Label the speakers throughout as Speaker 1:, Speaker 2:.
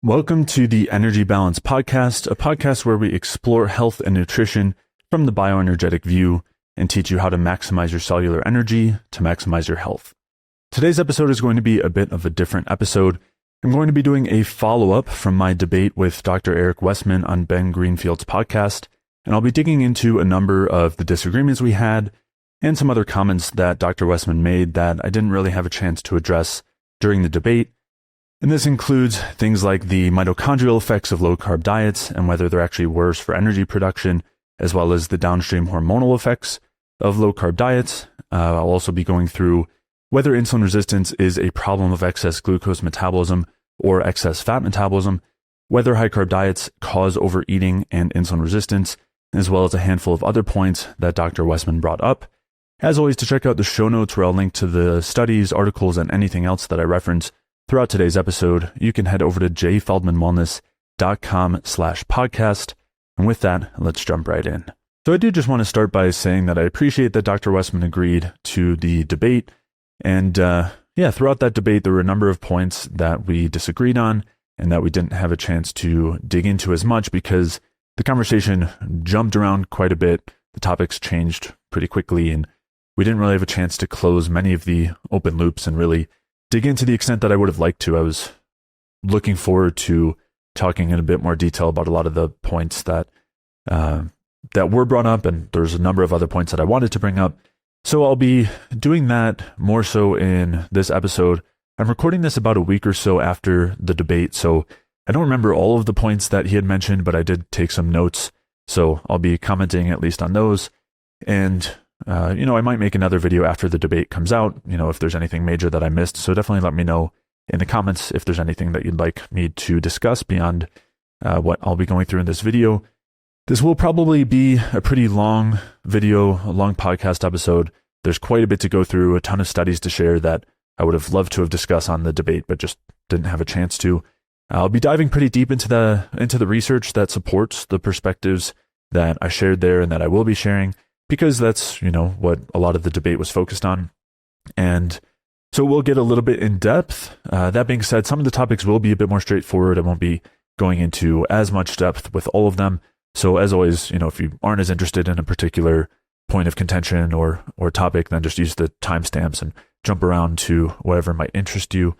Speaker 1: Welcome to the Energy Balance Podcast, a podcast where we explore health and nutrition from the bioenergetic view and teach you how to maximize your cellular energy to maximize your health. Today's episode is going to be a bit of a different episode. I'm going to be doing a follow-up from my debate with Dr. Eric Westman on Ben Greenfield's podcast, and I'll be digging into a number of the disagreements we had and some other comments that Dr. Westman made that I didn't really have a chance to address during the debate. And this includes things like the mitochondrial effects of low-carb diets and whether they're actually worse for energy production, as well as the downstream hormonal effects of low-carb diets. I'll also be going through whether insulin resistance is a problem of excess glucose metabolism or excess fat metabolism, whether high-carb diets cause overeating and insulin resistance, as well as a handful of other points that Dr. Westman brought up. As always, to check out the show notes where I'll link to the studies, articles, and anything else that I reference throughout today's episode, you can head over to jfeldmanwellness.com/podcast. And with that, let's jump right in. So I do just want to start by saying that I appreciate that Dr. Westman agreed to the debate. And throughout that debate, there were a number of points that we disagreed on and that we didn't have a chance to dig into as much because the conversation jumped around quite a bit. The topics changed pretty quickly, and we didn't really have a chance to close many of the open loops and really dig into the extent that I would have liked to. I was looking forward to talking in a bit more detail about a lot of the points that were brought up, and there's a number of other points that I wanted to bring up. So I'll be doing that more so in this episode. I'm recording this about a week or so after the debate, so I don't remember all of the points that he had mentioned, but I did take some notes, so I'll be commenting at least on those. And I might make another video after the debate comes out, if there's anything major that I missed. So definitely let me know in the comments if there's anything that you'd like me to discuss beyond what I'll be going through in this video. This will probably be a pretty long video, a long podcast episode. There's quite a bit to go through, a ton of studies to share that I would have loved to have discussed on the debate, but just didn't have a chance to. I'll be diving pretty deep into the research that supports the perspectives that I shared there and that I will be sharing, because that's, what a lot of the debate was focused on. And so we'll get a little bit in depth. That being said, some of the topics will be a bit more straightforward. I won't be going into as much depth with all of them. So as always, if you aren't as interested in a particular point of contention or topic, then just use the timestamps and jump around to whatever might interest you.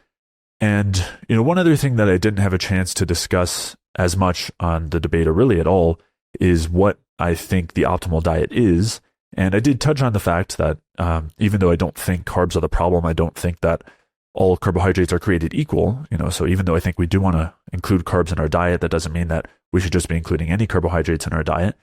Speaker 1: And, one other thing that I didn't have a chance to discuss as much on the debate, or really at all, is what I think the optimal diet is. And I did touch on the fact that even though I don't think carbs are the problem, I don't think that all carbohydrates are created equal. So even though I think we do want to include carbs in our diet, that doesn't mean that we should just be including any carbohydrates in our diet.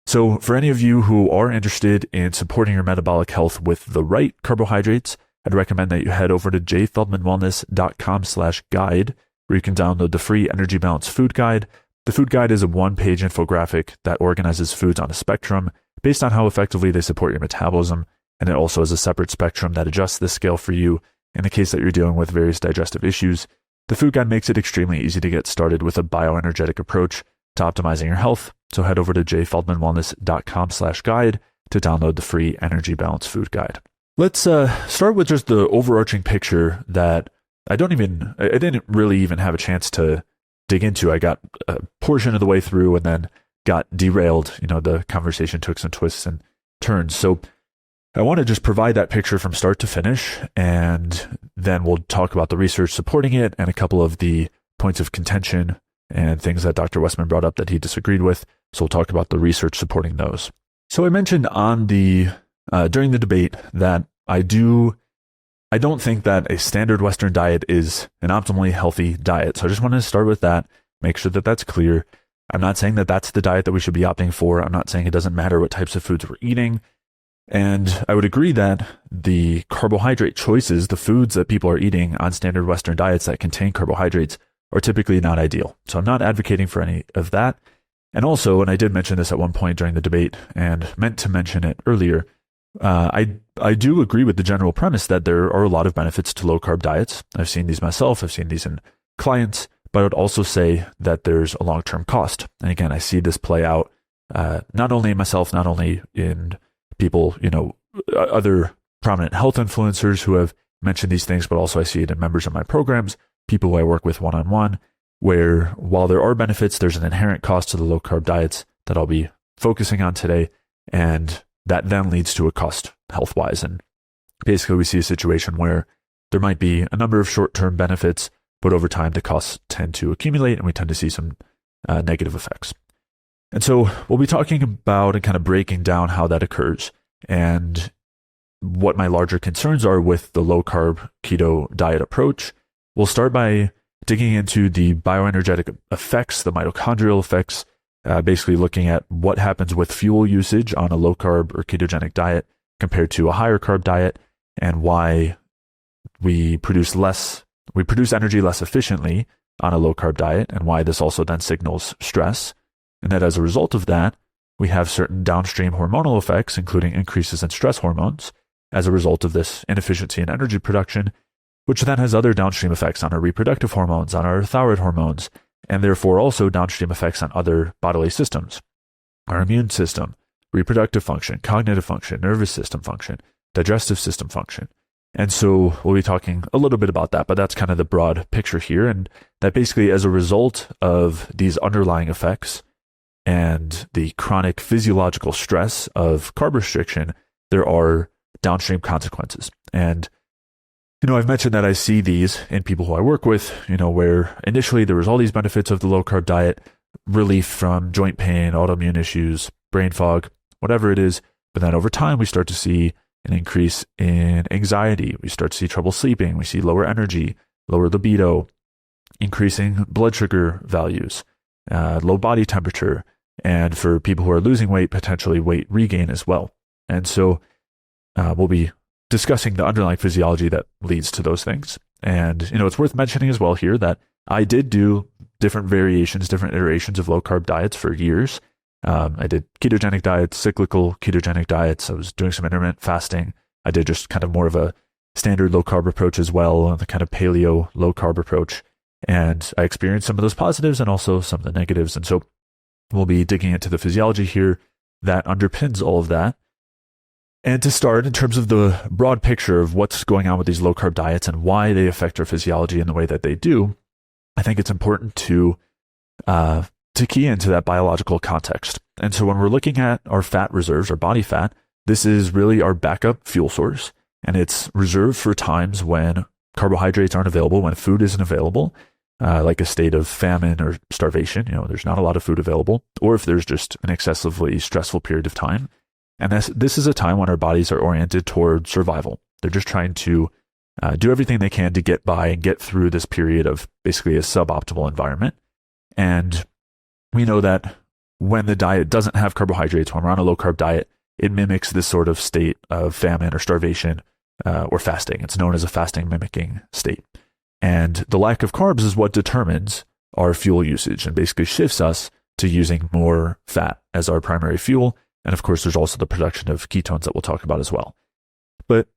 Speaker 1: So for any of you who are interested in supporting your metabolic health with the right carbohydrates, I'd recommend that you head over to jfeldmanwellness.com/guide, where you can download the free Energy Balance Food Guide. The food guide is a one-page infographic that organizes foods on a spectrum based on how effectively they support your metabolism, and it also has a separate spectrum that adjusts this scale for you in the case that you're dealing with various digestive issues. The food guide makes it extremely easy to get started with a bioenergetic approach to optimizing your health, so head over to jfeldmanwellness.com/guide to download the free Energy Balance Food Guide. Let's start with just the overarching picture that I didn't really even have a chance to dig into. I got a portion of the way through and then got derailed. The conversation took some twists and turns. So I want to just provide that picture from start to finish, and then we'll talk about the research supporting it and a couple of the points of contention and things that Dr. Westman brought up that he disagreed with. So we'll talk about the research supporting those. So I mentioned during the debate that I don't think that a standard Western diet is an optimally healthy diet. So I just wanted to start with that, make sure that that's clear. I'm not saying that that's the diet that we should be opting for. I'm not saying it doesn't matter what types of foods we're eating. And I would agree that the carbohydrate choices, the foods that people are eating on standard Western diets that contain carbohydrates, are typically not ideal. So I'm not advocating for any of that. And also, and I did mention this at one point during the debate and meant to mention it earlier, I do agree with the general premise that there are a lot of benefits to low-carb diets. I've seen these myself. I've seen these in clients. But I would also say that there's a long-term cost. And again, I see this play out not only in myself, not only in people, other prominent health influencers who have mentioned these things, but also I see it in members of my programs, people who I work with one-on-one. where while there are benefits, there's an inherent cost to the low-carb diets that I'll be focusing on today, and that then leads to a cost health-wise. And basically, we see a situation where there might be a number of short-term benefits, but over time, the costs tend to accumulate, and we tend to see some negative effects. And so we'll be talking about and kind of breaking down how that occurs and what my larger concerns are with the low-carb keto diet approach. We'll start by digging into the bioenergetic effects, the mitochondrial effects, basically looking at what happens with fuel usage on a low-carb or ketogenic diet compared to a higher-carb diet, and why we produce energy less efficiently on a low-carb diet, and why this also then signals stress. And that as a result of that, we have certain downstream hormonal effects, including increases in stress hormones, as a result of this inefficiency in energy production, which then has other downstream effects on our reproductive hormones, on our thyroid hormones, and therefore also downstream effects on other bodily systems, our immune system, reproductive function, cognitive function, nervous system function, digestive system function. And so we'll be talking a little bit about that, but that's kind of the broad picture here. And that basically as a result of these underlying effects and the chronic physiological stress of carb restriction, there are downstream consequences. And, I've mentioned that I see these in people who I work with, where initially there was all these benefits of the low-carb diet, relief from joint pain, autoimmune issues, brain fog, whatever it is. But then over time, we start to see an increase in anxiety. We start to see trouble sleeping. We see lower energy, lower libido, increasing blood sugar values, low body temperature, and for people who are losing weight, potentially weight regain as well. And so we'll be discussing the underlying physiology that leads to those things. And, it's worth mentioning as well here that I did do different variations, different iterations of low-carb diets for years. I did ketogenic diets, cyclical ketogenic diets. I was doing some intermittent fasting. I did just kind of more of a standard low-carb approach as well, the kind of paleo low-carb approach. And I experienced some of those positives and also some of the negatives. And so we'll be digging into the physiology here that underpins all of that. And to start, in terms of the broad picture of what's going on with these low-carb diets and why they affect our physiology in the way that they do, I think it's important to key into that biological context. And so when we're looking at our fat reserves, our body fat, this is really our backup fuel source. And it's reserved for times when carbohydrates aren't available, when food isn't available, like a state of famine or starvation. There's not a lot of food available, or if there's just an excessively stressful period of time. And this is a time when our bodies are oriented toward survival. They're just trying to do everything they can to get by and get through this period of basically a suboptimal environment. And we know that when the diet doesn't have carbohydrates, when we're on a low-carb diet, it mimics this sort of state of famine or starvation or fasting. It's known as a fasting mimicking state. And the lack of carbs is what determines our fuel usage and basically shifts us to using more fat as our primary fuel. And of course, there's also the production of ketones that we'll talk about as well. But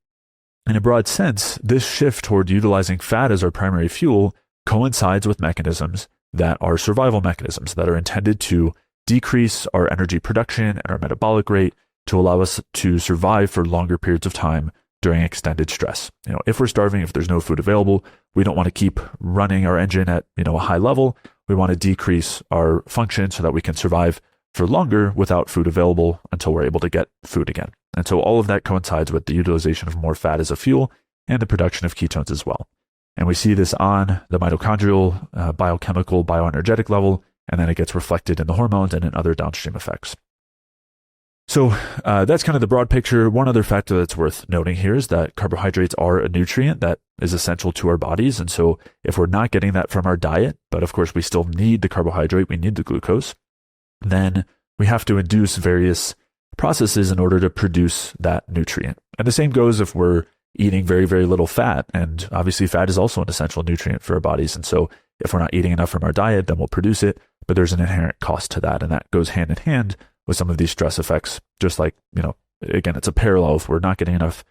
Speaker 1: in a broad sense, this shift toward utilizing fat as our primary fuel coincides with mechanisms that are survival mechanisms that are intended to decrease our energy production and our metabolic rate to allow us to survive for longer periods of time during extended stress. If we're starving, if there's no food available, we don't want to keep running our engine at, a high level. We want to decrease our function so that we can survive for longer without food available until we're able to get food again. And so all of that coincides with the utilization of more fat as a fuel and the production of ketones as well. And we see this on the mitochondrial, biochemical, bioenergetic level, and then it gets reflected in the hormones and in other downstream effects. So that's kind of the broad picture. One other factor that's worth noting here is that carbohydrates are a nutrient that is essential to our bodies. And so if we're not getting that from our diet, but of course we still need the carbohydrate, we need the glucose, then we have to induce various processes in order to produce that nutrient. And the same goes if we're eating very, very little fat. And obviously fat is also an essential nutrient for our bodies. And so if we're not eating enough from our diet, then we'll produce it. But there's an inherent cost to that. And that goes hand in hand with some of these stress effects. Just like, again, it's a parallel. If we're not getting enough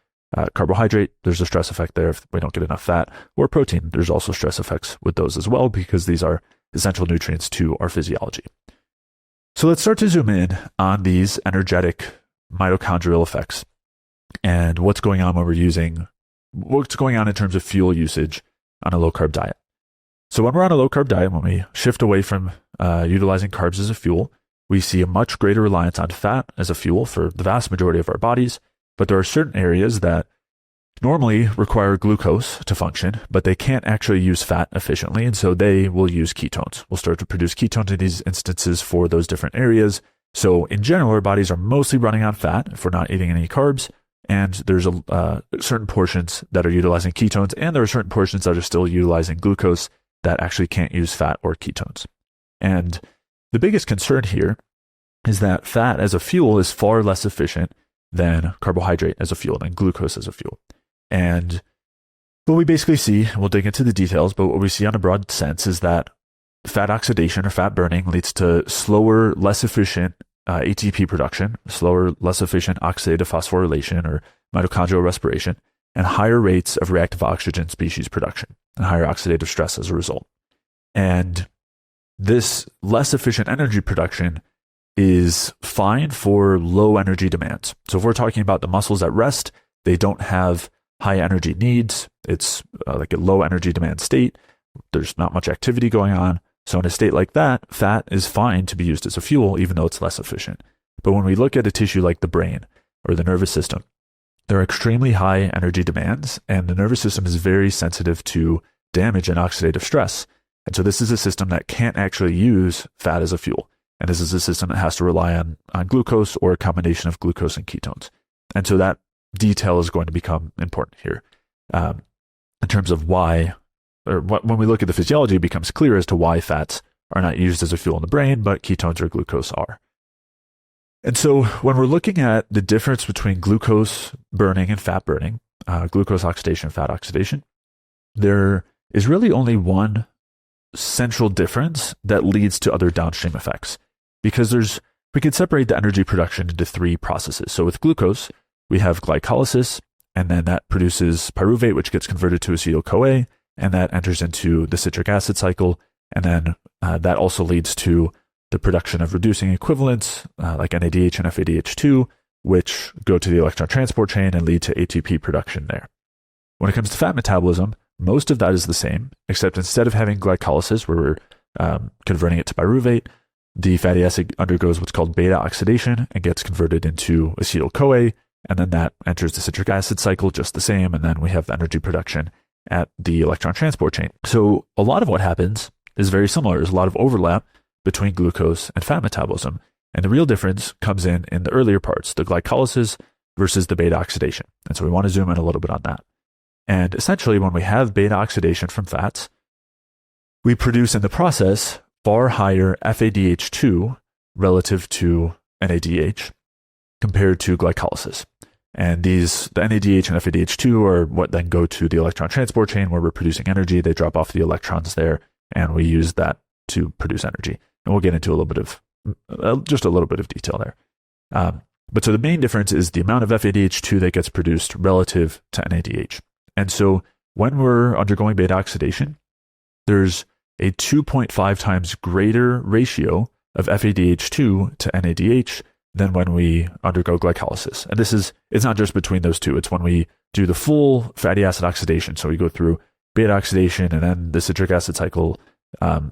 Speaker 1: carbohydrate, there's a stress effect there. If we don't get enough fat or protein, there's also stress effects with those as well, because these are essential nutrients to our physiology. So let's start to zoom in on these energetic mitochondrial effects and what's going on in terms of fuel usage on a low-carb diet. So when we're on a low-carb diet, when we shift away from utilizing carbs as a fuel, we see a much greater reliance on fat as a fuel for the vast majority of our bodies. But there are certain areas that normally require glucose to function, but they can't actually use fat efficiently, and so they will use ketones. We'll start to produce ketones in these instances for those different areas. So in general, our bodies are mostly running on fat if we're not eating any carbs, and there's certain portions that are utilizing ketones, and there are certain portions that are still utilizing glucose that actually can't use fat or ketones. And the biggest concern here is that fat as a fuel is far less efficient than carbohydrate as a fuel, than glucose as a fuel. And what we basically see, we'll dig into the details, but what we see on a broad sense is that fat oxidation or fat burning leads to slower, less efficient ATP production, slower, less efficient oxidative phosphorylation or mitochondrial respiration, and higher rates of reactive oxygen species production and higher oxidative stress as a result. And this less efficient energy production is fine for low energy demands. So if we're talking about the muscles at rest, they don't have high energy needs. It's like a low energy demand state. There's not much activity going on. So in a state like that, fat is fine to be used as a fuel, even though it's less efficient. But when we look at a tissue like the brain or the nervous system, there are extremely high energy demands, and the nervous system is very sensitive to damage and oxidative stress. And so this is a system that can't actually use fat as a fuel. And this is a system that has to rely on glucose or a combination of glucose and ketones. And so that detail is going to become important here in terms of why, or when we look at the physiology, it becomes clear as to why fats are not used as a fuel in the brain, but ketones or glucose are. And so when we're looking at the difference between glucose burning and fat burning, glucose oxidation and fat oxidation, there is really only one central difference that leads to other downstream effects. Because we can separate the energy production into three processes. So with glucose, we have glycolysis, and then that produces pyruvate, which gets converted to acetyl-CoA, and that enters into the citric acid cycle. And then that also leads to the production of reducing equivalents like NADH and FADH2, which go to the electron transport chain and lead to ATP production there. When it comes to fat metabolism, most of that is the same, except instead of having glycolysis, where we're converting it to pyruvate, the fatty acid undergoes what's called beta-oxidation and gets converted into acetyl-CoA, and then that enters the citric acid cycle just the same, and then we have energy production at the electron transport chain. So a lot of what happens is very similar. There's a lot of overlap between glucose and fat metabolism, and the real difference comes in the earlier parts, the glycolysis versus the beta-oxidation. And so we want to zoom in a little bit on that. And essentially, when we have beta-oxidation from fats, we produce in the process far higher FADH2 relative to NADH compared to glycolysis. And the NADH and FADH2 are what then go to the electron transport chain where we're producing energy. They drop off the electrons there, and we use that to produce energy. And we'll get into just a little bit of detail there. But so the main difference is the amount of FADH2 that gets produced relative to NADH. And so when we're undergoing beta oxidation, there's a 2.5 times greater ratio of FADH2 to NADH than when we undergo glycolysis. And it's not just between those two. It's when we do the full fatty acid oxidation. So we go through beta oxidation and then the citric acid cycle.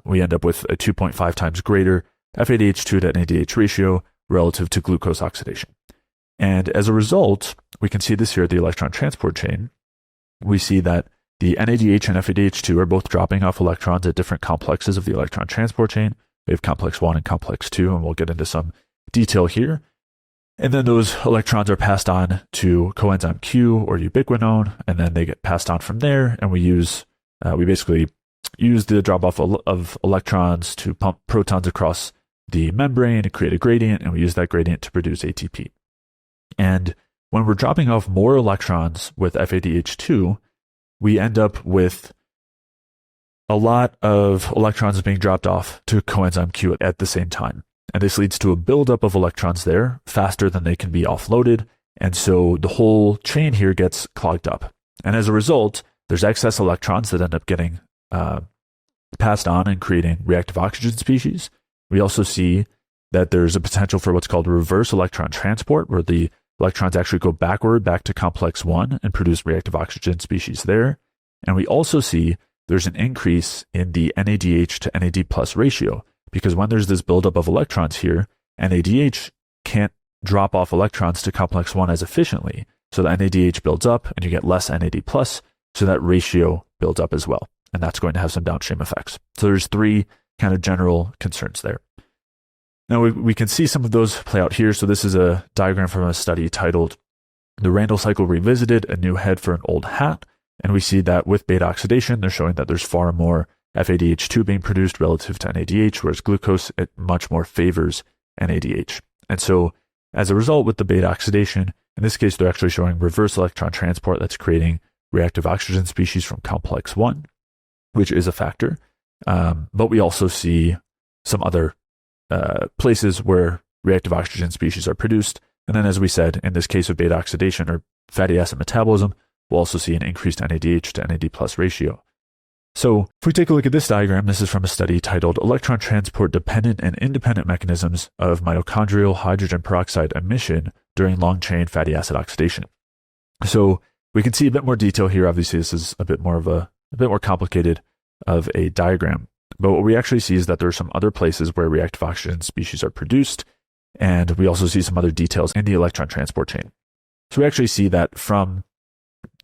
Speaker 1: We end up with a 2.5 times greater FADH2 to NADH ratio relative to glucose oxidation. And as a result, we can see this here at the electron transport chain. We see that the NADH and FADH2 are both dropping off electrons at different complexes of the electron transport chain. We have complex 1 and complex 2, and we'll get into some detail here. And then those electrons are passed on to coenzyme Q or ubiquinone, and then they get passed on from there, and we basically use the drop-off of electrons to pump protons across the membrane to create a gradient, and we use that gradient to produce ATP. And when we're dropping off more electrons with FADH2, we end up with a lot of electrons being dropped off to coenzyme Q at the same time. And this leads to a buildup of electrons there faster than they can be offloaded. And so the whole chain here gets clogged up. And as a result, there's excess electrons that end up getting passed on and creating reactive oxygen species. We also see that there's a potential for what's called reverse electron transport, where the electrons actually go backward back to complex 1 and produce reactive oxygen species there. And we also see there's an increase in the NADH to NAD plus ratio, because when there's this buildup of electrons here, NADH can't drop off electrons to complex 1 as efficiently. So the NADH builds up and you get less NAD plus, so that ratio builds up as well. And that's going to have some downstream effects. So there's 3 kind of general concerns there. Now we can see some of those play out here. So this is a diagram from a study titled "The Randall Cycle Revisited, A New Head for an Old Hat." And we see that with beta-oxidation, they're showing that there's far more FADH2 being produced relative to NADH, whereas glucose, it much more favors NADH. And so as a result, with the beta-oxidation, in this case, they're actually showing reverse electron transport that's creating reactive oxygen species from complex 1, which is a factor. But we also see some other places where reactive oxygen species are produced. And then, as we said, in this case of beta-oxidation or fatty acid metabolism, we'll also see an increased NADH to NAD plus ratio. So if we take a look at this diagram, this is from a study titled "Electron Transport Dependent and Independent Mechanisms of Mitochondrial Hydrogen Peroxide Emission During Long-Chain Fatty Acid Oxidation." So we can see a bit more detail here. Obviously, this is a bit more complicated of a diagram. But what we actually see is that there are some other places where reactive oxygen species are produced, and we also see some other details in the electron transport chain. So we actually see that from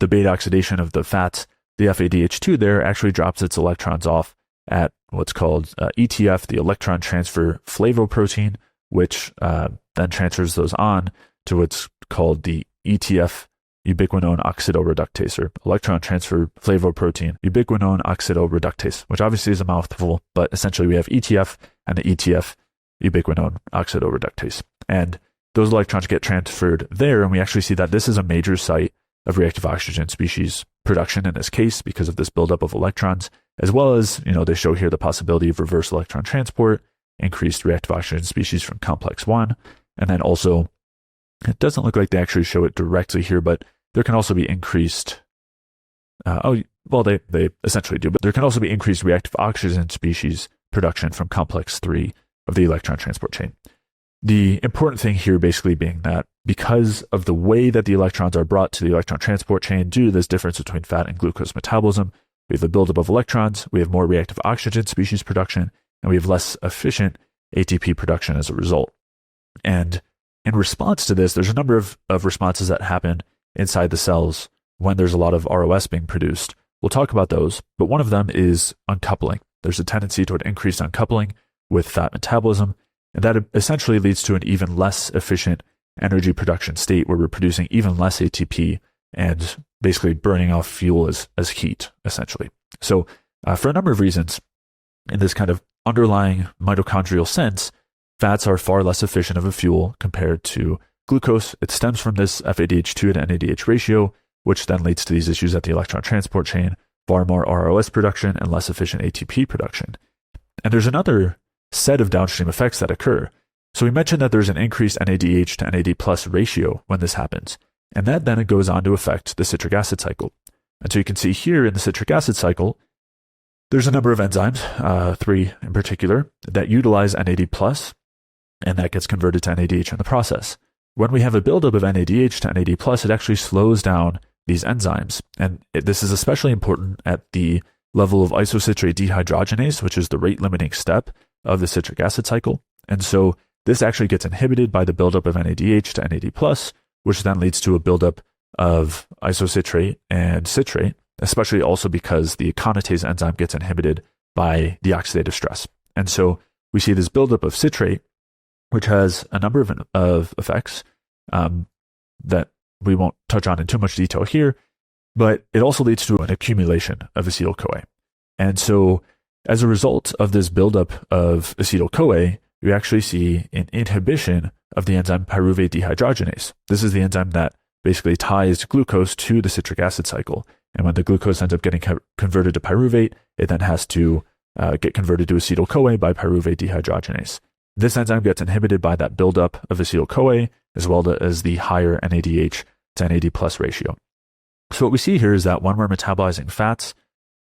Speaker 1: the beta oxidation of the fats, the FADH2 there actually drops its electrons off at what's called ETF, the electron transfer flavoprotein, which then transfers those on to what's called the ETF, ubiquinone oxidoreductase, or electron transfer flavoprotein ubiquinone oxidoreductase, which obviously is a mouthful, but essentially we have ETF and the ETF ubiquinone oxidoreductase. And those electrons get transferred there, and we actually see that this is a major site of reactive oxygen species production in this case because of this buildup of electrons, as well as, they show here the possibility of reverse electron transport, increased reactive oxygen species from complex 1, and then also, it doesn't look like they actually show it directly here, but there can also be increased, they essentially do, but there can also be increased reactive oxygen species production from complex 3 of the electron transport chain. The important thing here basically being that because of the way that the electrons are brought to the electron transport chain due to this difference between fat and glucose metabolism, we have a buildup of electrons, we have more reactive oxygen species production, and we have less efficient ATP production as a result. And in response to this, there's a number of responses that happen inside the cells when there's a lot of ROS being produced. We'll talk about those, but one of them is uncoupling. There's a tendency toward increased uncoupling with fat metabolism, and that essentially leads to an even less efficient energy production state where we're producing even less ATP and basically burning off fuel as heat, essentially. So for a number of reasons, in this kind of underlying mitochondrial sense, fats are far less efficient of a fuel compared to glucose. It stems from this FADH2 to NADH ratio, which then leads to these issues at the electron transport chain, far more ROS production and less efficient ATP production. And there's another set of downstream effects that occur. So we mentioned that there's an increased NADH to NAD plus ratio when this happens, and that then it goes on to affect the citric acid cycle. And so you can see here in the citric acid cycle, there's a number of enzymes, 3 in particular, that utilize NAD plus, and that gets converted to NADH in the process. When we have a buildup of NADH to NAD plus, it actually slows down these enzymes. And this is especially important at the level of isocitrate dehydrogenase, which is the rate limiting step of the citric acid cycle. And so this actually gets inhibited by the buildup of NADH to NAD+, which then leads to a buildup of isocitrate and citrate, especially also because the aconitase enzyme gets inhibited by the oxidative stress. And so we see this buildup of citrate, which has a number of effects that we won't touch on in too much detail here, but it also leads to an accumulation of acetyl-CoA. And so as a result of this buildup of acetyl-CoA, we actually see an inhibition of the enzyme pyruvate dehydrogenase. This is the enzyme that basically ties glucose to the citric acid cycle. And when the glucose ends up getting converted to pyruvate, it then has to get converted to acetyl-CoA by pyruvate dehydrogenase. This enzyme gets inhibited by that buildup of acetyl-CoA, as well as the higher NADH to NAD plus ratio. So what we see here is that when we're metabolizing fats,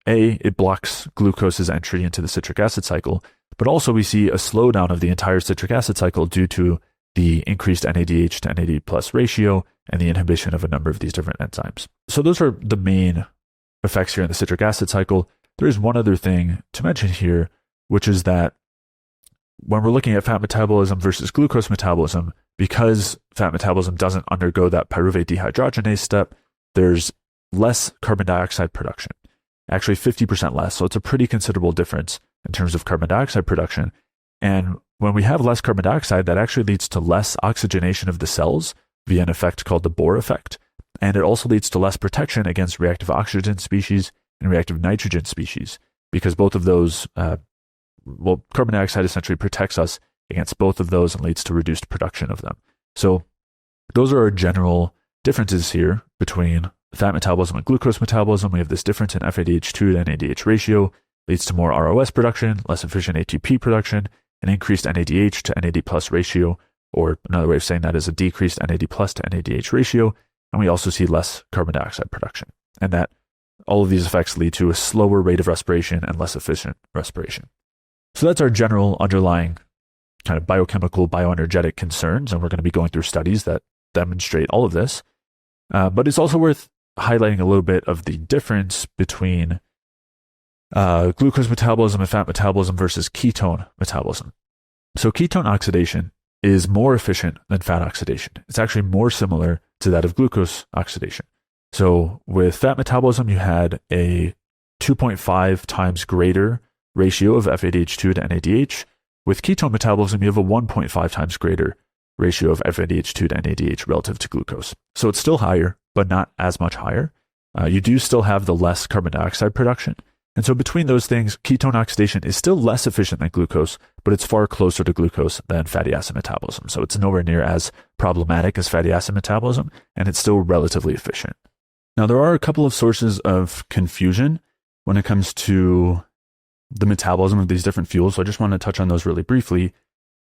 Speaker 1: it blocks glucose's entry into the citric acid cycle, but also we see a slowdown of the entire citric acid cycle due to the increased NADH to NAD plus ratio and the inhibition of a number of these different enzymes. So those are the main effects here in the citric acid cycle. there is one other thing to mention here, which is that when we're looking at fat metabolism versus glucose metabolism, because fat metabolism doesn't undergo that pyruvate dehydrogenase step, there's less carbon dioxide production, actually 50% less. So it's a pretty considerable difference in terms of carbon dioxide production. And when we have less carbon dioxide, that actually leads to less oxygenation of the cells via an effect called the Bohr effect. And it also leads to less protection against reactive oxygen species and reactive nitrogen species, because both of those, carbon dioxide essentially protects us against both of those and leads to reduced production of them. So those are our general differences here between fat metabolism and glucose metabolism. We have this difference in FADH2 to NADH ratio, leads to more ROS production, less efficient ATP production, an increased NADH to NAD plus ratio, or another way of saying that is a decreased NAD plus to NADH ratio. And we also see less carbon dioxide production. And that all of these effects lead to a slower rate of respiration and less efficient respiration. So that's our general underlying kind of biochemical, bioenergetic concerns. And we're going to be going through studies that demonstrate all of this. But it's also worth highlighting a little bit of the difference between glucose metabolism and fat metabolism versus ketone metabolism. So ketone oxidation is more efficient than fat oxidation. It's actually more similar to that of glucose oxidation. So with fat metabolism, you had a 2.5 times greater ratio of FADH2 to NADH. With ketone metabolism, you have a 1.5 times greater ratio of FADH2 to NADH relative to glucose. So it's still higher, but not as much higher. You do still have the less carbon dioxide production. And so between those things, ketone oxidation is still less efficient than glucose, but it's far closer to glucose than fatty acid metabolism. So it's nowhere near as problematic as fatty acid metabolism, and it's still relatively efficient. Now, there are a couple of sources of confusion when it comes to the metabolism of these different fuels. So I just want to touch on those really briefly.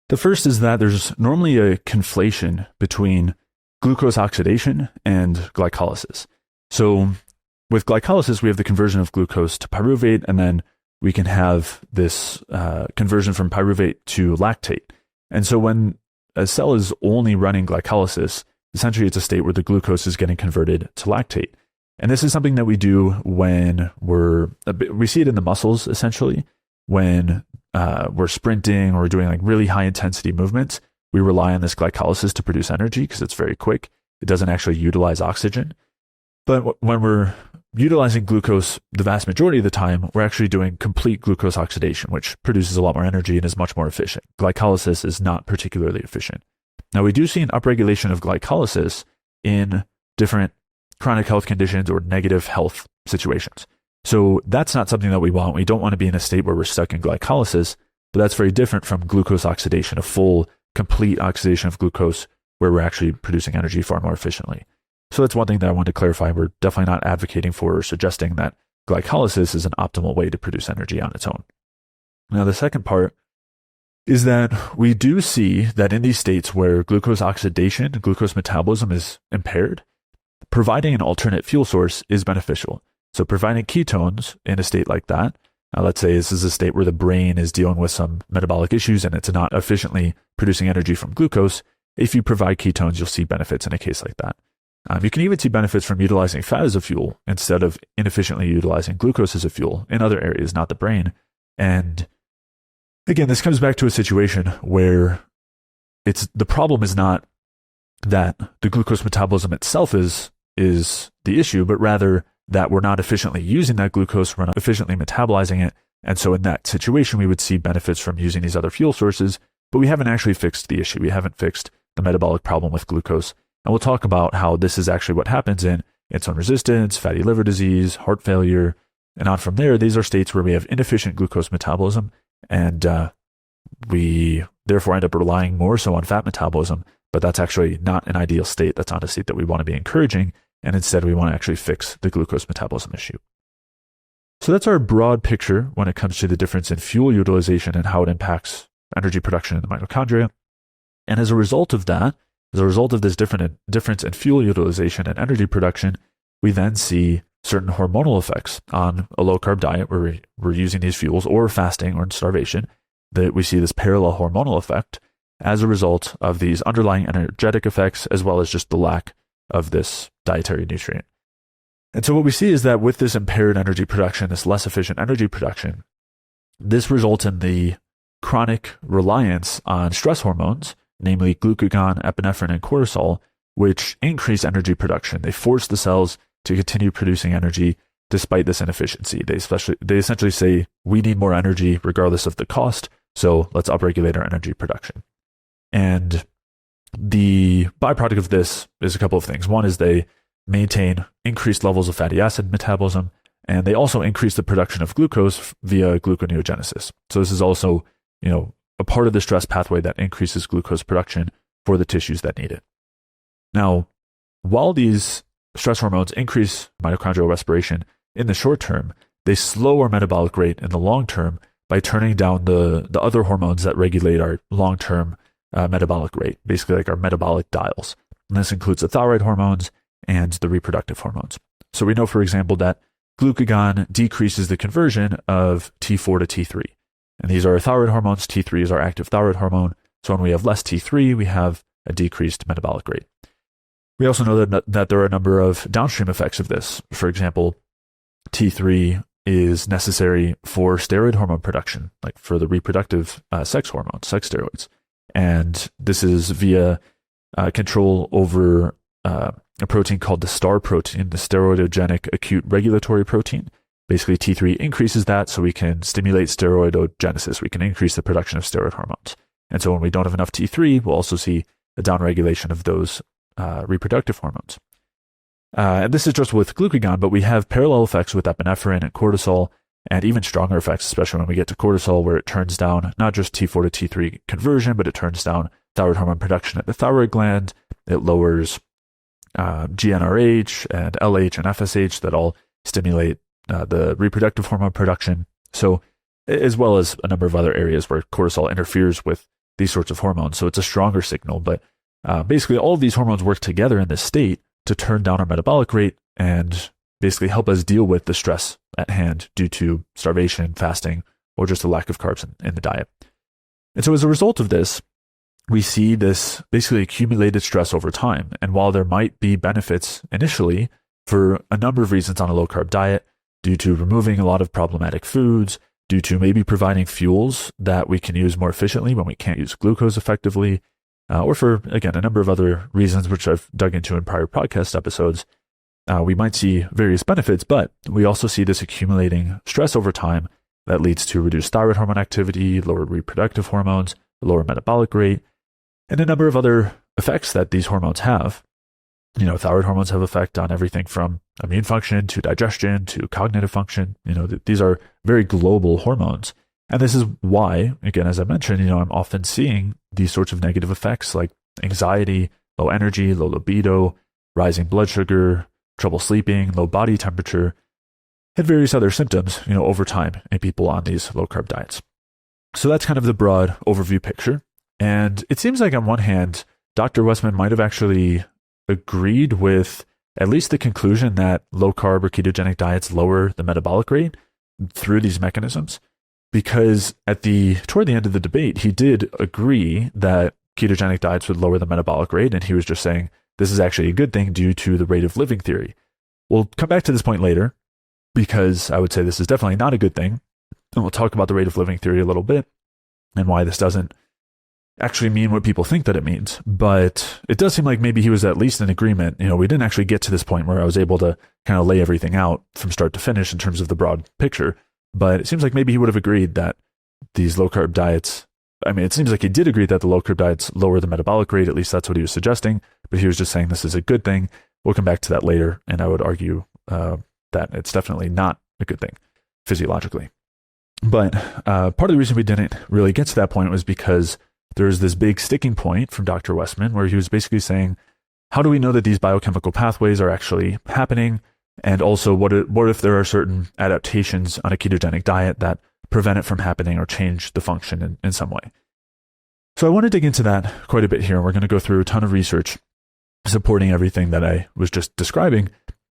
Speaker 1: The first is that there's normally a conflation between glucose oxidation and glycolysis. So with glycolysis, we have the conversion of glucose to pyruvate, and then we can have this conversion from pyruvate to lactate. And so when a cell is only running glycolysis, essentially it's a state where the glucose is getting converted to lactate. And this is something that we do when we see it in the muscles, essentially. When we're sprinting or doing like really high intensity movements, we rely on this glycolysis to produce energy because it's very quick. It doesn't actually utilize oxygen. But when we're utilizing glucose the vast majority of the time, we're actually doing complete glucose oxidation, which produces a lot more energy and is much more efficient. Glycolysis is not particularly efficient. Now, we do see an upregulation of glycolysis in different chronic health conditions or negative health situations. So that's not something that we want. We don't want to be in a state where we're stuck in glycolysis, but that's very different from glucose oxidation, a full, complete oxidation of glucose where we're actually producing energy far more efficiently. So that's one thing that I want to clarify. We're definitely not advocating for or suggesting that glycolysis is an optimal way to produce energy on its own. Now, the second part is that we do see that in these states where glucose oxidation, glucose metabolism is impaired, providing an alternate fuel source is beneficial. So providing ketones in a state like that, let's say this is a state where the brain is dealing with some metabolic issues and it's not efficiently producing energy from glucose. If you provide ketones, you'll see benefits in a case like that. You can even see benefits from utilizing fat as a fuel instead of inefficiently utilizing glucose as a fuel in other areas, not the brain. And again, this comes back to a situation where the problem is not that the glucose metabolism itself is the issue, but rather that we're not efficiently using that glucose, we're not efficiently metabolizing it. And so in that situation, we would see benefits from using these other fuel sources, but we haven't actually fixed the issue. We haven't fixed the metabolic problem with glucose. And we'll talk about how this is actually what happens in insulin resistance, fatty liver disease, heart failure, and on from there. These are states where we have inefficient glucose metabolism, and we therefore end up relying more so on fat metabolism, but that's actually not an ideal state. That's not a state that we want to be encouraging, and instead we want to actually fix the glucose metabolism issue. So that's our broad picture when it comes to the difference in fuel utilization and how it impacts energy production in the mitochondria. And as a result of that, as a result of this difference in fuel utilization and energy production, we then see certain hormonal effects on a low-carb diet where we're using these fuels, or fasting or in starvation, that we see this parallel hormonal effect as a result of these underlying energetic effects, as well as just the lack of this dietary nutrient. And so what we see is that with this impaired energy production, this less efficient energy production, this results in the chronic reliance on stress hormones, namely glucagon, epinephrine, and cortisol, which increase energy production. They force the cells to continue producing energy despite this inefficiency. They essentially say, we need more energy regardless of the cost, so let's upregulate our energy production. And the byproduct of this is a couple of things. One is they maintain increased levels of fatty acid metabolism, and they also increase the production of glucose via gluconeogenesis. So this is also, a part of the stress pathway that increases glucose production for the tissues that need it. Now, while these stress hormones increase mitochondrial respiration in the short term, they slow our metabolic rate in the long term by turning down the other hormones that regulate our long-term metabolic rate, basically like our metabolic dials. And this includes the thyroid hormones and the reproductive hormones. So we know, for example, that glucagon decreases the conversion of T4 to T3. And these are thyroid hormones. T3 is our active thyroid hormone. So when we have less T3, we have a decreased metabolic rate. We also know that there are a number of downstream effects of this. For example, T3 is necessary for steroid hormone production, like for the reproductive sex hormones, sex steroids. And this is via control over a protein called the STAR protein, the steroidogenic acute regulatory protein. Basically, T3 increases that so we can stimulate steroidogenesis. We can increase the production of steroid hormones. And so when we don't have enough T3, we'll also see a downregulation of those reproductive hormones. And this is just with glucagon, but we have parallel effects with epinephrine and cortisol, and even stronger effects, especially when we get to cortisol, where it turns down not just T4 to T3 conversion, but it turns down thyroid hormone production at the thyroid gland. It lowers GnRH and LH and FSH that all stimulate the reproductive hormone production. So, as well as a number of other areas where cortisol interferes with these sorts of hormones. So it's a stronger signal, but basically all of these hormones work together in this state to turn down our metabolic rate and basically help us deal with the stress at hand due to starvation, fasting, or just a lack of carbs in the diet. And so as a result of this, we see this basically accumulated stress over time. And while there might be benefits initially for a number of reasons on a low-carb diet, due to removing a lot of problematic foods, due to maybe providing fuels that we can use more efficiently when we can't use glucose effectively, or for, again, a number of other reasons which I've dug into in prior podcast episodes, we might see various benefits, but we also see this accumulating stress over time that leads to reduced thyroid hormone activity, lower reproductive hormones, lower metabolic rate, and a number of other effects that these hormones have. Thyroid hormones have effect on everything from immune function to digestion to cognitive function. These are very global hormones. And this is why, again, as I mentioned, I'm often seeing these sorts of negative effects like anxiety, low energy, low libido, rising blood sugar, trouble sleeping, low body temperature, and various other symptoms, over time in people on these low-carb diets. So that's kind of the broad overview picture. And it seems like on one hand, Dr. Westman might have actually agreed with at least the conclusion that low-carb or ketogenic diets lower the metabolic rate through these mechanisms, because toward the end of the debate, he did agree that ketogenic diets would lower the metabolic rate, and he was just saying this is actually a good thing due to the rate of living theory. We'll come back to this point later, because I would say this is definitely not a good thing, and we'll talk about the rate of living theory a little bit and why this doesn't actually mean what people think that it means. But it does seem like maybe he was at least in agreement. We didn't actually get to this point where I was able to kind of lay everything out from start to finish in terms of the broad picture. But it seems like maybe he would have agreed that these low-carb diets, it seems like he did agree that the low-carb diets lower the metabolic rate. At least that's what he was suggesting. But he was just saying this is a good thing. We'll come back to that later. And I would argue that it's definitely not a good thing physiologically. But part of the reason we didn't really get to that point was because there's this big sticking point from Dr. Westman where he was basically saying, how do we know that these biochemical pathways are actually happening? And also, what if there are certain adaptations on a ketogenic diet that prevent it from happening or change the function in some way? So I want to dig into that quite a bit here. We're going to go through a ton of research supporting everything that I was just describing.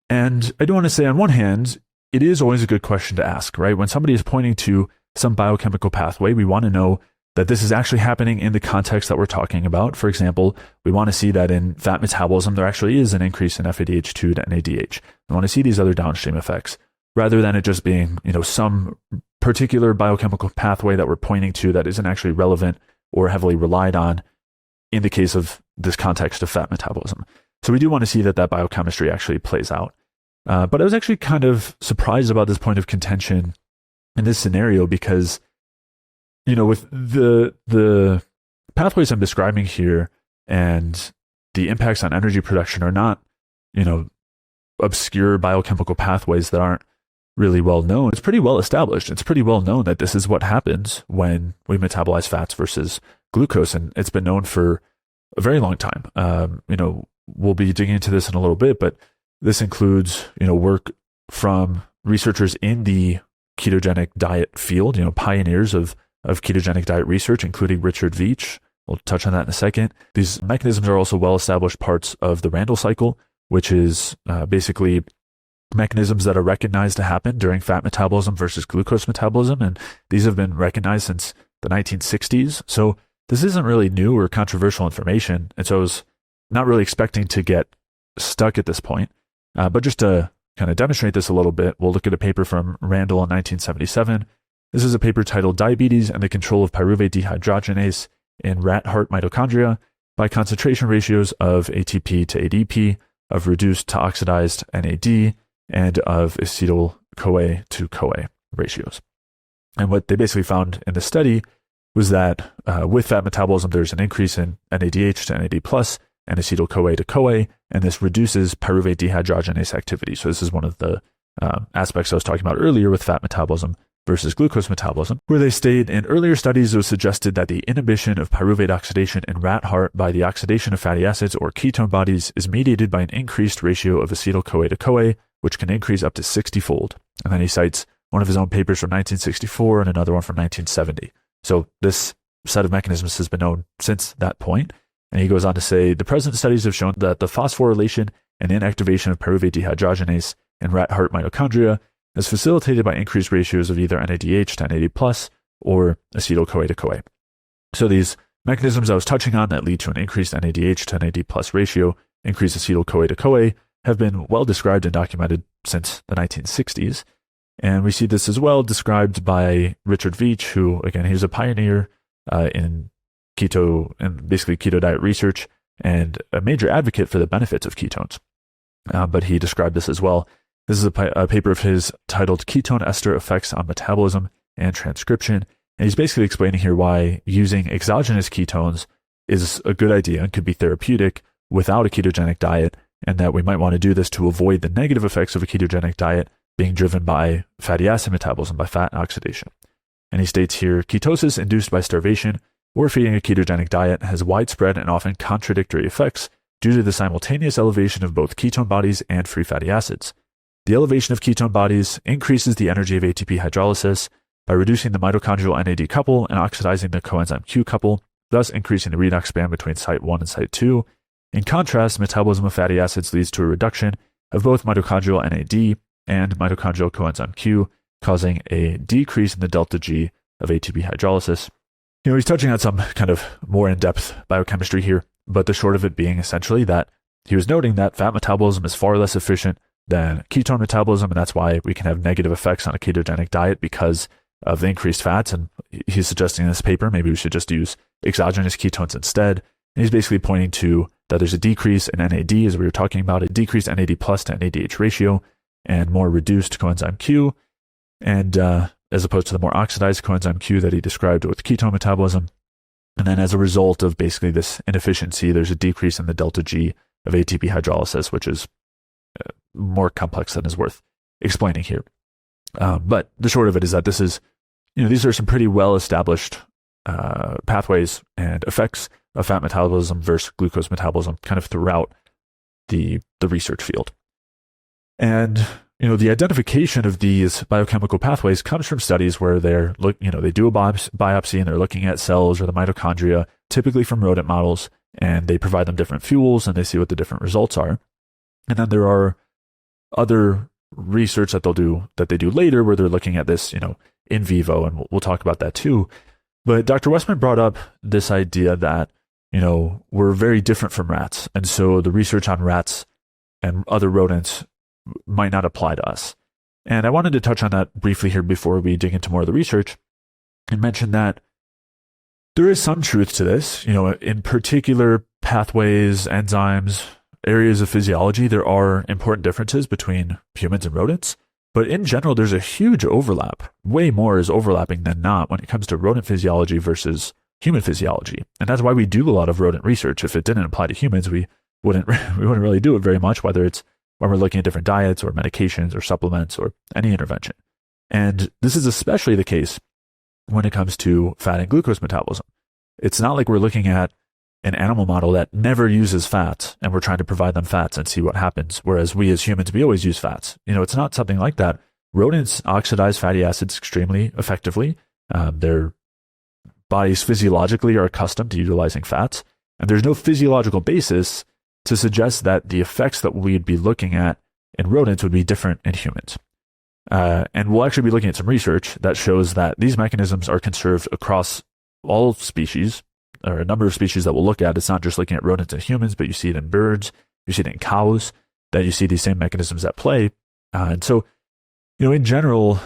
Speaker 1: And I do want to say, on one hand, it is always a good question to ask, right? When somebody is pointing to some biochemical pathway, we want to know, that this is actually happening in the context that we're talking about. For example, we want to see that in fat metabolism, there actually is an increase in FADH2 to NADH. We want to see these other downstream effects rather than it just being, some particular biochemical pathway that we're pointing to that isn't actually relevant or heavily relied on in the case of this context of fat metabolism. So we do want to see that biochemistry actually plays out. But I was actually kind of surprised about this point of contention in this scenario because, with the pathways I'm describing here and the impacts on energy production are not, obscure biochemical pathways that aren't really well known. It's pretty well established. It's pretty well known that this is what happens when we metabolize fats versus glucose. And it's been known for a very long time. We'll be digging into this in a little bit, but this includes, work from researchers in the ketogenic diet field, pioneers of ketogenic diet research, including Richard Veech. We'll touch on that in a second. These mechanisms are also well-established parts of the Randle cycle, which is basically mechanisms that are recognized to happen during fat metabolism versus glucose metabolism. And these have been recognized since the 1960s. So this isn't really new or controversial information. And so I was not really expecting to get stuck at this point. But just to kind of demonstrate this a little bit, we'll look at a paper from Randle in 1977. This is a paper titled Diabetes and the Control of Pyruvate Dehydrogenase in Rat Heart Mitochondria by Concentration Ratios of ATP to ADP, of reduced to oxidized NAD, and of acetyl-CoA to CoA ratios. And what they basically found in the study was that with fat metabolism, there's an increase in NADH to NAD+, and acetyl-CoA to CoA, and this reduces pyruvate dehydrogenase activity. So this is one of the aspects I was talking about earlier with fat metabolism versus glucose metabolism, where they state in earlier studies it was suggested that the inhibition of pyruvate oxidation in rat heart by the oxidation of fatty acids or ketone bodies is mediated by an increased ratio of acetyl-CoA to CoA, which can increase up to 60-fold. And then he cites one of his own papers from 1964 and another one from 1970. So this set of mechanisms has been known since that point. And he goes on to say, the present studies have shown that the phosphorylation and inactivation of pyruvate dehydrogenase in rat heart mitochondria is facilitated by increased ratios of either NADH to NAD+ or acetyl-CoA to CoA. So these mechanisms I was touching on that lead to an increased NADH to NAD+ ratio, increased acetyl-CoA to CoA, have been well described and documented since the 1960s. And we see this as well described by Richard Veech, who, again, he's a pioneer in keto and basically keto diet research and a major advocate for the benefits of ketones. But he described this as well. This is a paper of his titled Ketone Ester Effects on Metabolism and Transcription. And he's basically explaining here why using exogenous ketones is a good idea and could be therapeutic without a ketogenic diet, and that we might want to do this to avoid the negative effects of a ketogenic diet being driven by fatty acid metabolism, by fat oxidation. And he states here, ketosis induced by starvation or feeding a ketogenic diet has widespread and often contradictory effects due to the simultaneous elevation of both ketone bodies and free fatty acids. The elevation of ketone bodies increases the energy of ATP hydrolysis by reducing the mitochondrial NAD couple and oxidizing the coenzyme Q couple, thus increasing the redox span between site 1 and site 2. In contrast, metabolism of fatty acids leads to a reduction of both mitochondrial NAD and mitochondrial coenzyme Q, causing a decrease in the delta G of ATP hydrolysis. He's touching on some kind of more in-depth biochemistry here, but the short of it being essentially that he was noting that fat metabolism is far less efficient than ketone metabolism, and that's why we can have negative effects on a ketogenic diet because of the increased fats. And he's suggesting in this paper maybe we should just use exogenous ketones instead. And he's basically pointing to that there's a decrease in NAD, as we were talking about, a decreased NAD+ to NADH ratio, and more reduced coenzyme Q, and as opposed to the more oxidized coenzyme Q that he described with ketone metabolism. And then as a result of basically this inefficiency, there's a decrease in the delta G of ATP hydrolysis, which is more complex than is worth explaining here. But the short of it is that this is, these are some pretty well-established pathways and effects of fat metabolism versus glucose metabolism kind of throughout the research field. And, the identification of these biochemical pathways comes from studies where they do a biopsy and they're looking at cells or the mitochondria, typically from rodent models, and they provide them different fuels and they see what the different results are. And then there are other research that they do later where they're looking at this, in vivo, and we'll talk about that too. But Dr. Westman brought up this idea that, we're very different from rats. And so the research on rats and other rodents might not apply to us. And I wanted to touch on that briefly here before we dig into more of the research and mention that there is some truth to this. In particular pathways, enzymes, areas of physiology, there are important differences between humans and rodents. But in general, there's a huge overlap. Way more is overlapping than not when it comes to rodent physiology versus human physiology. And that's why we do a lot of rodent research. If it didn't apply to humans, we wouldn't really do it very much, whether it's when we're looking at different diets or medications or supplements or any intervention. And this is especially the case when it comes to fat and glucose metabolism. It's not like we're looking at an animal model that never uses fats and we're trying to provide them fats and see what happens. Whereas we as humans, we always use fats. It's not something like that. Rodents oxidize fatty acids extremely effectively. Their bodies physiologically are accustomed to utilizing fats. And there's no physiological basis to suggest that the effects that we'd be looking at in rodents would be different in humans. And we'll actually be looking at some research that shows that these mechanisms are conserved across all species, or a number of species that we'll look at. It's not just looking at rodents and humans, but you see it in birds, you see it in cows, that you see these same mechanisms at play. And so, in general,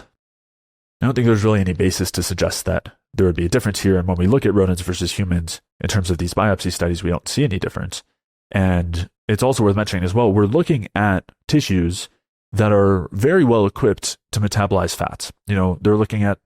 Speaker 1: I don't think there's really any basis to suggest that there would be a difference here. And when we look at rodents versus humans, in terms of these biopsy studies, we don't see any difference. And it's also worth mentioning as well, we're looking at tissues that are very well equipped to metabolize fats. They're looking at,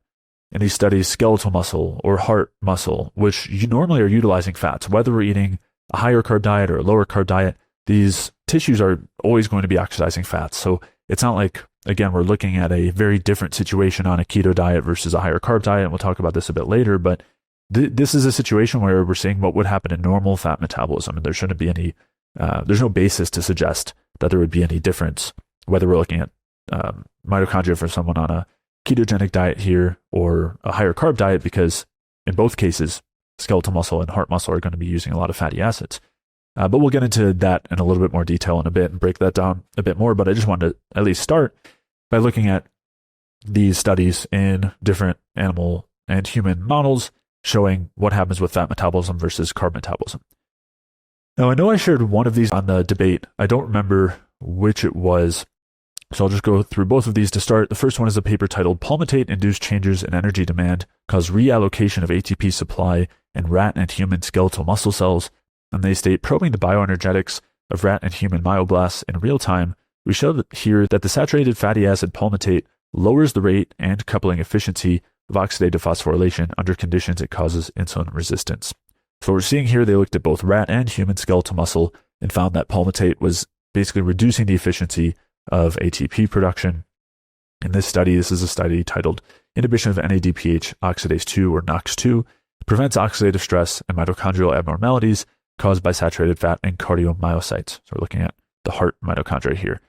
Speaker 1: in these studies, skeletal muscle or heart muscle, which you normally are utilizing fats. Whether we're eating a higher carb diet or a lower carb diet, these tissues are always going to be oxidizing fats. So it's not like, again, we're looking at a very different situation on a keto diet versus a higher carb diet. And we'll talk about this a bit later, but this is a situation where we're seeing what would happen in normal fat metabolism. And there shouldn't be any, there's no basis to suggest that there would be any difference, whether we're looking at mitochondria for someone on a ketogenic diet here or a higher carb diet, because in both cases, skeletal muscle and heart muscle are going to be using a lot of fatty acids. But we'll get into that in a little bit more detail in a bit and break that down a bit more. But I just wanted to at least start by looking at these studies in different animal and human models showing what happens with fat metabolism versus carb metabolism. Now, I know I shared one of these on the debate. I don't remember which it was, so I'll just go through both of these to start. The first one is a paper titled Palmitate-Induced Changes in Energy Demand Cause Reallocation of ATP Supply in Rat and Human Skeletal Muscle Cells. And they state, probing the bioenergetics of rat and human myoblasts in real time, we show here that the saturated fatty acid palmitate lowers the rate and coupling efficiency of oxidative phosphorylation under conditions it causes insulin resistance. So we're seeing here they looked at both rat and human skeletal muscle and found that palmitate was basically reducing the efficiency of ATP production. In this study, this is a study titled Inhibition of NADPH Oxidase 2 or NOX2 Prevents Oxidative Stress and Mitochondrial Abnormalities Caused by Saturated Fat and Cardiomyocytes. So we're looking at the heart mitochondria here.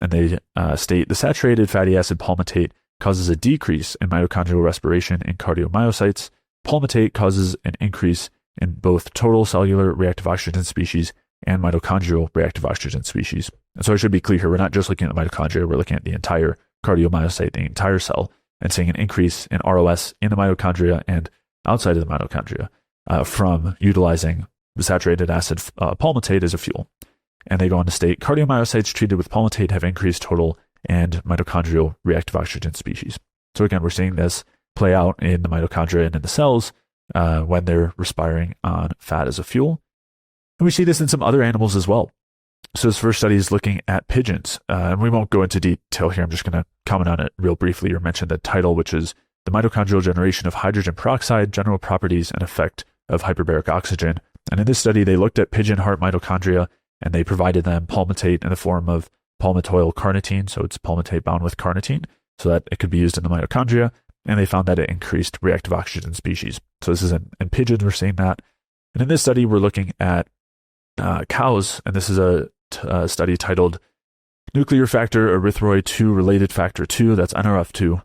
Speaker 1: And they state the saturated fatty acid palmitate causes a decrease in mitochondrial respiration in cardiomyocytes. Palmitate causes an increase in both total cellular reactive oxygen species and mitochondrial reactive oxygen species. And so I should be clear here, we're not just looking at the mitochondria, we're looking at the entire cardiomyocyte, the entire cell, and seeing an increase in ROS in the mitochondria and outside of the mitochondria from utilizing the saturated acid palmitate as a fuel. And they go on to state, cardiomyocytes treated with palmitate have increased total and mitochondrial reactive oxygen species. So again, we're seeing this play out in the mitochondria and in the cells when they're respiring on fat as a fuel. And we see this in some other animals as well. So this first study is looking at pigeons. And we won't go into detail here. I'm just going to comment on it real briefly or mention the title, which is The Mitochondrial Generation of Hydrogen Peroxide, General Properties and Effect of Hyperbaric Oxygen. And in this study, they looked at pigeon heart mitochondria and they provided them palmitate in the form of palmitoyl carnitine. So it's palmitate bound with carnitine so that it could be used in the mitochondria. And they found that it increased reactive oxygen species. So this is in pigeons, we're seeing that. And in this study, we're looking at cows, and this is a study titled Nuclear Factor Erythroid 2 Related Factor 2, that's NRF2,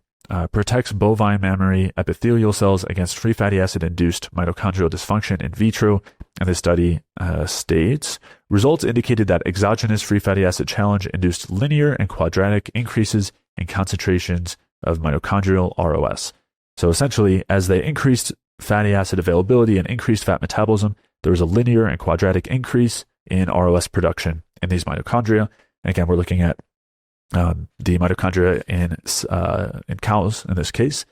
Speaker 1: protects bovine mammary epithelial cells against free fatty acid-induced mitochondrial dysfunction in vitro. And this study states, results indicated that exogenous free fatty acid challenge induced linear and quadratic increases in concentrations of mitochondrial ROS. So essentially, as they increased fatty acid availability and increased fat metabolism, there was a linear and quadratic increase in ROS production in these mitochondria. And again, we're looking at the mitochondria in cows in this case.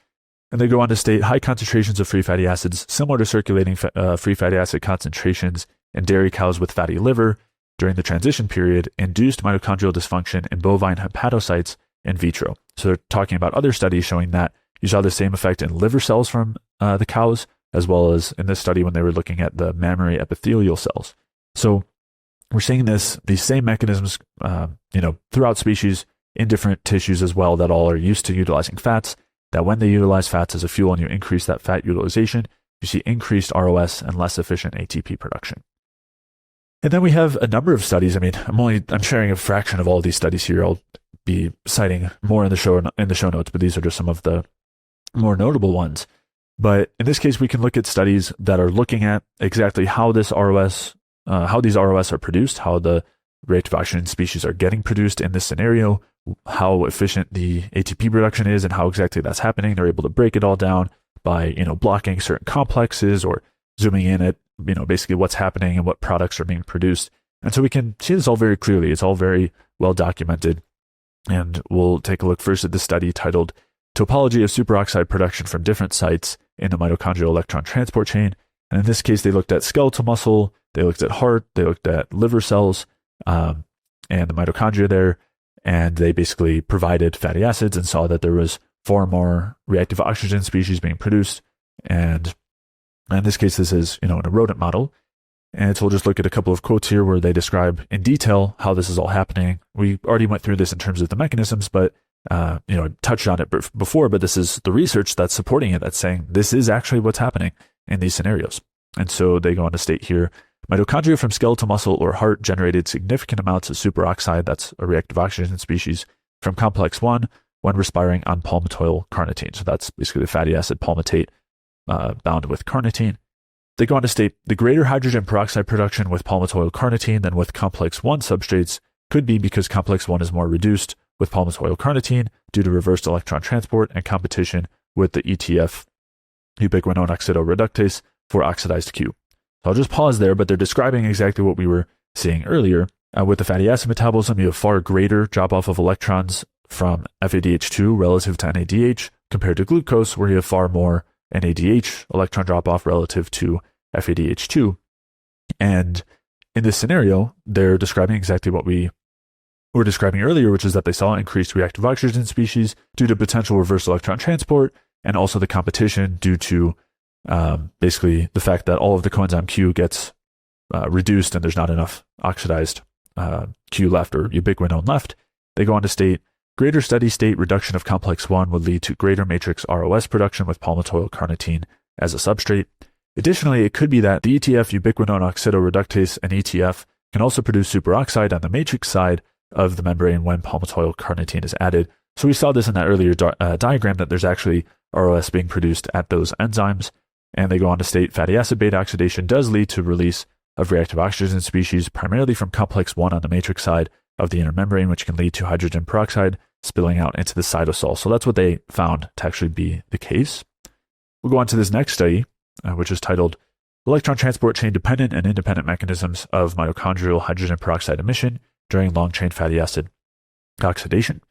Speaker 1: And they go on to state high concentrations of free fatty acids, similar to circulating free fatty acid concentrations in dairy cows with fatty liver during the transition period, induced mitochondrial dysfunction in bovine hepatocytes in vitro. So they're talking about other studies showing that you saw the same effect in liver cells from the cows, as well as in this study when they were looking at the mammary epithelial cells. So we're seeing these same mechanisms, throughout species in different tissues as well, that all are used to utilizing fats, that when they utilize fats as a fuel and you increase that fat utilization, you see increased ROS and less efficient ATP production. And then we have a number of studies. I mean, I'm sharing a fraction of all these studies here. I'll be citing more in the show notes, but these are just some of the more notable ones. But in this case, we can look at studies that are looking at exactly how these ROS are produced, how the reactive oxygen species are getting produced in this scenario, how efficient the ATP production is, and how exactly that's happening. They're able to break it all down by blocking certain complexes or zooming in at basically what's happening and what products are being produced. And so we can see this all very clearly. It's all very well documented. And we'll take a look first at this study titled Topology of Superoxide Production from Different Sites in the Mitochondrial Electron Transport Chain. And in this case, they looked at skeletal muscle, they looked at heart, they looked at liver cells, and the mitochondria there. And they basically provided fatty acids and saw that there was far more reactive oxygen species being produced. And in this case, this is, in a rodent model. And so we'll just look at a couple of quotes here where they describe in detail how this is all happening. We already went through this in terms of the mechanisms, but, I touched on it before, but this is the research that's supporting it, that's saying this is actually what's happening in these scenarios. And so they go on to state here, mitochondria from skeletal muscle or heart generated significant amounts of superoxide, that's a reactive oxygen species, from complex 1 when respiring on palmitoyl carnitine. So that's basically the fatty acid palmitate bound with carnitine. They go on to state the greater hydrogen peroxide production with palmitoyl carnitine than with complex 1 substrates could be because complex 1 is more reduced with palmitoyl carnitine due to reversed electron transport and competition with the ETF, ubiquinone oxidoreductase, for oxidized Q. So I'll just pause there, but they're describing exactly what we were seeing earlier. With the fatty acid metabolism, you have far greater drop-off of electrons from FADH2 relative to NADH compared to glucose, where you have far more NADH electron drop-off relative to FADH2. And in this scenario, they're describing exactly what we were describing earlier, which is that they saw increased reactive oxygen species due to potential reverse electron transport, and also the competition due to basically the fact that all of the coenzyme Q gets reduced and there's not enough oxidized Q left or ubiquinone left. They go on to state, greater steady state reduction of complex 1 would lead to greater matrix ROS production with palmitoyl carnitine as a substrate. Additionally, it could be that the ETF, ubiquinone oxidoreductase, and ETF can also produce superoxide on the matrix side of the membrane when palmitoyl carnitine is added. So we saw this in that earlier diagram that there's actually ROS being produced at those enzymes. And they go on to state fatty acid beta-oxidation does lead to release of reactive oxygen species, primarily from complex 1 on the matrix side of the inner membrane, which can lead to hydrogen peroxide spilling out into the cytosol. So that's what they found to actually be the case. We'll go on to this next study, which is titled Electron Transport Chain Dependent and Independent Mechanisms of Mitochondrial Hydrogen Peroxide Emission During Long-Chain Fatty Acid Oxidation.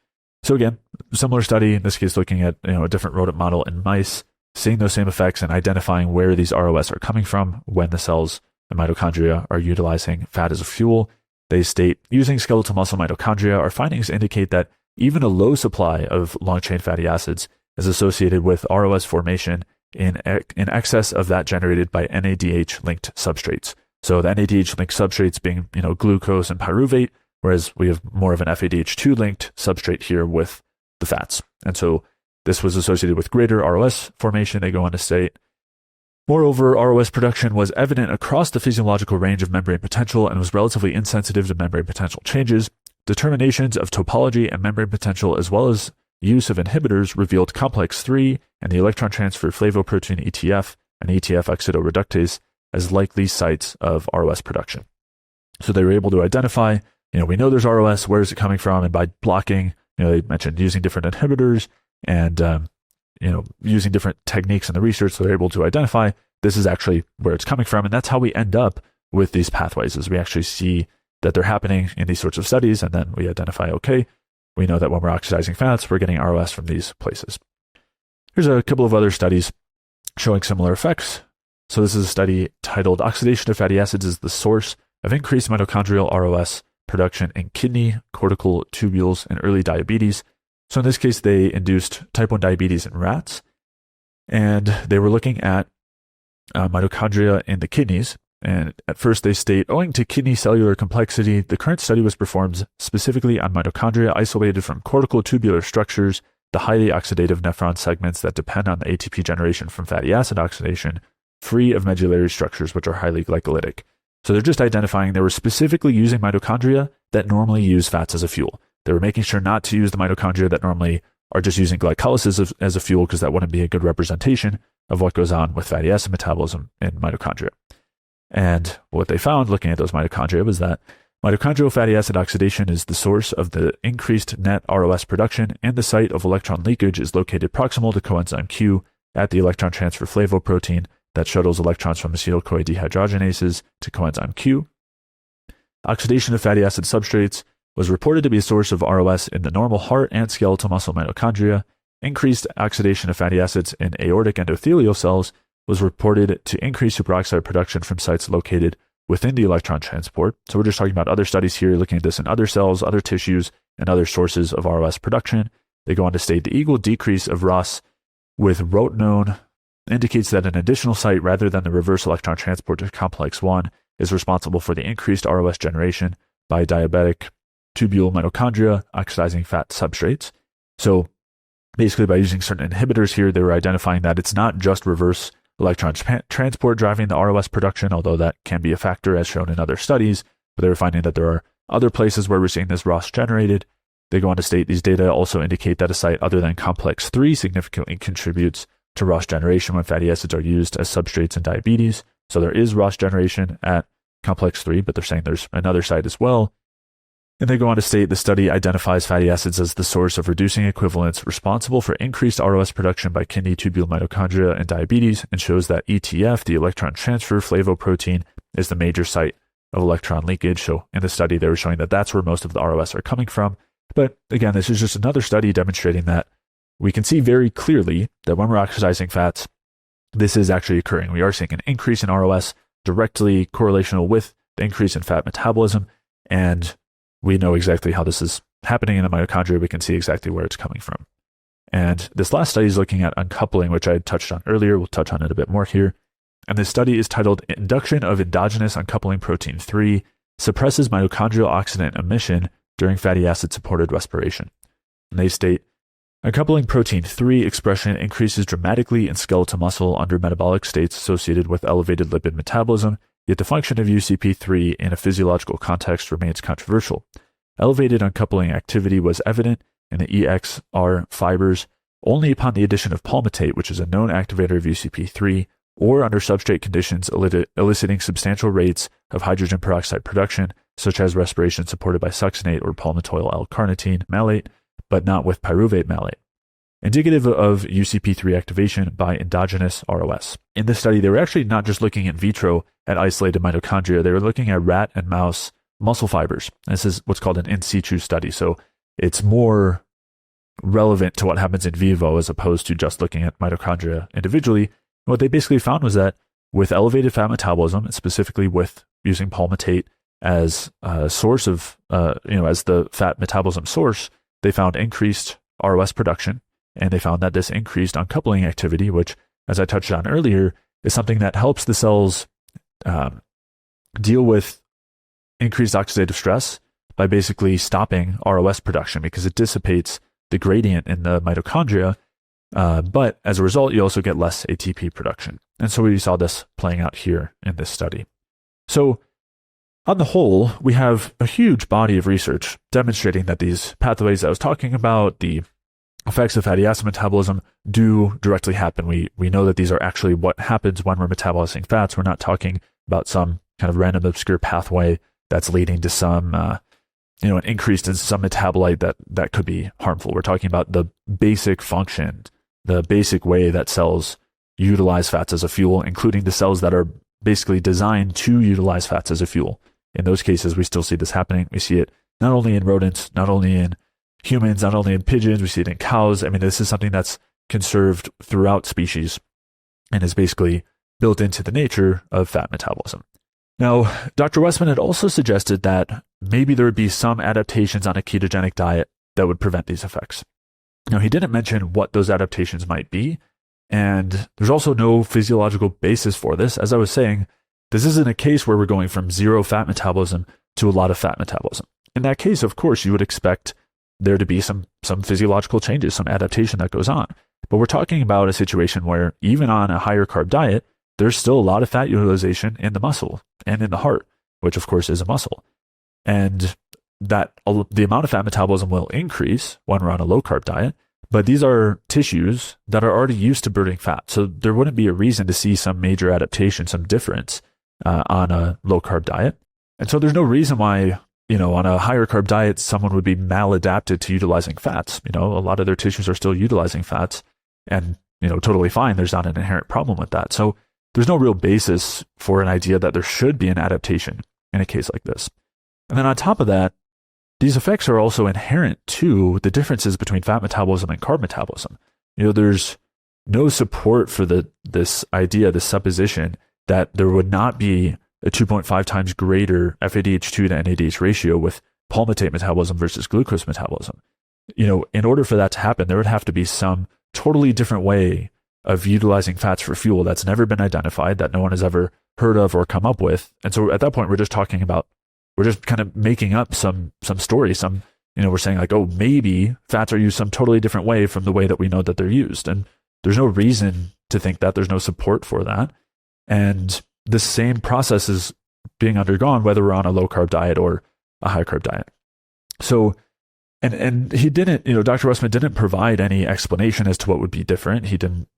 Speaker 1: So again, similar study, in this case looking at a different rodent model in mice, seeing those same effects and identifying where these ROS are coming from when the cells and mitochondria are utilizing fat as a fuel. They state, using skeletal muscle mitochondria, our findings indicate that even a low supply of long-chain fatty acids is associated with ROS formation in excess of that generated by NADH-linked substrates. So the NADH-linked substrates being, glucose and pyruvate, whereas we have more of an FADH2-linked substrate here with the fats. And so this was associated with greater ROS formation. They go on to state, moreover, ROS production was evident across the physiological range of membrane potential and was relatively insensitive to membrane potential changes. Determinations of topology and membrane potential, as well as use of inhibitors, revealed complex 3 and the electron transfer flavoprotein ETF and ETF oxidoreductase as likely sites of ROS production. So they were able to identify, we know there's ROS, where is it coming from? And by blocking, they mentioned using different inhibitors and, using different techniques in the research, they're able to identify this is actually where it's coming from. And that's how we end up with these pathways, is we actually see that they're happening in these sorts of studies. And then we identify, okay, we know that when we're oxidizing fats, we're getting ROS from these places. Here's a couple of other studies showing similar effects. So this is a study titled Oxidation of Fatty Acids is the Source of Increased Mitochondrial ROS Production in Kidney Cortical Tubules and Early Diabetes. So in this case, they induced type 1 diabetes in rats, and they were looking at mitochondria in the kidneys. And at first they state, owing to kidney cellular complexity, the current study was performed specifically on mitochondria isolated from cortical tubular structures, the highly oxidative nephron segments that depend on the ATP generation from fatty acid oxidation, free of medullary structures which are highly glycolytic. So they're just identifying they were specifically using mitochondria that normally use fats as a fuel. They were making sure not to use the mitochondria that normally are just using glycolysis as a fuel, because that wouldn't be a good representation of what goes on with fatty acid metabolism in mitochondria. And what they found looking at those mitochondria was that mitochondrial fatty acid oxidation is the source of the increased net ROS production, and the site of electron leakage is located proximal to coenzyme Q at the electron transfer flavoprotein that shuttles electrons from acetyl-CoA dehydrogenases to coenzyme Q. Oxidation of fatty acid substrates was reported to be a source of ROS in the normal heart and skeletal muscle mitochondria. Increased oxidation of fatty acids in aortic endothelial cells was reported to increase superoxide production from sites located within the electron transport. So we're just talking about other studies here, looking at this in other cells, other tissues, and other sources of ROS production. They go on to state the equal decrease of ROS with rotenone indicates that an additional site rather than the reverse electron transport to complex 1 is responsible for the increased ROS generation by diabetic tubule mitochondria oxidizing fat substrates. So basically by using certain inhibitors here, they were identifying that it's not just reverse electron transport driving the ROS production, although that can be a factor as shown in other studies, but they were finding that there are other places where we're seeing this ROS generated. They go on to state these data also indicate that a site other than complex 3 significantly contributes to ROS generation when fatty acids are used as substrates in diabetes. So there is ROS generation at complex 3, but they're saying there's another site as well. And they go on to state the study identifies fatty acids as the source of reducing equivalents responsible for increased ROS production by kidney tubule mitochondria in diabetes, and shows that ETF, the electron transfer flavoprotein, is the major site of electron leakage. So in the study, they were showing that that's where most of the ROS are coming from. But again, this is just another study demonstrating that we can see very clearly that when we're oxidizing fats, this is actually occurring. We are seeing an increase in ROS directly correlational with the increase in fat metabolism, and we know exactly how this is happening in the mitochondria. We can see exactly where it's coming from. And this last study is looking at uncoupling, which I had touched on earlier. We'll touch on it a bit more here. And this study is titled Induction of Endogenous Uncoupling Protein 3 Suppresses Mitochondrial Oxidant Emission During Fatty Acid-Supported Respiration. And they state, uncoupling protein 3 expression increases dramatically in skeletal muscle under metabolic states associated with elevated lipid metabolism, yet the function of UCP3 in a physiological context remains controversial. Elevated uncoupling activity was evident in the EXR fibers only upon the addition of palmitate, which is a known activator of UCP3, or under substrate conditions eliciting substantial rates of hydrogen peroxide production, such as respiration supported by succinate or palmitoyl L-carnitine malate, but not with pyruvate malate. Indicative of UCP3 activation by endogenous ROS. In this study, they were actually not just looking in vitro at isolated mitochondria, they were looking at rat and mouse muscle fibers. This is what's called an in situ study, so it's more relevant to what happens in vivo as opposed to just looking at mitochondria individually. What they basically found was that with elevated fat metabolism, and specifically with using palmitate as a source of, as the fat metabolism source, they found increased ROS production. And they found that this increased uncoupling activity, which, as I touched on earlier, is something that helps the cells deal with increased oxidative stress by basically stopping ROS production because it dissipates the gradient in the mitochondria. But as a result, you also get less ATP production. And so we saw this playing out here in this study. So on the whole, we have a huge body of research demonstrating that these pathways I was talking about, the effects of fatty acid metabolism, do directly happen. We know that these are actually what happens when we're metabolizing fats. We're not talking about some kind of random obscure pathway that's leading to some, an increase in some metabolite that could be harmful. We're talking about the basic function the basic way that cells utilize fats as a fuel, including the cells that are basically designed to utilize fats as a fuel. In those cases, we still see this happening. We see it not only in rodents, not only in humans, not only in pigeons, we see it in cows. I mean, this is something that's conserved throughout species and is basically built into the nature of fat metabolism. Now, Dr. Westman had also suggested that maybe there would be some adaptations on a ketogenic diet that would prevent these effects. Now, he didn't mention what those adaptations might be, and there's also no physiological basis for this. As I was saying, this isn't a case where we're going from zero fat metabolism to a lot of fat metabolism. In that case, of course, you would expect there to be some physiological changes, some adaptation that goes on. But we're talking about a situation where even on a higher carb diet, there's still a lot of fat utilization in the muscle and in the heart, which of course is a muscle. And that the amount of fat metabolism will increase when we're on a low carb diet, but these are tissues that are already used to burning fat. So there wouldn't be a reason to see some major adaptation, some difference on a low carb diet. And so there's no reason why, on a higher carb diet, someone would be maladapted to utilizing fats. A lot of their tissues are still utilizing fats and, totally fine. There's not an inherent problem with that. So there's no real basis for an idea that there should be an adaptation in a case like this. And then on top of that, these effects are also inherent to the differences between fat metabolism and carb metabolism. There's no support for this idea, this supposition that there would not be a 2.5 times greater FADH2 to NADH ratio with palmitate metabolism versus glucose metabolism. In order for that to happen, there would have to be some totally different way of utilizing fats for fuel that's never been identified, that no one has ever heard of or come up with. And so at that point, we're just kind of making up some story, we're saying like, oh, maybe fats are used some totally different way from the way that we know that they're used. And there's no reason to think that. There's no support for that. And the same process is being undergone whether we're on a low carb diet or a high carb diet. So, and he didn't, Dr. Westman didn't provide any explanation as to what would be different. He didn't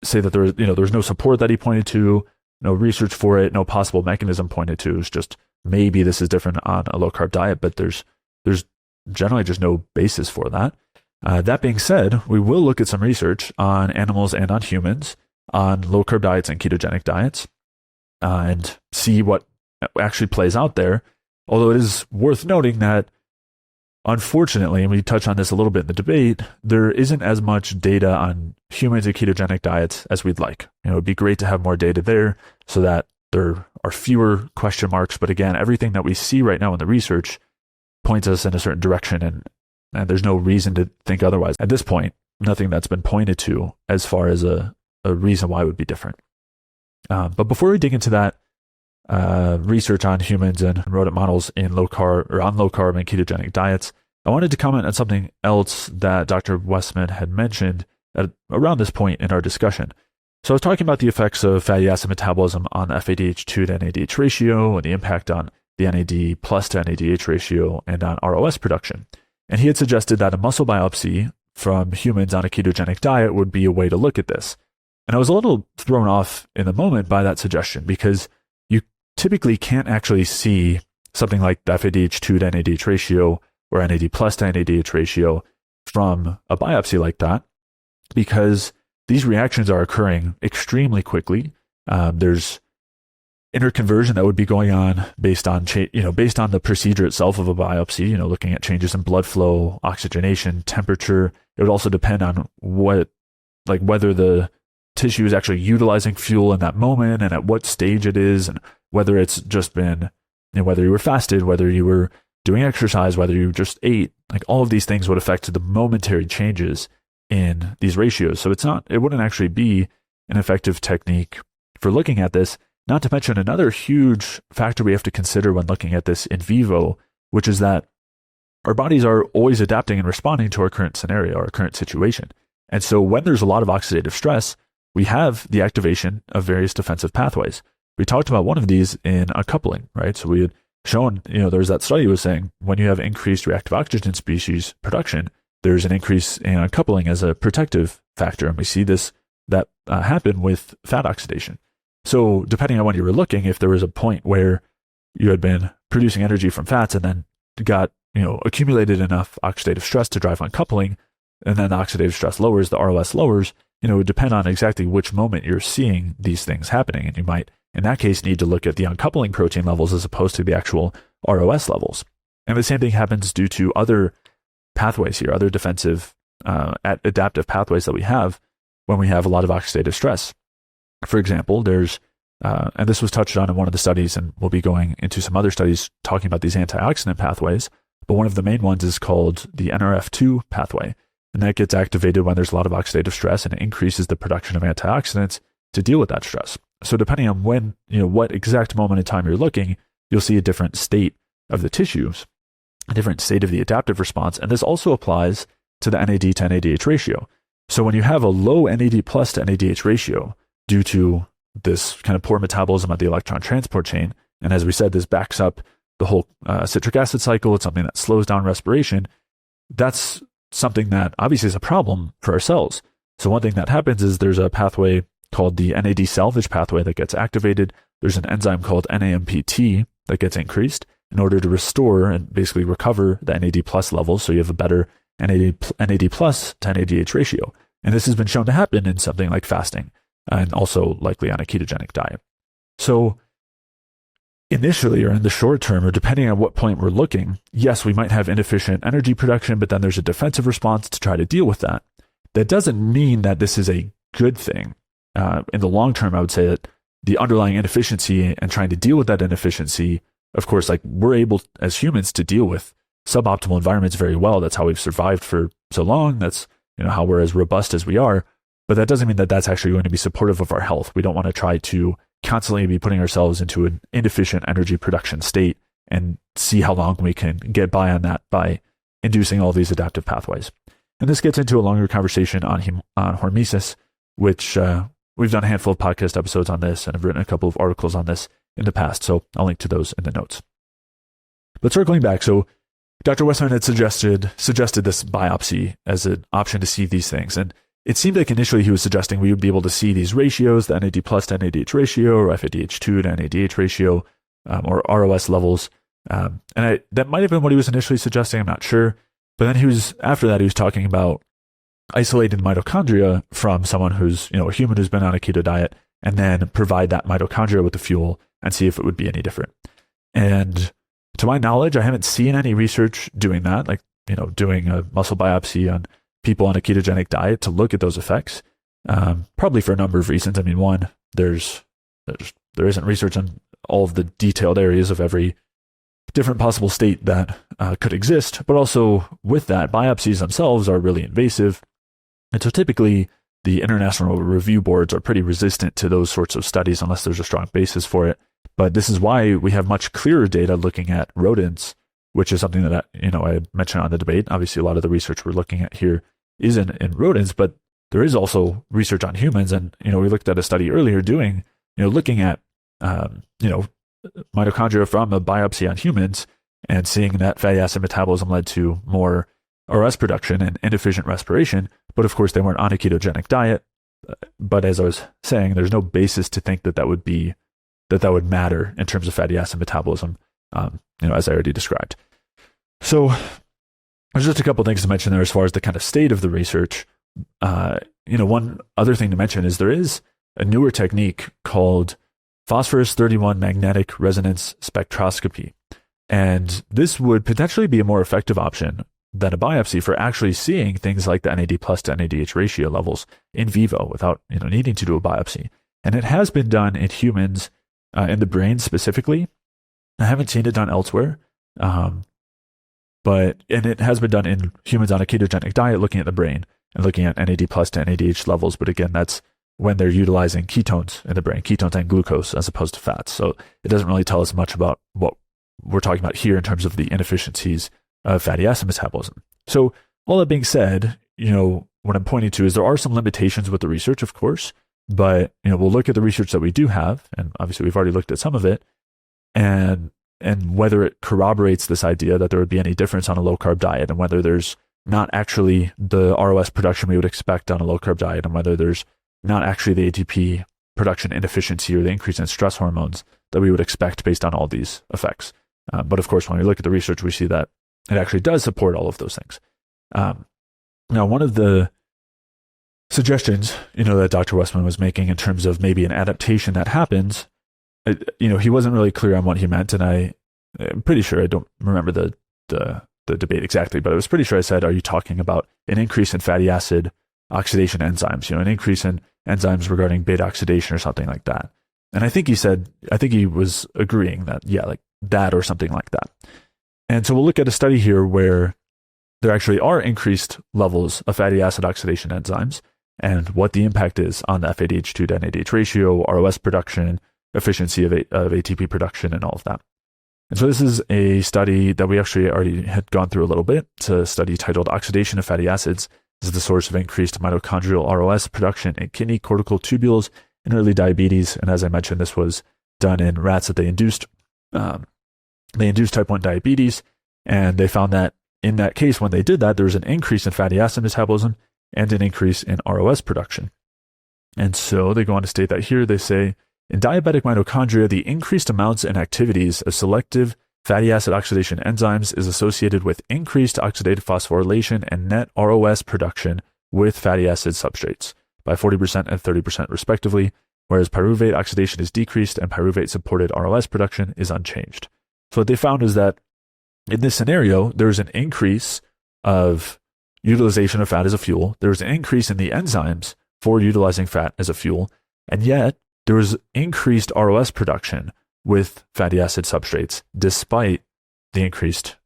Speaker 1: say that there's no support that he pointed to, no research for it, no possible mechanism pointed to. It's just maybe this is different on a low carb diet, but there's generally just no basis for that. That being said, we will look at some research on animals and on humans on low carb diets and ketogenic diets and see what actually plays out there. Although it is worth noting that, unfortunately, and we touch on this a little bit in the debate, there isn't as much data on humans and ketogenic diets as we'd like. It would be great to have more data there so that there are fewer question marks. But again, everything that we see right now in the research points us in a certain direction, and there's no reason to think otherwise. At this point, nothing that's been pointed to as far as a reason why it would be different. But before we dig into that research on humans and rodent models in low carb and ketogenic diets, I wanted to comment on something else that Dr. Westman had mentioned around this point in our discussion. So I was talking about the effects of fatty acid metabolism on the FADH2 to NADH ratio and the impact on the NAD plus to NADH ratio and on ROS production. And he had suggested that a muscle biopsy from humans on a ketogenic diet would be a way to look at this. And I was a little thrown off in the moment by that suggestion because you typically can't actually see something like the FADH2 to NADH ratio or NAD plus to NADH ratio from a biopsy like that because these reactions are occurring extremely quickly. There's interconversion that would be going on based on the procedure itself of a biopsy, looking at changes in blood flow, oxygenation, temperature. It would also depend on whether the tissue is actually utilizing fuel in that moment and at what stage it is, and whether it's just been, whether you were fasted, whether you were doing exercise, whether you just ate, all of these things would affect the momentary changes in these ratios. So it wouldn't actually be an effective technique for looking at this, not to mention another huge factor we have to consider when looking at this in vivo, which is that our bodies are always adapting and responding to our current scenario, our current situation. And so when there's a lot of oxidative stress, we have the activation of various defensive pathways. We talked about one of these in uncoupling, right? So we had shown, there was that study was saying when you have increased reactive oxygen species production, there's an increase in uncoupling as a protective factor. And we see that happen with fat oxidation. So depending on when you were looking, if there was a point where you had been producing energy from fats and then got, accumulated enough oxidative stress to drive uncoupling, and then the oxidative stress lowers, the ROS lowers, it would depend on exactly which moment you're seeing these things happening. And you might, in that case, need to look at the uncoupling protein levels as opposed to the actual ROS levels. And the same thing happens due to other pathways here, other defensive, adaptive pathways that we have when we have a lot of oxidative stress. For example, there's, and this was touched on in one of the studies, and we'll be going into some other studies talking about these antioxidant pathways, but one of the main ones is called the NRF2 pathway. And that gets activated when there's a lot of oxidative stress, and it increases the production of antioxidants to deal with that stress. So depending on when, what exact moment in time you're looking, you'll see a different state of the tissues, a different state of the adaptive response. And this also applies to the NAD to NADH ratio. So when you have a low NAD plus to NADH ratio due to this kind of poor metabolism of the electron transport chain, and as we said, this backs up the whole citric acid cycle, it's something that slows down respiration, that's something that obviously is a problem for our cells. So one thing that happens is there's a pathway called the NAD salvage pathway that gets activated. There's an enzyme called NAMPT that gets increased in order to restore and basically recover the NAD plus levels, so you have a better NAD plus to NADH ratio. And this has been shown to happen in something like fasting and also likely on a ketogenic diet. So initially, or in the short term, or depending on what point we're looking, yes, we might have inefficient energy production, but then there's a defensive response to try to deal with that. That doesn't mean that this is a good thing. In the long term, I would say that the underlying inefficiency and trying to deal with that inefficiency, of course, like we're able as humans to deal with suboptimal environments very well. That's how we've survived for so long. That's how we're as robust as we are. But that doesn't mean that that's actually going to be supportive of our health. We don't want to try to constantly be putting ourselves into an inefficient energy production state and see how long we can get by on that by inducing all these adaptive pathways. And this gets into a longer conversation on hormesis, which we've done a handful of podcast episodes on this, and I've written a couple of articles on this in the past, so I'll link to those in the notes. But circling back, so Dr. Westman had suggested this biopsy as an option to see these things, and it seemed like initially he was suggesting we would be able to see these ratios, the NAD plus to NADH ratio, or FADH2 to NADH ratio, or ROS levels. That might have been what he was initially suggesting, I'm not sure. But then after that, he was talking about isolating mitochondria from someone who's, a human who's been on a keto diet, and then provide that mitochondria with the fuel and see if it would be any different. And to my knowledge, I haven't seen any research doing that, like, doing a muscle biopsy on people on a ketogenic diet to look at those effects, probably for a number of reasons. I mean, one, there isn't research on all of the detailed areas of every different possible state that could exist, but also with that, biopsies themselves are really invasive. And so typically the international review boards are pretty resistant to those sorts of studies unless there's a strong basis for it. But this is why we have much clearer data looking at rodents, which is something that I had mentioned on the debate. Obviously, a lot of the research we're looking at here is in rodents, but there is also research on humans. And, we looked at a study earlier looking at, mitochondria from a biopsy on humans and seeing that fatty acid metabolism led to more RS production and inefficient respiration. But of course, they weren't on a ketogenic diet. But as I was saying, there's no basis to think that that would matter in terms of fatty acid metabolism, as I already described. So there's just a couple of things to mention there as far as the kind of state of the research. One other thing to mention is there is a newer technique called phosphorus-31 magnetic resonance spectroscopy. And this would potentially be a more effective option than a biopsy for actually seeing things like the NAD plus to NADH ratio levels in vivo without needing to do a biopsy. And it has been done in humans, in the brain specifically. I haven't seen it done elsewhere. And it has been done in humans on a ketogenic diet, looking at the brain and looking at NAD plus to NADH levels. But again, that's when they're utilizing ketones in the brain, ketones and glucose as opposed to fats. So it doesn't really tell us much about what we're talking about here in terms of the inefficiencies of fatty acid metabolism. So all that being said, what I'm pointing to is there are some limitations with the research, of course, but we'll look at the research that we do have, and obviously we've already looked at some of it, and whether it corroborates this idea that there would be any difference on a low-carb diet, and whether there's not actually the ROS production we would expect on a low-carb diet, and whether there's not actually the ATP production inefficiency or the increase in stress hormones that we would expect based on all these effects. But of course, when we look at the research, we see that it actually does support all of those things. Now, one of the suggestions, that Dr. Westman was making in terms of maybe an adaptation that happens, he wasn't really clear on what he meant, and I'm pretty sure, I don't remember the debate exactly, but I was pretty sure I said, are you talking about an increase in fatty acid oxidation enzymes, an increase in enzymes regarding beta-oxidation or something like that? And I think he was agreeing that, yeah, like that or something like that. And so we'll look at a study here where there actually are increased levels of fatty acid oxidation enzymes and what the impact is on the FADH2 to NADH ratio, ROS production, efficiency of ATP production, and all of that. And so this is a study that we actually already had gone through a little bit. It's a study titled Oxidation of Fatty Acids is the source of increased mitochondrial ROS production in kidney cortical tubules in early diabetes. And as I mentioned, this was done in rats that they induced type 1 diabetes. And they found that in that case, when they did that, there was an increase in fatty acid metabolism and an increase in ROS production. And so they go on to state that here. They say, in diabetic mitochondria, the increased amounts and activities of selective fatty acid oxidation enzymes is associated with increased oxidative phosphorylation and net ROS production with fatty acid substrates by 40% and 30% respectively, whereas pyruvate oxidation is decreased and pyruvate-supported ROS production is unchanged. So what they found is that in this scenario, there's an increase of utilization of fat as a fuel. There's an increase in the enzymes for utilizing fat as a fuel, and yet there was increased ROS production with fatty acid substrates despite the increased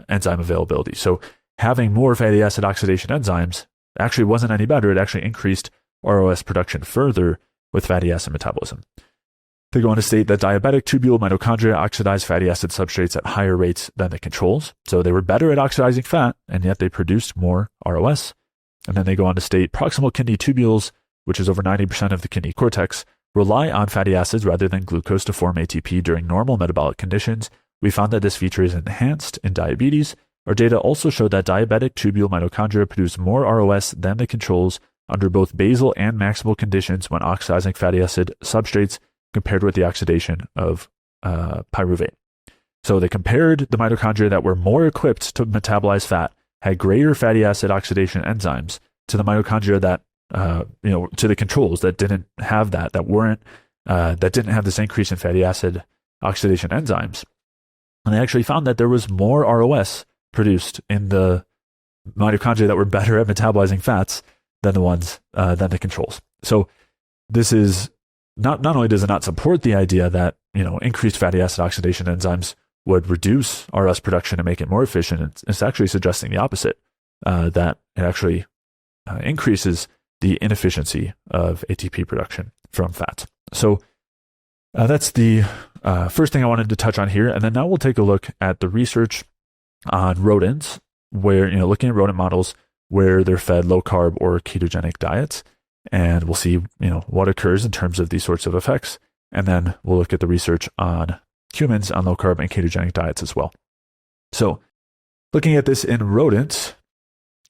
Speaker 1: enzyme availability. So having more fatty acid oxidation enzymes actually wasn't any better. It actually increased ROS production further with fatty acid metabolism. They go on to state that diabetic tubule mitochondria oxidize fatty acid substrates at higher rates than the controls. So they were better at oxidizing fat, and yet they produced more ROS. And then they go on to state proximal kidney tubules, which is over 90% of the kidney cortex, rely on fatty acids rather than glucose to form ATP during normal metabolic conditions. We found that this feature is enhanced in diabetes. Our data also showed that diabetic tubule mitochondria produce more ROS than the controls under both basal and maximal conditions when oxidizing fatty acid substrates compared with the oxidation of pyruvate. So they compared the mitochondria that were more equipped to metabolize fat, had greater fatty acid oxidation enzymes, to the mitochondria that to the controls that didn't have that didn't have this increase in fatty acid oxidation enzymes. And they actually found that there was more ROS produced in the mitochondria that were better at metabolizing fats than the controls. So this is not only does it not support the idea that increased fatty acid oxidation enzymes would reduce ROS production and make it more efficient, it's actually suggesting the opposite, that it actually increases the inefficiency of ATP production from fats. So that's the first thing I wanted to touch on here. And then now we'll take a look at the research on rodents, where, looking at rodent models where they're fed low carb or ketogenic diets. And we'll see, what occurs in terms of these sorts of effects. And then we'll look at the research on humans on low carb and ketogenic diets as well. So looking at this in rodents,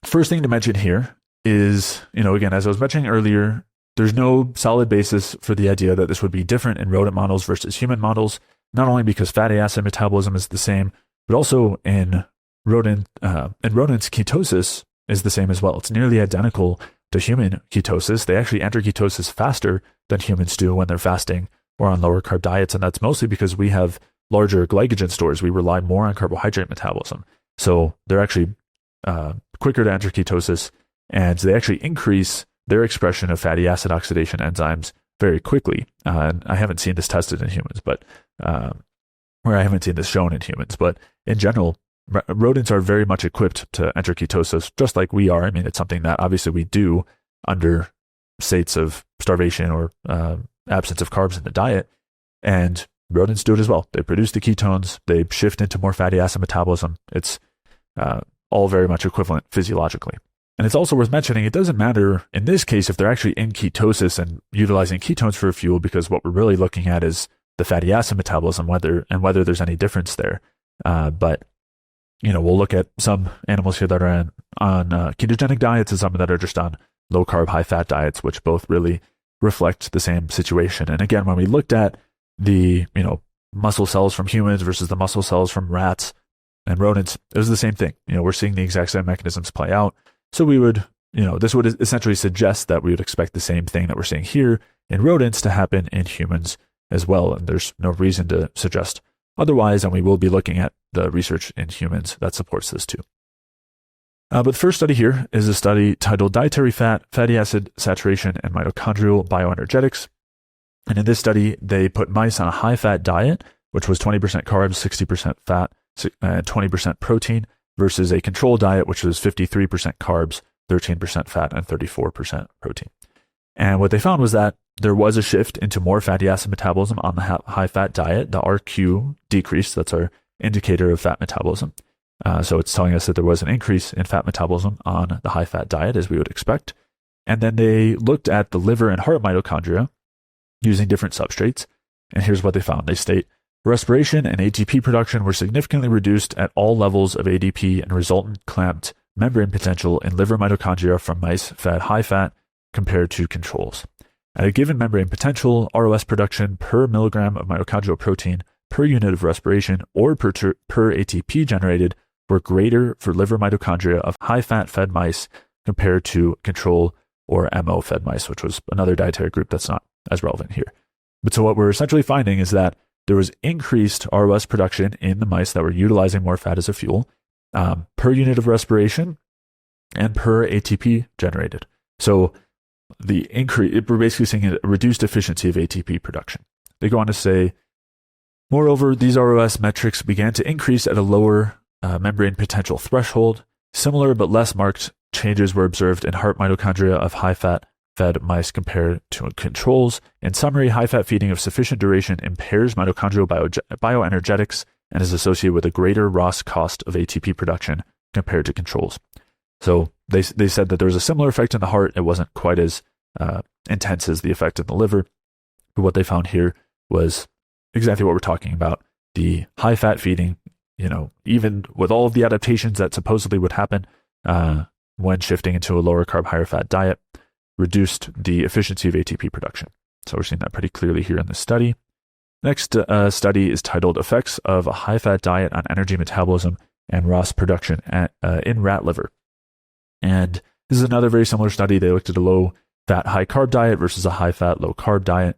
Speaker 1: first thing to mention here is, again, as I was mentioning earlier, there's no solid basis for the idea that this would be different in rodent models versus human models, not only because fatty acid metabolism is the same, but also in rodents, ketosis is the same as well. It's nearly identical to human ketosis. They actually enter ketosis faster than humans do when they're fasting or on lower carb diets, and that's mostly because we have larger glycogen stores. We rely more on carbohydrate metabolism. So they're actually quicker to enter ketosis, and they actually increase their expression of fatty acid oxidation enzymes very quickly. And I haven't seen this tested in humans, but or I haven't seen this shown in humans, but in general, rodents are very much equipped to enter ketosis, just like we are. I mean, it's something that obviously we do under states of starvation or absence of carbs in the diet, and rodents do it as well. They produce the ketones, they shift into more fatty acid metabolism. It's all very much equivalent physiologically. And it's also worth mentioning, it doesn't matter in this case if they're actually in ketosis and utilizing ketones for fuel, because what we're really looking at is the fatty acid metabolism, whether there's any difference there. But we'll look at some animals here that are on ketogenic diets and some that are just on low carb, high fat diets, which both really reflect the same situation. And again, when we looked at the muscle cells from humans versus the muscle cells from rats and rodents, it was the same thing. We're seeing the exact same mechanisms play out. So we would, this would essentially suggest that we would expect the same thing that we're seeing here in rodents to happen in humans as well. And there's no reason to suggest otherwise. And we will be looking at the research in humans that supports this too. But the first study here is a study titled Dietary Fat, Fatty Acid Saturation, and Mitochondrial Bioenergetics. And in this study, they put mice on a high-fat diet, which was 20% carbs, 60% fat, and 20% protein, versus a control diet, which was 53% carbs, 13% fat, and 34% protein. And what they found was that there was a shift into more fatty acid metabolism on the high-fat diet. The RQ decreased. That's our indicator of fat metabolism. So it's telling us that there was an increase in fat metabolism on the high-fat diet, as we would expect. And then they looked at the liver and heart mitochondria using different substrates. And here's what they found. They state, respiration and ATP production were significantly reduced at all levels of ADP and resultant clamped membrane potential in liver mitochondria from mice fed high-fat compared to controls. At a given membrane potential, ROS production per milligram of mitochondrial protein per unit of respiration or per ATP generated were greater for liver mitochondria of high-fat fed mice compared to control or MO fed mice, which was another dietary group that's not as relevant here. But so what we're essentially finding is that there was increased ROS production in the mice that were utilizing more fat as a fuel per unit of respiration and per ATP generated. So the increase, we're basically seeing a reduced efficiency of ATP production. They go on to say, moreover, these ROS metrics began to increase at a lower membrane potential threshold. Similar but less marked changes were observed in heart mitochondria of high-fat fed mice compared to controls. In summary, high-fat feeding of sufficient duration impairs mitochondrial bioenergetics and is associated with a greater ROS cost of ATP production compared to controls. So they said that there was a similar effect in the heart. It wasn't quite as intense as the effect in the liver. But what they found here was exactly what we're talking about. The high-fat feeding, even with all of the adaptations that supposedly would happen when shifting into a lower carb, higher fat diet, reduced the efficiency of ATP production. So we're seeing that pretty clearly here in this study. Next study is titled Effects of a High-Fat Diet on Energy Metabolism and ROS Production in Rat Liver. And this is another very similar study. They looked at a low-fat, high-carb diet versus a high-fat, low-carb diet.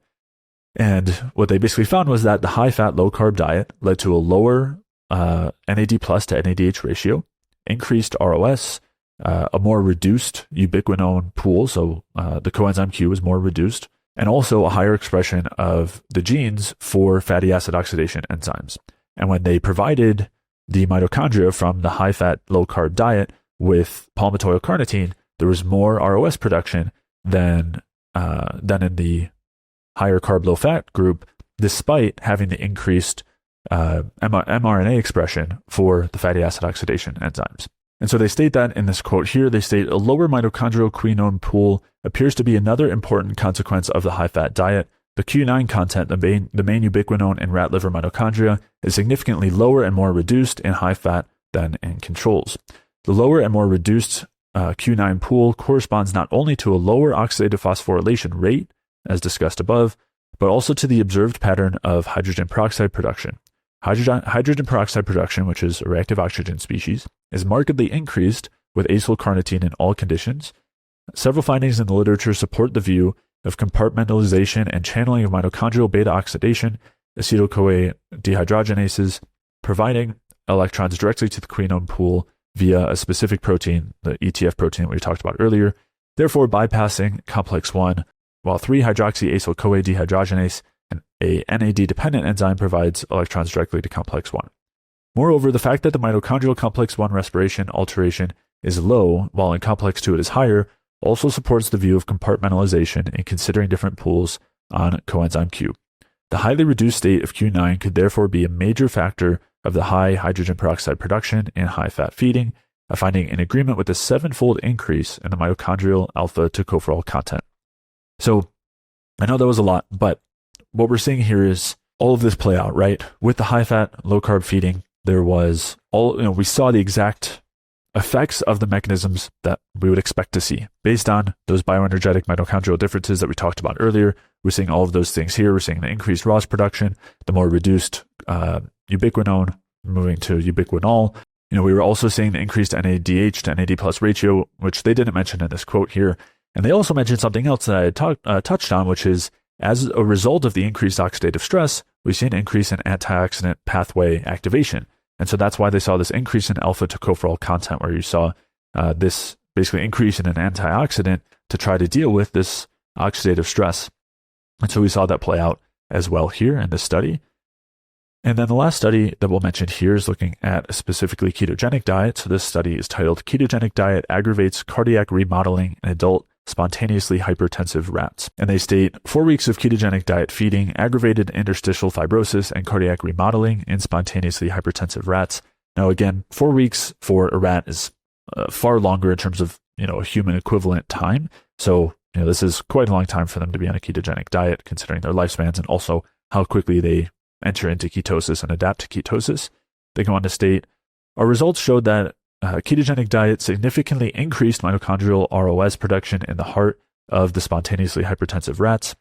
Speaker 1: And what they basically found was that the high-fat, low-carb diet led to a lower NAD plus to NADH ratio, increased ROS, a more reduced ubiquinone pool, so the coenzyme Q was more reduced, and also a higher expression of the genes for fatty acid oxidation enzymes. And when they provided the mitochondria from the high-fat, low-carb diet with palmitoyl carnitine, there was more ROS production than in the higher carb, low-fat group, despite having the increased mRNA expression for the fatty acid oxidation enzymes. And so they state that in this quote here, they state, a lower mitochondrial quinone pool appears to be another important consequence of the high-fat diet. The Q9 content, the main ubiquinone in rat liver mitochondria, is significantly lower and more reduced in high-fat than in controls. The lower and more reduced Q9 pool corresponds not only to a lower oxidative phosphorylation rate, as discussed above, but also to the observed pattern of hydrogen peroxide production. Hydrogen peroxide production, which is a reactive oxygen species, is markedly increased with acyl carnitine in all conditions. Several findings in the literature support the view of compartmentalization and channeling of mitochondrial beta-oxidation, acetyl-CoA dehydrogenases, providing electrons directly to the quinone pool via a specific protein, the ETF protein that we talked about earlier, therefore bypassing complex 1, while 3-hydroxyacyl-CoA dehydrogenase, a NAD-dependent enzyme, provides electrons directly to complex 1. Moreover, the fact that the mitochondrial complex 1 respiration alteration is low, while in complex 2 it is higher, also supports the view of compartmentalization in considering different pools on coenzyme Q. The highly reduced state of Q9 could therefore be a major factor of the high hydrogen peroxide production in high-fat feeding, a finding in agreement with the 7-fold increase in the mitochondrial alpha tocopherol content. So I know that was a lot, but what we're seeing here is all of this play out, right? With the high-fat, low-carb feeding, there was we saw the exact effects of the mechanisms that we would expect to see based on those bioenergetic mitochondrial differences that we talked about earlier. We're seeing all of those things here. We're seeing the increased ROS production, the more reduced ubiquinone moving to ubiquinol, We were also seeing the increased NADH to NAD plus ratio, which they didn't mention in this quote here. And they also mentioned something else that I had touched on, which is as a result of the increased oxidative stress, we see an increase in antioxidant pathway activation. And so that's why they saw this increase in alpha tocopherol content, where you saw this basically increase in an antioxidant to try to deal with this oxidative stress. And so we saw that play out as well here in this study. And then the last study that we'll mention here is looking at a specifically ketogenic diet. So this study is titled Ketogenic Diet Aggravates Cardiac Remodeling in Adult Spontaneously Hypertensive Rats. And they state 4 weeks of ketogenic diet feeding aggravated interstitial fibrosis and cardiac remodeling in spontaneously hypertensive rats. Now again, 4 weeks for a rat is far longer in terms of, a human equivalent time. So, this is quite a long time for them to be on a ketogenic diet, considering their lifespans and also how quickly they enter into ketosis and adapt to ketosis. They go on to state, our results showed that ketogenic diet significantly increased mitochondrial ROS production in the heart of the spontaneously hypertensive rats.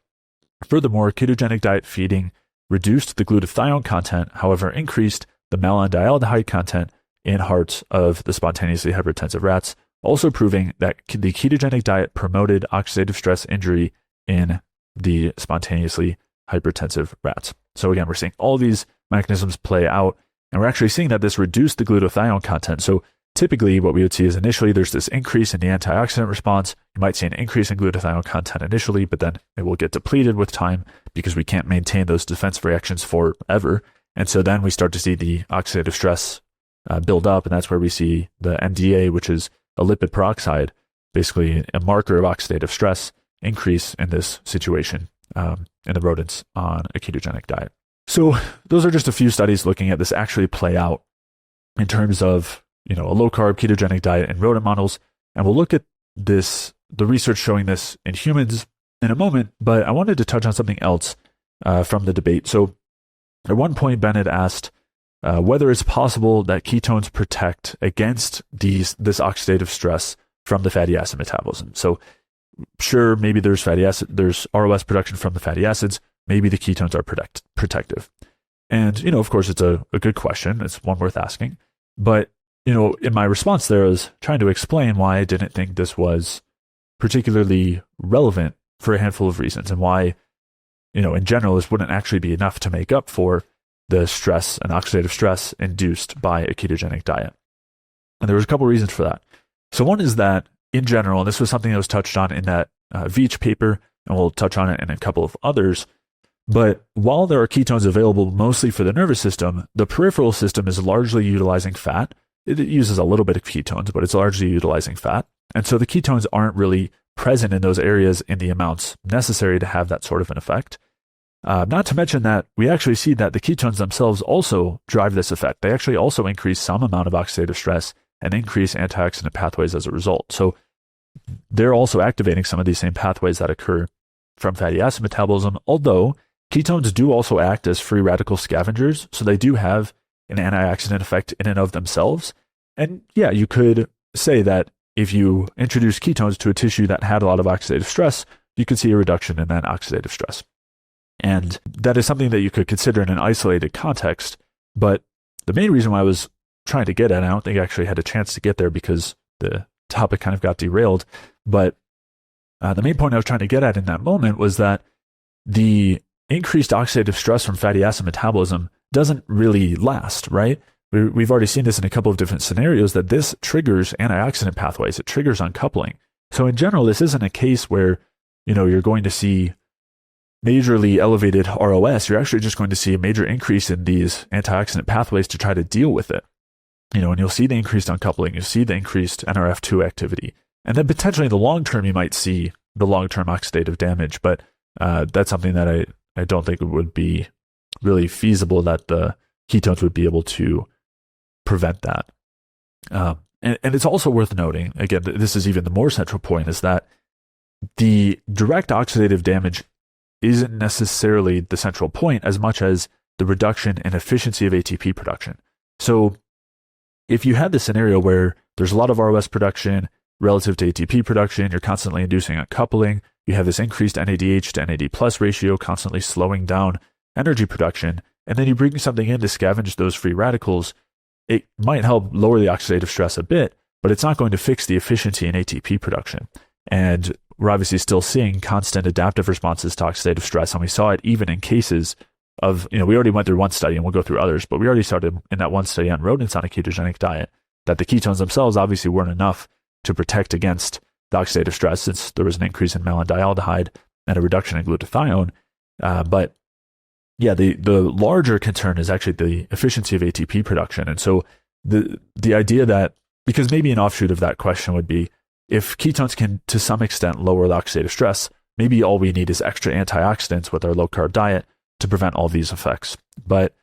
Speaker 1: Furthermore, ketogenic diet feeding reduced the glutathione content, however, increased the malondialdehyde content in hearts of the spontaneously hypertensive rats, also proving that the ketogenic diet promoted oxidative stress injury in the spontaneously hypertensive rats. So again, we're seeing all these mechanisms play out, and we're actually seeing that this reduced the glutathione content. So typically what we would see is initially there's this increase in the antioxidant response. You might see an increase in glutathione content initially, but then it will get depleted with time because we can't maintain those defense reactions forever. And so then we start to see the oxidative stress build up, and that's where we see the MDA, which is a lipid peroxide, basically a marker of oxidative stress, increase in this situation in the rodents on a ketogenic diet. So those are just a few studies looking at this actually play out in terms of, a low-carb ketogenic diet in rodent models. And we'll look at the research showing this in humans in a moment, but I wanted to touch on something else from the debate. So at one point, Bennett asked whether it's possible that ketones protect against this oxidative stress from the fatty acid metabolism. So sure, maybe there's there's ROS production from the fatty acids. Maybe the ketones are protective. And, of course, it's a good question. It's one worth asking. But, in my response there, I was trying to explain why I didn't think this was particularly relevant for a handful of reasons, and why, in general, this wouldn't actually be enough to make up for the stress and oxidative stress induced by a ketogenic diet. And there was a couple of reasons for that. So one is that, in general, and this was something that was touched on in that Veach paper, and we'll touch on it in a couple of others, but while there are ketones available mostly for the nervous system, the peripheral system is largely utilizing fat. It uses a little bit of ketones, but it's largely utilizing fat. And so the ketones aren't really present in those areas in the amounts necessary to have that sort of an effect. Not to mention that we actually see that the ketones themselves also drive this effect. They actually also increase some amount of oxidative stress and increase antioxidant pathways as a result. So they're also activating some of these same pathways that occur from fatty acid metabolism, although ketones do also act as free radical scavengers, so they do have an antioxidant effect in and of themselves. And yeah, you could say that if you introduce ketones to a tissue that had a lot of oxidative stress, you could see a reduction in that oxidative stress. And that is something that you could consider in an isolated context. But the main reason why I was trying to get at, and I don't think I actually had a chance to get there because the topic kind of got derailed, but the main point I was trying to get at in that moment was that the increased oxidative stress from fatty acid metabolism doesn't really last, right? We've already seen this in a couple of different scenarios, that this triggers antioxidant pathways. It triggers uncoupling. So in general, this isn't a case where, you're going to see majorly elevated ROS. You're actually just going to see a major increase in these antioxidant pathways to try to deal with it. And you'll see the increased uncoupling. You'll see the increased NRF2 activity. And then potentially in the long term, you might see the long-term oxidative damage. But that's something that I don't think it would be really feasible that the ketones would be able to prevent that. And it's also worth noting, again, this is even the more central point, is that the direct oxidative damage isn't necessarily the central point as much as the reduction in efficiency of ATP production. So if you had the scenario where there's a lot of ROS production relative to ATP production, you're constantly inducing uncoupling, you have this increased NADH to NAD plus ratio constantly slowing down energy production, and then you bring something in to scavenge those free radicals, it might help lower the oxidative stress a bit, but it's not going to fix the efficiency in ATP production. And we're obviously still seeing constant adaptive responses to oxidative stress. And we saw it even in cases of, we already went through one study and we'll go through others, but we already started in that one study on rodents on a ketogenic diet, that the ketones themselves obviously weren't enough to protect against the oxidative stress, since there was an increase in malondialdehyde and a reduction in glutathione. But yeah, the larger concern is actually the efficiency of ATP production. And so the idea that, because maybe an offshoot of that question would be, if ketones can to some extent lower the oxidative stress, maybe all we need is extra antioxidants with our low-carb diet to prevent all these effects. But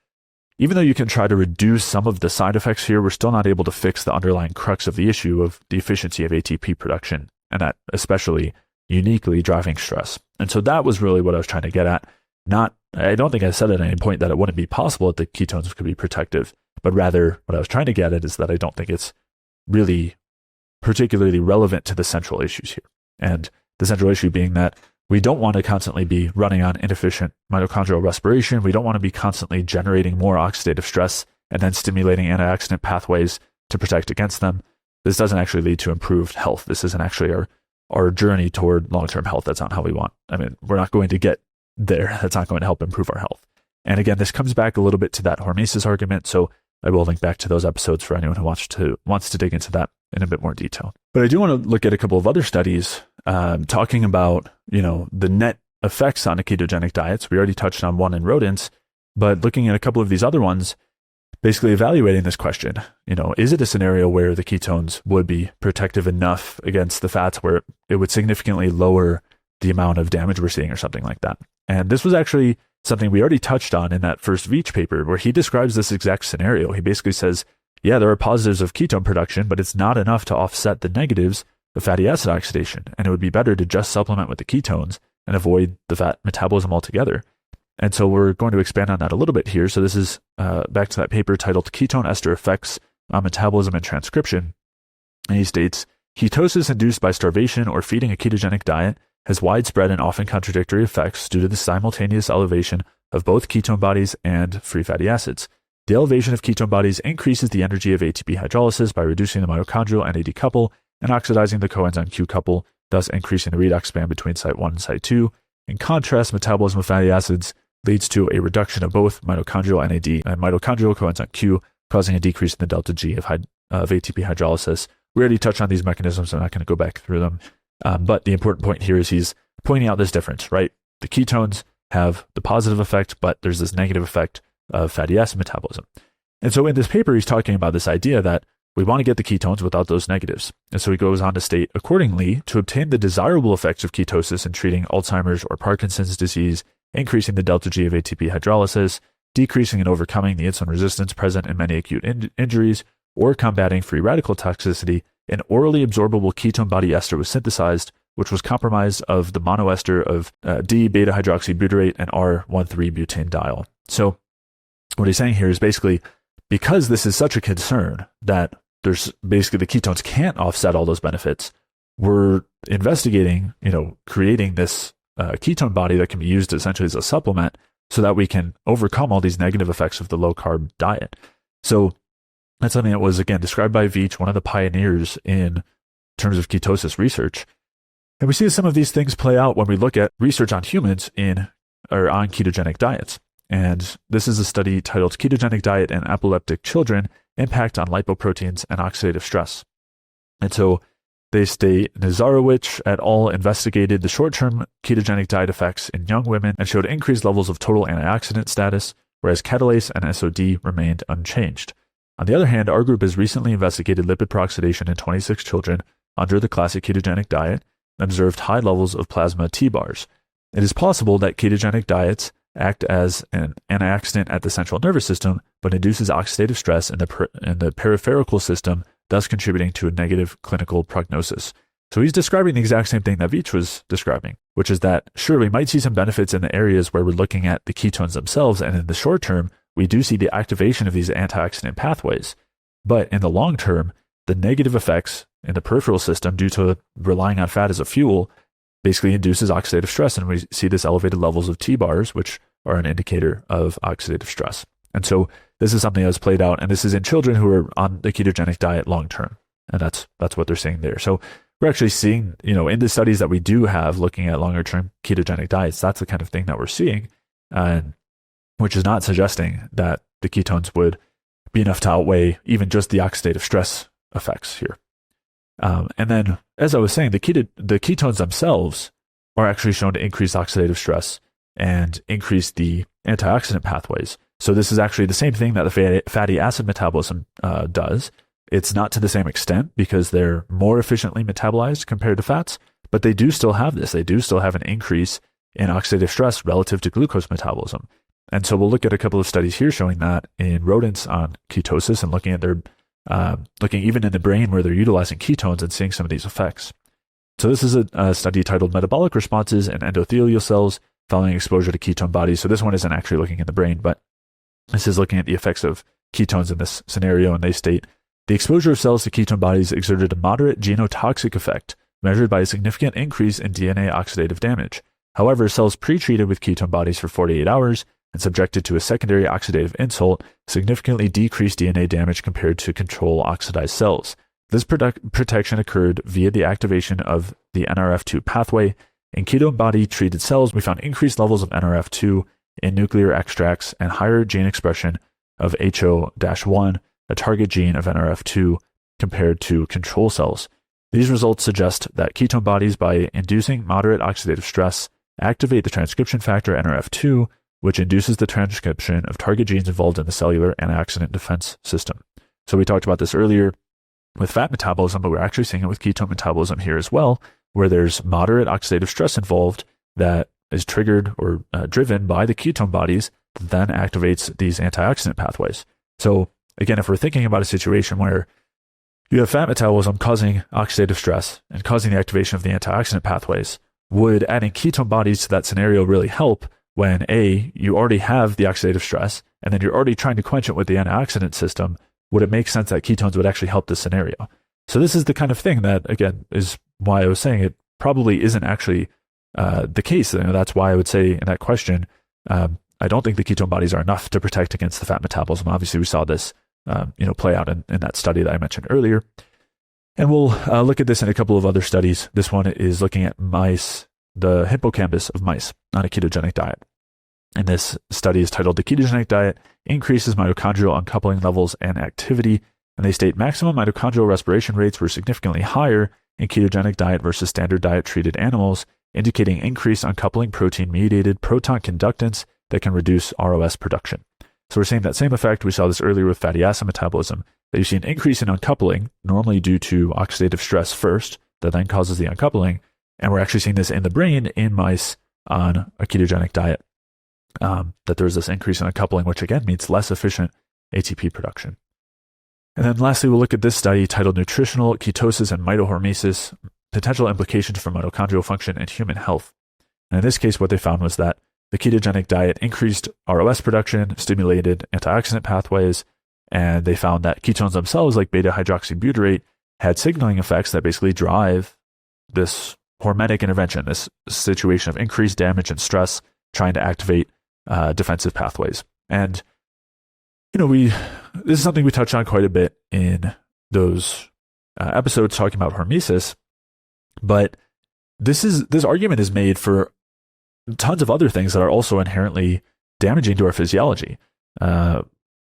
Speaker 1: even though you can try to reduce some of the side effects here, we're still not able to fix the underlying crux of the issue of the efficiency of ATP production, and that especially uniquely driving stress. And so that was really what I was trying to get at. I don't think I said at any point that it wouldn't be possible that the ketones could be protective, but rather what I was trying to get at is that I don't think it's really particularly relevant to the central issues here. And the central issue being that we don't want to constantly be running on inefficient mitochondrial respiration. We don't want to be constantly generating more oxidative stress and then stimulating antioxidant pathways to protect against them. This doesn't actually lead to improved health. This isn't actually our journey toward long-term health. That's not how we want. We're not going to get there. That's not going to help improve our health. And again, this comes back a little bit to that hormesis argument. So I will link back to those episodes for anyone who wants to dig into that in a bit more detail. But I do want to look at a couple of other studies talking about, the net effects on a ketogenic diet. We already touched on one in rodents, but looking at a couple of these other ones, basically evaluating this question, is it a scenario where the ketones would be protective enough against the fats where it would significantly lower the amount of damage we're seeing or something like that? And this was actually something we already touched on in that first Veach paper, where he describes this exact scenario. He basically says, yeah, there are positives of ketone production, but it's not enough to offset the negatives of fatty acid oxidation, and it would be better to just supplement with the ketones and avoid the fat metabolism altogether. And so we're going to expand on that a little bit here. So this is back to that paper titled Ketone Ester Effects on Metabolism and Transcription. And he states, ketosis induced by starvation or feeding a ketogenic diet has widespread and often contradictory effects due to the simultaneous elevation of both ketone bodies and free fatty acids. The elevation of ketone bodies increases the energy of ATP hydrolysis by reducing the mitochondrial NAD couple and oxidizing the coenzyme Q couple, thus increasing the redox span between site 1 and site 2. In contrast, metabolism of fatty acids leads to a reduction of both mitochondrial NAD and mitochondrial coenzyme Q, causing a decrease in the delta G of ATP hydrolysis. We already touched on these mechanisms. I'm not going to go back through them. But the important point here is he's pointing out this difference, right? The ketones have the positive effect, but there's this negative effect of fatty acid metabolism. And so in this paper, he's talking about this idea that we want to get the ketones without those negatives. And so he goes on to state, accordingly, to obtain the desirable effects of ketosis in treating Alzheimer's or Parkinson's disease, increasing the delta G of ATP hydrolysis, decreasing and overcoming the insulin resistance present in many acute injuries, or combating free radical toxicity, an orally absorbable ketone body ester was synthesized, which was comprised of the monoester of D-beta-hydroxybutyrate and R13-butanediol. So what he's saying here is basically, because this is such a concern that there's basically the ketones can't offset all those benefits, we're investigating, creating this ketone body that can be used essentially as a supplement so that we can overcome all these negative effects of the low-carb diet. So that's something that was, again, described by Veach, one of the pioneers in terms of ketosis research. And we see some of these things play out when we look at research on humans on ketogenic diets. And this is a study titled Ketogenic Diet in Epileptic Children, Impact on Lipoproteins and Oxidative Stress. And so they state, Nazarowicz et al. Investigated the short-term ketogenic diet effects in young women and showed increased levels of total antioxidant status, whereas catalase and SOD remained unchanged. On the other hand, our group has recently investigated lipid peroxidation in 26 children under the classic ketogenic diet and observed high levels of plasma T-bars. It is possible that ketogenic diets act as an antioxidant at the central nervous system, but induces oxidative stress in the peripheral system, thus contributing to a negative clinical prognosis. So he's describing the exact same thing that Veach was describing, which is that, sure, we might see some benefits in the areas where we're looking at the ketones themselves, and in the short term, we do see the activation of these antioxidant pathways. But in the long term, the negative effects in the peripheral system due to relying on fat as a fuel basically induces oxidative stress, and we see this elevated levels of T-bars, which are an indicator of oxidative stress. And so this is something that's played out, and this is in children who are on the ketogenic diet long term. And that's what they're saying there. So we're actually seeing, in the studies that we do have looking at longer term ketogenic diets, that's the kind of thing that we're seeing, which is not suggesting that the ketones would be enough to outweigh even just the oxidative stress effects here. And then, as I was saying, the ketones themselves are actually shown to increase oxidative stress and increase the antioxidant pathways. So this is actually the same thing that the fatty acid metabolism does. It's not to the same extent because they're more efficiently metabolized compared to fats, but they do still have this. They do still have an increase in oxidative stress relative to glucose metabolism. And so we'll look at a couple of studies here showing that in rodents on ketosis and looking at looking even in the brain where they're utilizing ketones and seeing some of these effects. So this is a study titled Metabolic Responses in Endothelial Cells Following Exposure to Ketone Bodies. So this one isn't actually looking in the brain, but this is looking at the effects of ketones in this scenario. And they state, the exposure of cells to ketone bodies exerted a moderate genotoxic effect measured by a significant increase in DNA oxidative damage. However, cells pre-treated with ketone bodies for 48 hours and subjected to a secondary oxidative insult significantly decreased DNA damage compared to control oxidized cells. This protection occurred via the activation of the NRF2 pathway. In ketone body treated cells, we found increased levels of NRF2 in nuclear extracts and higher gene expression of HO-1, a target gene of NRF2, compared to control cells. These results suggest that ketone bodies, by inducing moderate oxidative stress, activate the transcription factor NRF2, which induces the transcription of target genes involved in the cellular antioxidant defense system. So we talked about this earlier with fat metabolism, but we're actually seeing it with ketone metabolism here as well, where there's moderate oxidative stress involved that is triggered or driven by the ketone bodies that then activates these antioxidant pathways. So again, if we're thinking about a situation where you have fat metabolism causing oxidative stress and causing the activation of the antioxidant pathways, would adding ketone bodies to that scenario really help when A, you already have the oxidative stress, and then you're already trying to quench it with the antioxidant system? Would it make sense that ketones would actually help this scenario? So this is the kind of thing that, again, is why I was saying it probably isn't actually the case. That's why I would say in that question, I don't think the ketone bodies are enough to protect against the fat metabolism. Obviously, we saw this play out in that study that I mentioned earlier. And we'll look at this in a couple of other studies. This one is looking at mice, the hippocampus of mice on a ketogenic diet. And this study is titled The Ketogenic Diet Increases Mitochondrial Uncoupling Levels and Activity. And they state maximum mitochondrial respiration rates were significantly higher in ketogenic diet versus standard diet treated animals, indicating increased uncoupling protein-mediated proton conductance that can reduce ROS production. So we're seeing that same effect. We saw this earlier with fatty acid metabolism, that you see an increase in uncoupling, normally due to oxidative stress first, that then causes the uncoupling. And we're actually seeing this in the brain in mice on a ketogenic diet, that there's this increase in uncoupling, which again means less efficient ATP production. And then lastly, we'll look at this study titled Nutritional Ketosis and Mitohormesis, Potential Implications for Mitochondrial Function and Human Health. And in this case, what they found was that the ketogenic diet increased ROS production, stimulated antioxidant pathways, and they found that ketones themselves, like beta-hydroxybutyrate, had signaling effects that basically drive this hormetic intervention, this situation of increased damage and stress, trying to activate defensive pathways. And this is something we touched on quite a bit in those episodes talking about hormesis, but this argument is made for tons of other things that are also inherently damaging to our physiology.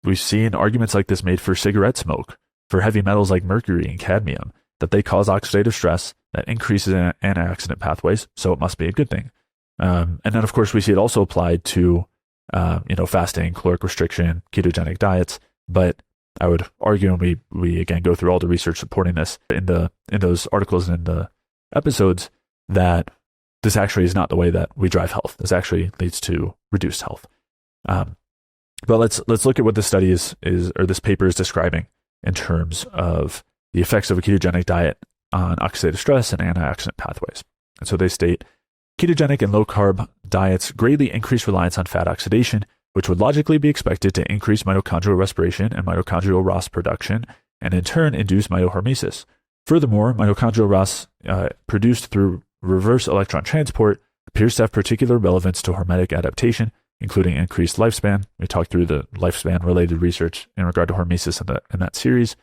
Speaker 1: We've seen arguments like this made for cigarette smoke, for heavy metals like mercury and cadmium, that they cause oxidative stress that increases antioxidant pathways, so it must be a good thing. And then, of course, we see it also applied to fasting, caloric restriction, ketogenic diets. But I would argue, and we again go through all the research supporting this in those articles and in the episodes, that this actually is not the way that we drive health. This actually leads to reduced health. But let's look at what this study or this paper is describing in terms of the effects of a ketogenic diet on oxidative stress and antioxidant pathways. And so they state, ketogenic and low-carb diets greatly increase reliance on fat oxidation, which would logically be expected to increase mitochondrial respiration and mitochondrial ROS production, and in turn induce mitohormesis. Furthermore, mitochondrial ROS produced through reverse electron transport appears to have particular relevance to hormetic adaptation, including increased lifespan. We talked through the lifespan-related research in regard to hormesis in that series.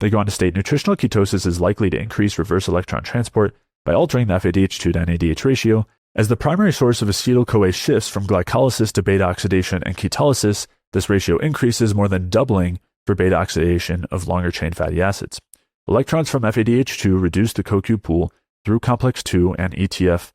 Speaker 1: They go on to state nutritional ketosis is likely to increase reverse electron transport by altering the FADH2 to NADH ratio. As the primary source of acetyl-CoA shifts from glycolysis to beta-oxidation and ketolysis, this ratio increases, more than doubling for beta-oxidation of longer-chain fatty acids. Electrons from FADH2 reduce the CoQ pool through complex 2 and ETF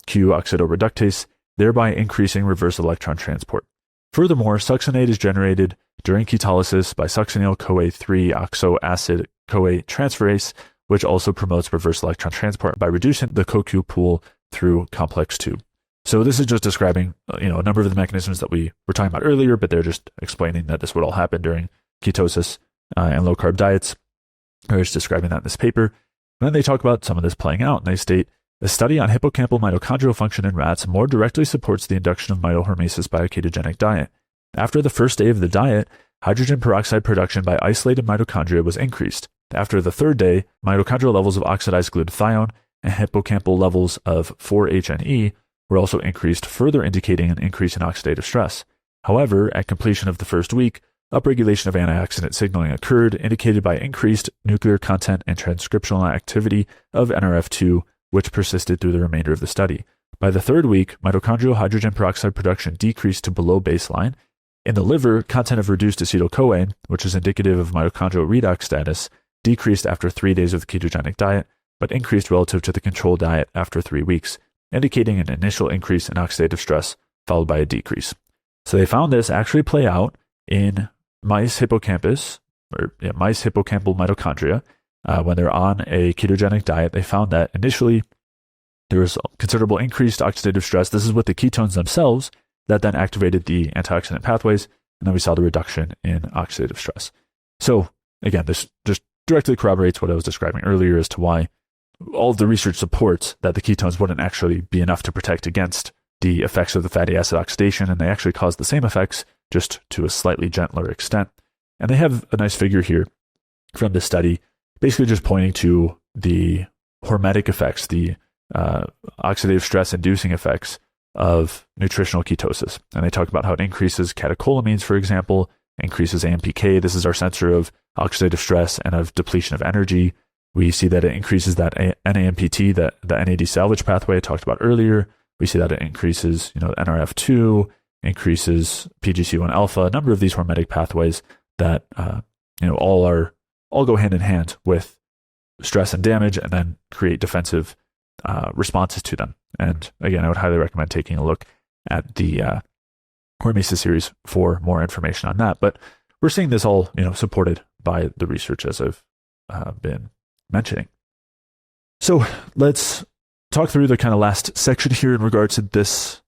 Speaker 1: Q oxidoreductase, thereby increasing reverse electron transport. Furthermore, succinate is generated during ketolysis by succinyl-CoA3 oxoacid-CoA transferase, which also promotes reverse electron transport by reducing the CoQ pool through complex 2. So this is just describing a number of the mechanisms that we were talking about earlier, but they're just explaining that this would all happen during ketosis and low-carb diets. They're just describing that in this paper. And then they talk about some of this playing out, and they state, a study on hippocampal mitochondrial function in rats more directly supports the induction of mitohormesis by a ketogenic diet. After the first day of the diet, hydrogen peroxide production by isolated mitochondria was increased. After the third day, mitochondrial levels of oxidized glutathione and hippocampal levels of 4-HNE were also increased, further indicating an increase in oxidative stress. However, at completion of the first week, upregulation of antioxidant signaling occurred, indicated by increased nuclear content and transcriptional activity of NRF2, which persisted through the remainder of the study. By the third week, mitochondrial hydrogen peroxide production decreased to below baseline. In the liver, content of reduced acetyl-CoA, which is indicative of mitochondrial redox status, decreased after 3 days of the ketogenic diet, but increased relative to the control diet after 3 weeks, indicating an initial increase in oxidative stress followed by a decrease. So they found this actually play out in mice hippocampal mitochondria. When they're on a ketogenic diet, they found that initially there was considerable increased oxidative stress. This is with the ketones themselves that then activated the antioxidant pathways, and then we saw the reduction in oxidative stress. So again, this just directly corroborates what I was describing earlier as to why all of the research supports that the ketones wouldn't actually be enough to protect against the effects of the fatty acid oxidation, and they actually cause the same effects, just to a slightly gentler extent. And they have a nice figure here from this study, basically just pointing to the hormetic effects, the oxidative stress inducing effects of nutritional ketosis. And they talk about how it increases catecholamines, for example, increases AMPK. This is our sensor of oxidative stress and of depletion of energy. We see that it increases that NAMPT, the NAD salvage pathway I talked about earlier. We see that it increases, NRF2, increases PGC1 alpha, a number of these hormetic pathways that, all go hand in hand with stress and damage, and then create defensive responses to them. And again, I would highly recommend taking a look at the hormesis series for more information on that. But we're seeing this all, supported by the research as I've been mentioning. So let's talk through the kind of last section here in regards to this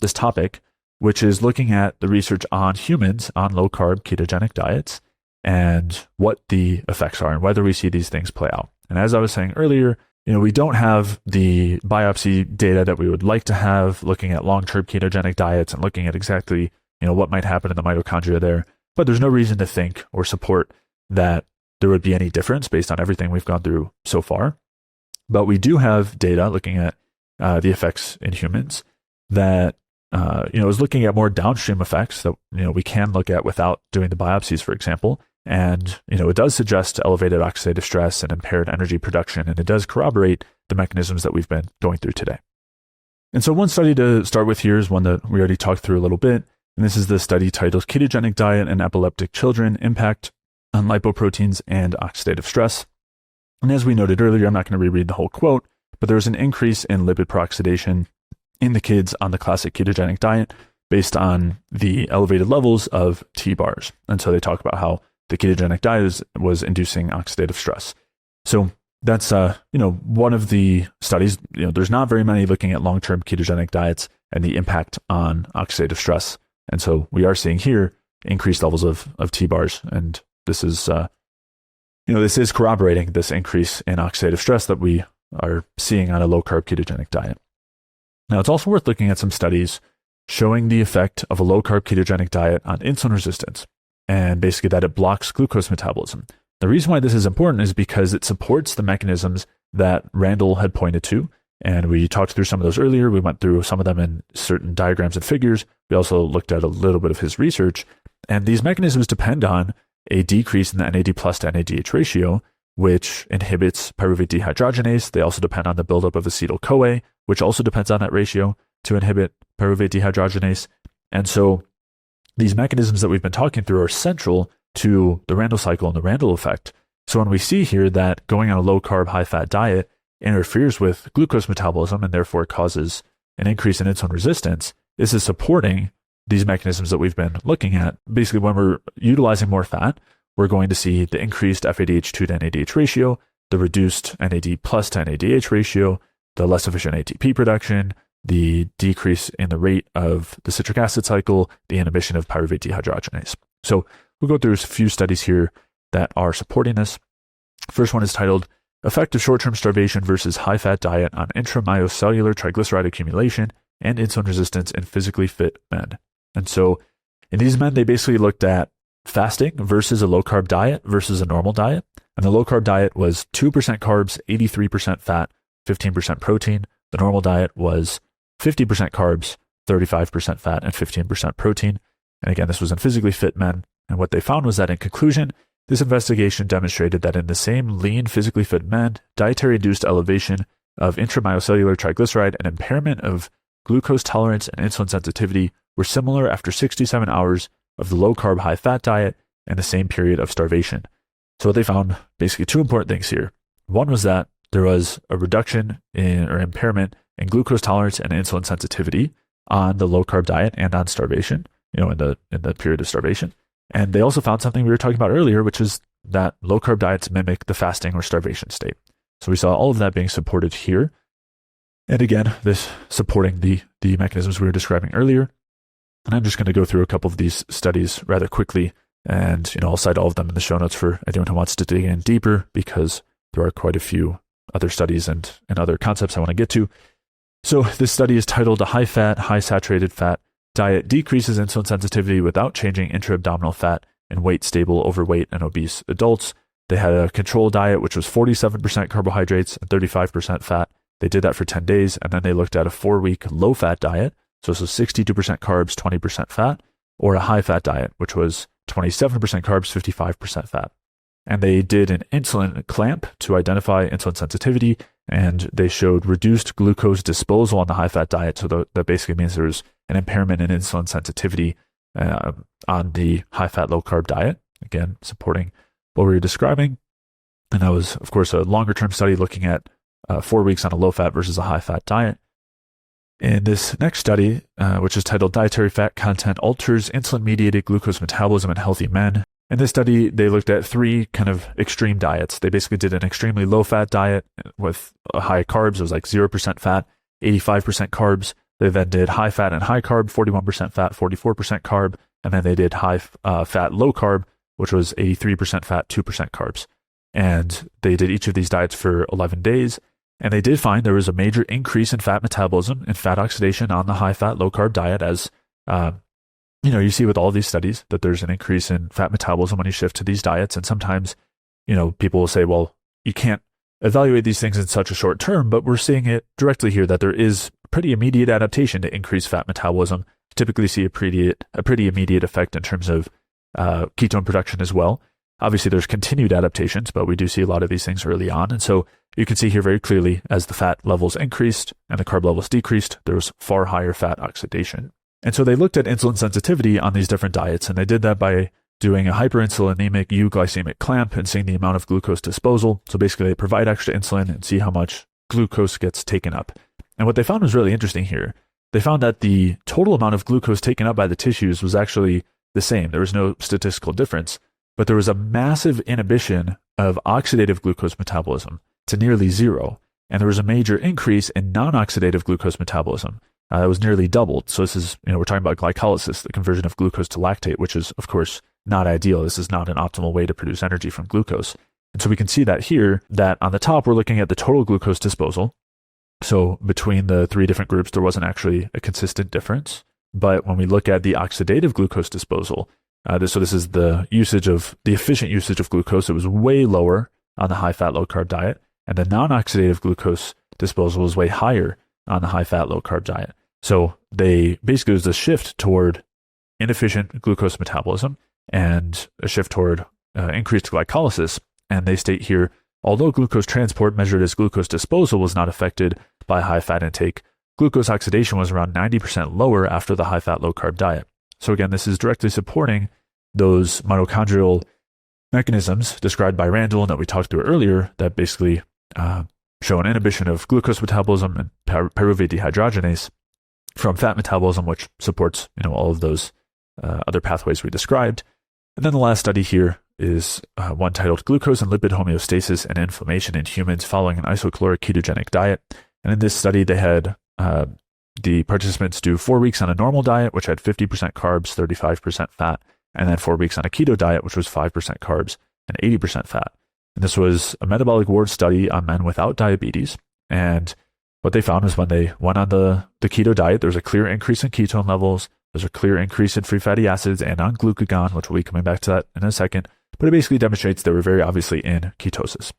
Speaker 1: this topic, which is looking at the research on humans on low-carb ketogenic diets and what the effects are and whether we see these things play out. And as I was saying earlier, we don't have the biopsy data that we would like to have looking at long-term ketogenic diets and looking at exactly, what might happen in the mitochondria there. But there's no reason to think or support that there would be any difference based on everything we've gone through so far. But we do have data looking at the effects in humans that, is looking at more downstream effects that, we can look at without doing the biopsies, for example. And, it does suggest elevated oxidative stress and impaired energy production, and it does corroborate the mechanisms that we've been going through today. And so one study to start with here is one that we already talked through a little bit, and this is the study titled Ketogenic Diet in Epileptic Children, Impact on Lipoproteins and Oxidative Stress. And as we noted earlier, I'm not going to reread the whole quote, but there was an increase in lipid peroxidation in the kids on the classic ketogenic diet based on the elevated levels of T-bars. And so they talk about how the ketogenic diet was inducing oxidative stress. So that's, one of the studies. There's not very many looking at long-term ketogenic diets and the impact on oxidative stress. And so we are seeing here increased levels of T-bars. And this is, this is corroborating this increase in oxidative stress that we are seeing on a low-carb ketogenic diet. Now, it's also worth looking at some studies showing the effect of a low-carb ketogenic diet on insulin resistance, and basically that it blocks glucose metabolism. The reason why this is important is because it supports the mechanisms that Randall had pointed to And we talked through some of those earlier. We went through some of them in certain diagrams and figures. We also looked at a little bit of his research. And these mechanisms depend on a decrease in the NAD plus to NADH ratio, which inhibits pyruvate dehydrogenase. They also depend on the buildup of acetyl-CoA, which also depends on that ratio to inhibit pyruvate dehydrogenase. And so these mechanisms that we've been talking through are central to the Randle cycle and the Randle effect. So when we see here that going on a low-carb, high-fat diet interferes with glucose metabolism and therefore causes an increase in insulin resistance, this is supporting these mechanisms that we've been looking at. Basically, when we're utilizing more fat, we're going to see the increased FADH2 to NADH ratio, the reduced NAD plus to NADH ratio, the less efficient ATP production, the decrease in the rate of the citric acid cycle, the inhibition of pyruvate dehydrogenase. So we'll go through a few studies here that are supporting this. First one is titled Effect of Short-Term Starvation versus High-Fat Diet on Intramyocellular Triglyceride Accumulation and Insulin Resistance in Physically Fit Men. And so in these men, they basically looked at fasting versus a low-carb diet versus a normal diet. And the low-carb diet was 2% carbs, 83% fat, 15% protein. The normal diet was 50% carbs, 35% fat, and 15% protein. And again, this was in physically fit men. And what they found was that in conclusion, this investigation demonstrated that in the same lean, physically fit men, dietary-induced elevation of intramyocellular triglyceride and impairment of glucose tolerance and insulin sensitivity were similar after 67 hours of the low-carb, high-fat diet and the same period of starvation. So what they found, basically two important things here. One was that there was a reduction in or impairment in glucose tolerance and insulin sensitivity on the low-carb diet and on starvation, in the period of starvation. And they also found something we were talking about earlier, which is that low-carb diets mimic the fasting or starvation state. So we saw all of that being supported here. And again, this supporting the mechanisms we were describing earlier. And I'm just going to go through a couple of these studies rather quickly. And, I'll cite all of them in the show notes for anyone who wants to dig in deeper, because there are quite a few other studies and other concepts I want to get to. So this study is titled A High-Fat, High-Saturated Fat Diet Decreases Insulin Sensitivity Without Changing Intra-Abdominal Fat in Weight-Stable, Overweight, and Obese Adults. They had a control diet, which was 47% carbohydrates and 35% fat. They did that for 10 days, and then they looked at a 4-week low-fat diet. So this was 62% carbs, 20% fat, or a high-fat diet, which was 27% carbs, 55% fat. And they did an insulin clamp to identify insulin sensitivity, and they showed reduced glucose disposal on the high-fat diet. So that basically means there was an impairment in insulin sensitivity on the high-fat, low-carb diet, again, supporting what we were describing. And that was, of course, a longer-term study looking at 4 weeks on a low-fat versus a high-fat diet. In this next study, which is titled Dietary Fat Content Alters Insulin-Mediated Glucose Metabolism in Healthy Men. In this study, they looked at 3 kind of extreme diets. They basically did an extremely low-fat diet with high carbs. It was like 0% fat, 85% carbs. They then did high-fat and high-carb, 41% fat, 44% carb. And then they did high-fat, low-carb, which was 83% fat, 2% carbs. And they did each of these diets for 11 days. And they did find there was a major increase in fat metabolism and fat oxidation on the high-fat, low-carb diet, as you see with all these studies that there's an increase in fat metabolism when you shift to these diets. And sometimes, people will say, well, you can't evaluate these things in such a short term, but we're seeing it directly here that there is pretty immediate adaptation to increase fat metabolism. Typically see a pretty immediate effect in terms of ketone production as well. Obviously, there's continued adaptations, but we do see a lot of these things early on. And so you can see here very clearly, as the fat levels increased and the carb levels decreased, there was far higher fat oxidation. And so they looked at insulin sensitivity on these different diets, and they did that by doing a hyperinsulinemic euglycemic clamp and seeing the amount of glucose disposal. So basically, they provide extra insulin and see how much glucose gets taken up. And what they found was really interesting here. They found that the total amount of glucose taken up by the tissues was actually the same. There was no statistical difference, but there was a massive inhibition of oxidative glucose metabolism to nearly zero. And there was a major increase in non-oxidative glucose metabolism. That was nearly doubled. So this is, we're talking about glycolysis, the conversion of glucose to lactate, which is, of course, not ideal. This is not an optimal way to produce energy from glucose. And so we can see that here, that on the top, we're looking at the total glucose disposal. So between the 3 different groups, there wasn't actually a consistent difference. But when we look at the oxidative glucose disposal, this is the efficient usage of glucose. It was way lower on the high-fat, low-carb diet. And the non-oxidative glucose disposal was way higher on the high-fat, low-carb diet. So basically, it was a shift toward inefficient glucose metabolism and a shift toward increased glycolysis. And they state here, although glucose transport measured as glucose disposal was not affected by high-fat intake, glucose oxidation was around 90% lower after the high-fat, low-carb diet. So again, this is directly supporting those mitochondrial mechanisms described by Randall and that we talked through earlier that basically show an inhibition of glucose metabolism and pyruvate dehydrogenase from fat metabolism, which supports all of those other pathways we described. And then the last study here is one titled Glucose and Lipid Homeostasis and Inflammation in Humans Following an Isocaloric Ketogenic Diet. And in this study, they had the participants do 4 weeks on a normal diet, which had 50% carbs, 35% fat, and then 4 weeks on a keto diet, which was 5% carbs and 80% fat. And this was a metabolic ward study on men without diabetes. And what they found was when they went on the keto diet, there was a clear increase in ketone levels. There's a clear increase in free fatty acids and on glucagon, which we'll be coming back to that in a second. But it basically demonstrates they were very obviously in ketosis.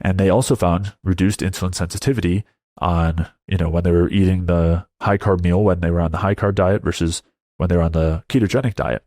Speaker 1: And they also found reduced insulin sensitivity on, when they were eating the high carb meal, when they were on the high carb diet versus when they were on the ketogenic diet,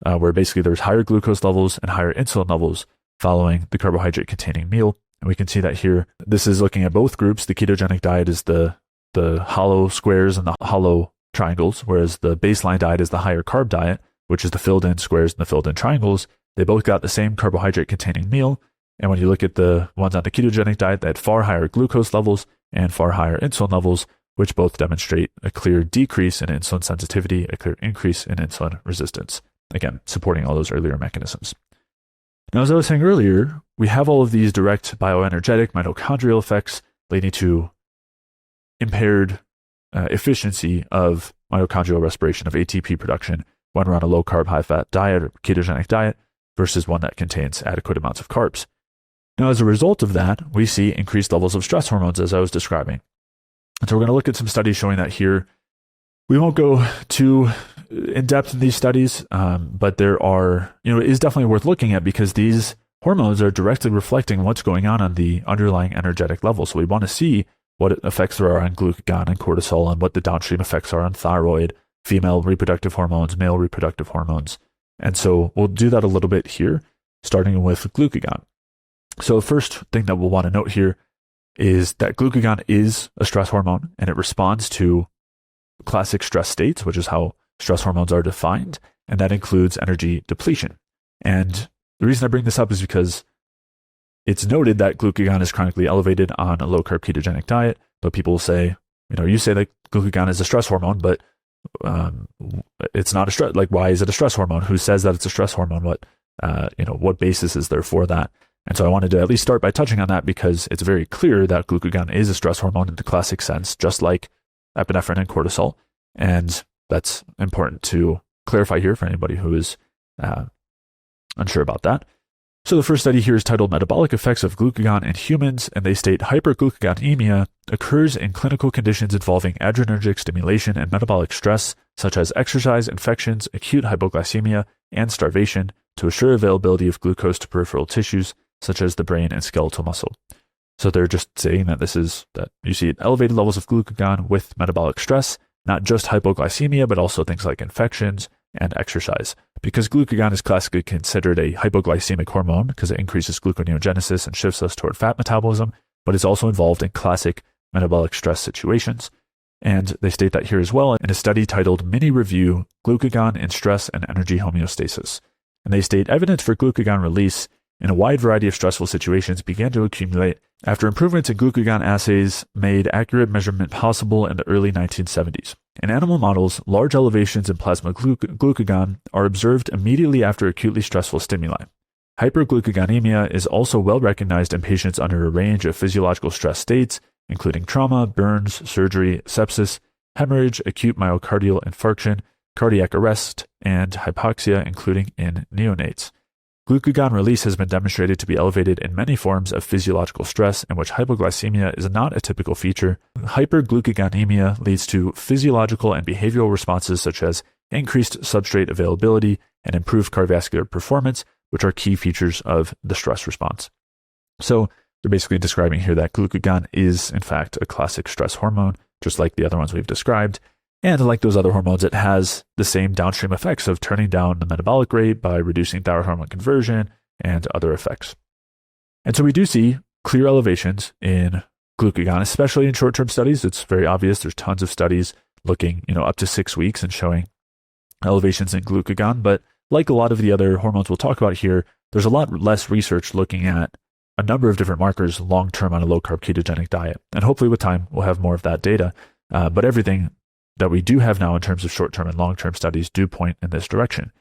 Speaker 1: where basically there's higher glucose levels and higher insulin levels following the carbohydrate containing meal. And we can see that here. This is looking at both groups. The ketogenic diet is the hollow squares and the hollow triangles, whereas the baseline diet is the higher carb diet, which is the filled in squares and the filled in triangles. They both got the same carbohydrate containing meal. And when you look at the ones on the ketogenic diet, they had far higher glucose levels and far higher insulin levels, which both demonstrate a clear decrease in insulin sensitivity, a clear increase in insulin resistance. Again, supporting all those earlier mechanisms. Now, as I was saying earlier, we have all of these direct bioenergetic mitochondrial effects leading to impaired efficiency of mitochondrial respiration, of ATP production when we're on a low-carb, high-fat diet or ketogenic diet versus one that contains adequate amounts of carbs. Now, as a result of that, we see increased levels of stress hormones, as I was describing. And so we're going to look at some studies showing that here. We won't go too in depth in these studies, but there are, it is definitely worth looking at because these hormones are directly reflecting what's going on the underlying energetic level. So we want to see what effects there are on glucagon and cortisol and what the downstream effects are on thyroid, female reproductive hormones, male reproductive hormones. And so we'll do that a little bit here, starting with glucagon. So the first thing that we'll want to note here is that glucagon is a stress hormone and it responds to classic stress states, which is how stress hormones are defined, and that includes energy depletion. And the reason I bring this up is because it's noted that glucagon is chronically elevated on a low-carb ketogenic diet, but people will say, you say that glucagon is a stress hormone, but it's not a stress. Like, why is it a stress hormone? Who says that it's a stress hormone? What basis is there for that? And so I wanted to at least start by touching on that because it's very clear that glucagon is a stress hormone in the classic sense, just like epinephrine and cortisol. And that's important to clarify here for anybody who is unsure about that. So the first study here is titled Metabolic Effects of Glucagon in Humans, and they state hyperglucagonemia occurs in clinical conditions involving adrenergic stimulation and metabolic stress, such as exercise, infections, acute hypoglycemia, and starvation, to assure availability of glucose to peripheral tissues, such as the brain and skeletal muscle. So they're just saying that this is that you see elevated levels of glucagon with metabolic stress, not just hypoglycemia, but also things like infections and exercise. Because glucagon is classically considered a hypoglycemic hormone because it increases gluconeogenesis and shifts us toward fat metabolism, but it's also involved in classic metabolic stress situations. And they state that here as well in a study titled Mini Review, Glucagon in Stress and Energy Homeostasis. And they state evidence for glucagon release in a wide variety of stressful situations began to accumulate after improvements in glucagon assays made accurate measurement possible in the early 1970s. In animal models, large elevations in plasma glucagon are observed immediately after acutely stressful stimuli. Hyperglucagonemia is also well recognized in patients under a range of physiological stress states, including trauma, burns, surgery, sepsis, hemorrhage, acute myocardial infarction, cardiac arrest, and hypoxia, including in neonates. Glucagon release has been demonstrated to be elevated in many forms of physiological stress in which hypoglycemia is not a typical feature. Hyperglucagonemia leads to physiological and behavioral responses such as increased substrate availability and improved cardiovascular performance, which are key features of the stress response. So they're basically describing here that glucagon is, in fact, a classic stress hormone, just like the other ones we've described. And like those other hormones, it has the same downstream effects of turning down the metabolic rate by reducing thyroid hormone conversion and other effects. And so we do see clear elevations in glucagon, especially in short-term studies. It's very obvious. There's tons of studies looking, up to 6 weeks and showing elevations in glucagon. But like a lot of the other hormones we'll talk about here, there's a lot less research looking at a number of different markers long-term on a low-carb ketogenic diet. And hopefully with time, we'll have more of that data. But everything that we do have now in terms of short-term and long-term studies do point in this direction.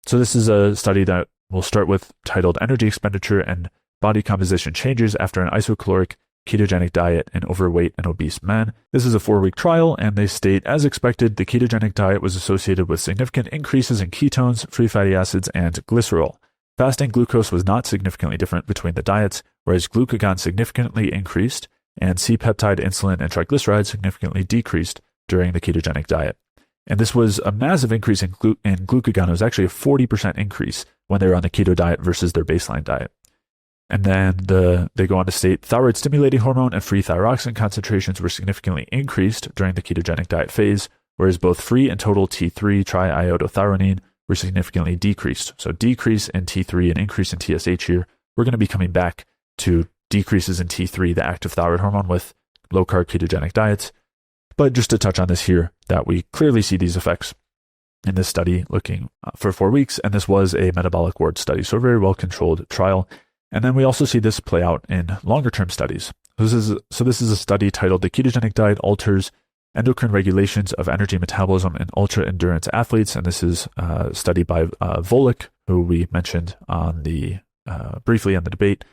Speaker 1: So this is a study that we'll start with titled Energy Expenditure and Body Composition Changes After an Isocaloric Ketogenic Diet in Overweight and Obese Men. This is a 4-week trial, and they state, as expected, the ketogenic diet was associated with significant increases in ketones, free fatty acids, and glycerol. Fasting glucose was not significantly different between the diets, whereas glucagon significantly increased, and C-peptide, insulin, and triglycerides significantly decreased during the ketogenic diet. And this was a massive increase in glucagon. It was actually a 40% increase when they were on the keto diet versus their baseline diet. And then they go on to state thyroid stimulating hormone and free thyroxine concentrations were significantly increased during the ketogenic diet phase, whereas both free and total T3 triiodothyronine were significantly decreased. So decrease in T3 and increase in TSH here. We're going to be coming back to decreases in T3, the active thyroid hormone, with low-carb ketogenic diets. But just to touch on this here, that we clearly see these effects in this study looking for 4 weeks, and this was a metabolic ward study, so a very well-controlled trial. And then we also see this play out in longer-term studies. This is a study titled The Ketogenic Diet Alters Endocrine Regulations of Energy Metabolism in Ultra-Endurance Athletes, and this is a study by Volek, who we mentioned on briefly on the debate.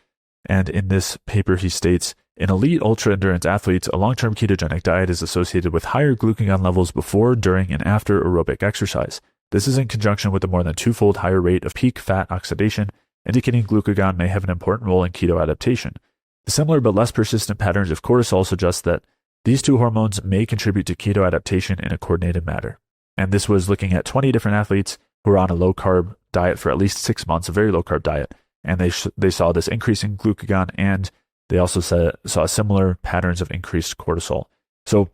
Speaker 1: And in this paper, he states, in elite ultra-endurance athletes, a long-term ketogenic diet is associated with higher glucagon levels before, during, and after aerobic exercise. This is in conjunction with a more than 2-fold higher rate of peak fat oxidation, indicating glucagon may have an important role in keto adaptation. The similar but less persistent patterns of cortisol suggest that these two hormones may contribute to keto adaptation in a coordinated manner. And this was looking at 20 different athletes who were on a low-carb diet for at least 6 months, a very low-carb diet. And they saw this increase in glucagon, and they also saw similar patterns of increased cortisol. So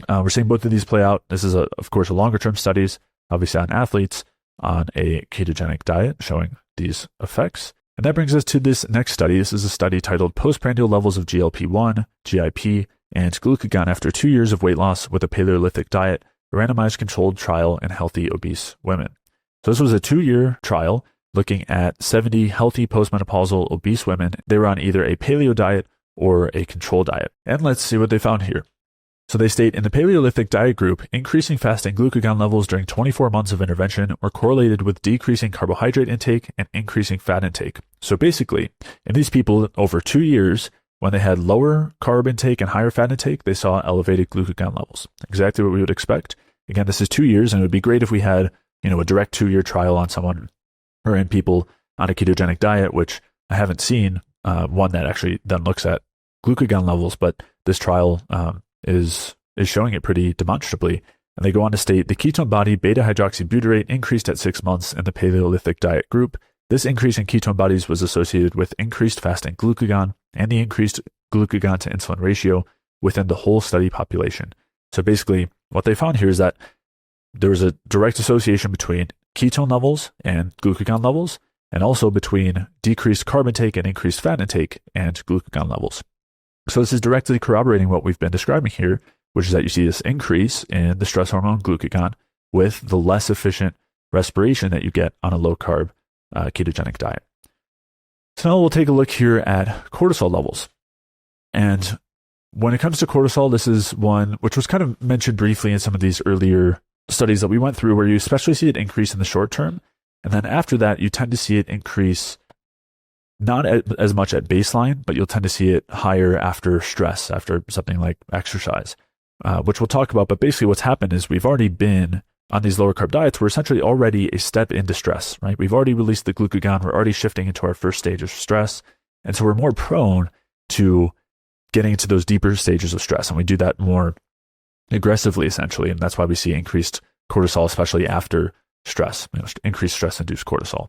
Speaker 1: we're seeing both of these play out. This is, of course, a longer-term studies, obviously on athletes on a ketogenic diet, showing these effects. And that brings us to this next study. This is a study titled Postprandial Levels of GLP-1, GIP, and Glucagon After 2 Years of Weight Loss with a Paleolithic Diet, a randomized controlled trial in healthy obese women. So this was a 2-year trial looking at 70 healthy postmenopausal obese women. They were on either a paleo diet or a control diet. And let's see what they found here. So they state, in the Paleolithic diet group, increasing fasting glucagon levels during 24 months of intervention were correlated with decreasing carbohydrate intake and increasing fat intake. So basically, in these people over 2 years, when they had lower carb intake and higher fat intake, they saw elevated glucagon levels. Exactly what we would expect. Again, this is 2 years, and it would be great if we had, a direct 2-year trial on someone or in people on a ketogenic diet, which I haven't seen one that actually then looks at glucagon levels, but this trial is showing it pretty demonstrably. And they go on to state, the ketone body beta-hydroxybutyrate increased at 6 months in the Paleolithic diet group. This increase in ketone bodies was associated with increased fasting glucagon and the increased glucagon to insulin ratio within the whole study population. So basically, what they found here is that there was a direct association between ketone levels and glucagon levels, and also between decreased carb intake and increased fat intake and glucagon levels. So this is directly corroborating what we've been describing here, which is that you see this increase in the stress hormone glucagon with the less efficient respiration that you get on a low-carb ketogenic diet. So now we'll take a look here at cortisol levels. And when it comes to cortisol, this is one which was kind of mentioned briefly in some of these earlier studies that we went through, where you especially see it increase in the short term. And then after that, you tend to see it increase not as much at baseline, but you'll tend to see it higher after stress, after something like exercise, which we'll talk about. But basically what's happened is we've already been on these lower carb diets. We're essentially already a step into stress, right? We've already released the glucagon. We're already shifting into our first stage of stress. And so we're more prone to getting into those deeper stages of stress. And we do that more aggressively, essentially. And that's why we see increased cortisol, especially after stress, increased stress-induced cortisol.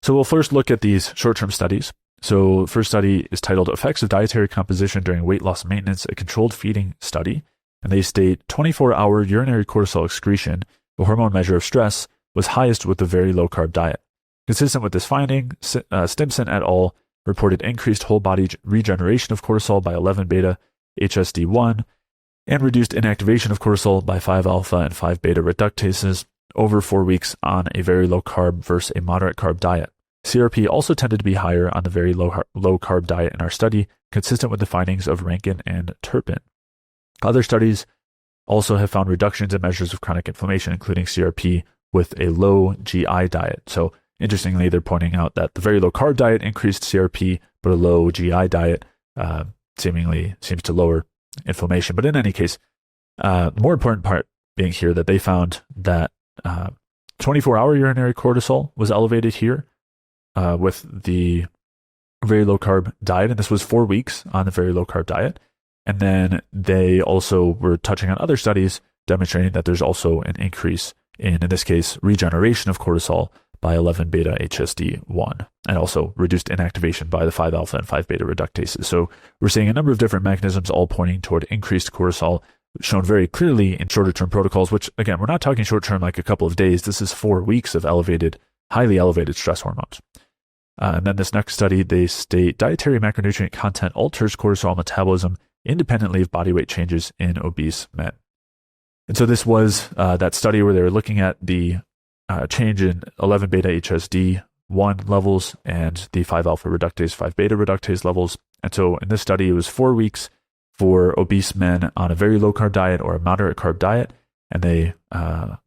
Speaker 1: So we'll first look at these short-term studies. So first study is titled Effects of Dietary Composition During Weight Loss Maintenance, a Controlled Feeding Study. And they state 24-hour urinary cortisol excretion, a hormone measure of stress, was highest with a very low-carb diet. Consistent with this finding, Stimson et al. Reported increased whole body regeneration of cortisol by 11-beta-HSD1 and reduced inactivation of cortisol by 5-alpha and 5-beta reductases over 4 weeks on a very low-carb versus a moderate-carb diet. CRP also tended to be higher on the very low-carb diet in our study, consistent with the findings of Rankin and Turpin. Other studies also have found reductions in measures of chronic inflammation, including CRP, with a low GI diet. So interestingly, they're pointing out that the very low-carb diet increased CRP, but a low GI diet seemingly seems to lower inflammation. But in any case, the more important part being here that they found that 24-hour urinary cortisol was elevated here with the very low-carb diet, and this was 4 weeks on the very low-carb diet. And then they also were touching on other studies demonstrating that there's also an increase in this case, regeneration of cortisol by 11-beta-HSD1, and also reduced inactivation by the 5-alpha and 5-beta reductases. So we're seeing a number of different mechanisms all pointing toward increased cortisol, shown very clearly in shorter-term protocols, which, again, we're not talking short-term like a couple of days. This is 4 weeks of highly elevated stress hormones. And then this next study, they state dietary macronutrient content alters cortisol metabolism independently of body weight changes in obese men. And so this was that study where they were looking at the change in 11-beta-HSD1 levels and the 5-alpha reductase, 5-beta reductase levels. And so in this study, it was 4 weeks for obese men on a very low-carb diet or a moderate-carb diet. And they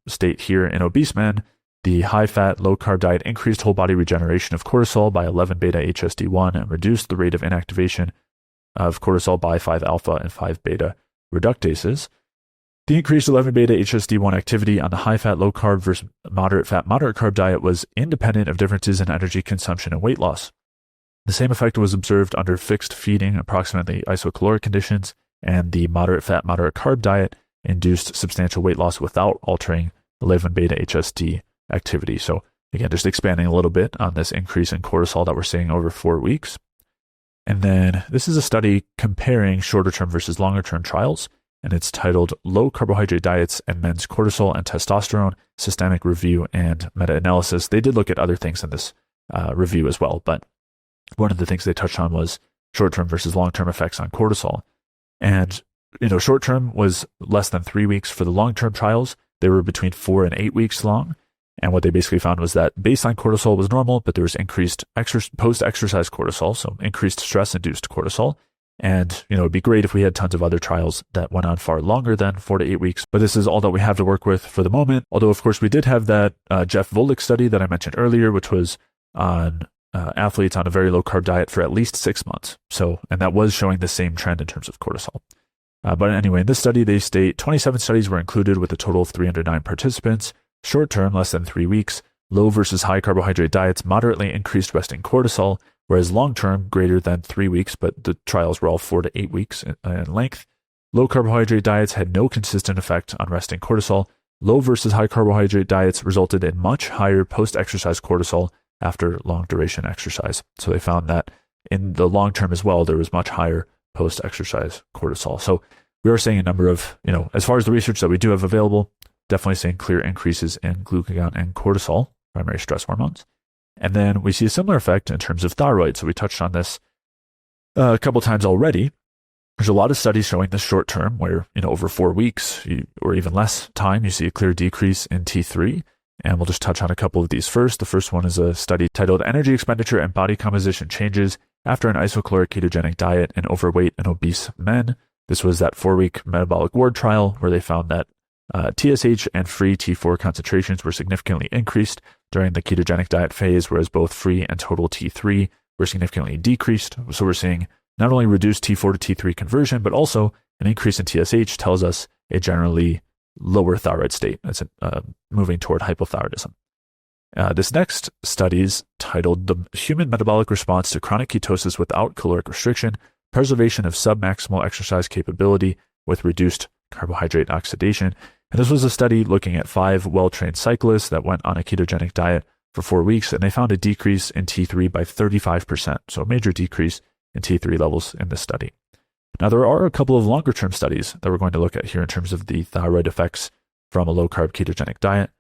Speaker 1: state here in obese men, the high-fat, low-carb diet increased whole-body regeneration of cortisol by 11-beta-HSD1 and reduced the rate of inactivation of cortisol by 5-alpha and 5-beta reductases. The increased 11-beta-HSD1 activity on the high-fat, low-carb versus moderate-fat, moderate-carb diet was independent of differences in energy consumption and weight loss. The same effect was observed under fixed feeding, approximately isocaloric conditions, and the moderate-fat, moderate-carb diet induced substantial weight loss without altering 11-beta-HSD activity. So again, just expanding a little bit on this increase in cortisol that we're seeing over 4 weeks. And then this is a study comparing shorter-term versus longer-term trials, and it's titled Low Carbohydrate Diets and Men's Cortisol and Testosterone, Systemic Review and Meta-Analysis. They did look at other things in this review as well, but one of the things they touched on was short-term versus long-term effects on cortisol. And, short-term was less than 3 weeks. For the long-term trials, they were between 4 and 8 weeks long. And what they basically found was that baseline cortisol was normal, but there was increased post-exercise cortisol, so increased stress-induced cortisol. And, it'd be great if we had tons of other trials that went on far longer than 4 to 8 weeks. But this is all that we have to work with for the moment. Although, of course, we did have that Jeff Volek study that I mentioned earlier, which was on athletes on a very low-carb diet for at least 6 months. And that was showing the same trend in terms of cortisol. But anyway, in this study, they state 27 studies were included with a total of 309 participants. Short-term, less than 3 weeks. Low versus high carbohydrate diets moderately increased resting cortisol, whereas long-term, greater than 3 weeks, but the trials were all 4 to 8 weeks in length. Low carbohydrate diets had no consistent effect on resting cortisol. Low versus high carbohydrate diets resulted in much higher post-exercise cortisol after long-duration exercise. So they found that in the long-term as well, there was much higher post-exercise cortisol. So we are seeing a number of, as far as the research that we do have available, definitely seeing clear increases in glucagon and cortisol, primary stress hormones. And then we see a similar effect in terms of thyroid. So we touched on this a couple times already. There's a lot of studies showing this short term where, over 4 weeks or even less time, you see a clear decrease in T3. And we'll just touch on a couple of these first. The first one is a study titled Energy Expenditure and Body Composition Changes After an Isocaloric Ketogenic Diet in Overweight and Obese Men. This was that 4-week metabolic ward trial where they found that TSH and free T4 concentrations were significantly increased during the ketogenic diet phase, whereas both free and total T3 were significantly decreased. So we're seeing not only reduced T4 to T3 conversion, but also an increase in TSH tells us a generally lower thyroid state. It's moving toward hypothyroidism. This next study is titled The Human Metabolic Response to Chronic Ketosis Without Caloric Restriction, Preservation of Submaximal Exercise Capability with Reduced Carbohydrate Oxidation. And this was a study looking at 5 well-trained cyclists that went on a ketogenic diet for 4 weeks, and they found a decrease in T3 by 35%. So a major decrease in T3 levels in this study. Now, there are a couple of longer-term studies that we're going to look at here in terms of the thyroid effects from a low-carb ketogenic diet.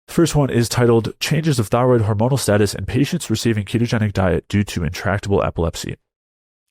Speaker 1: The first one is titled Changes of Thyroid Hormonal Status in Patients Receiving Ketogenic Diet Due to Intractable Epilepsy.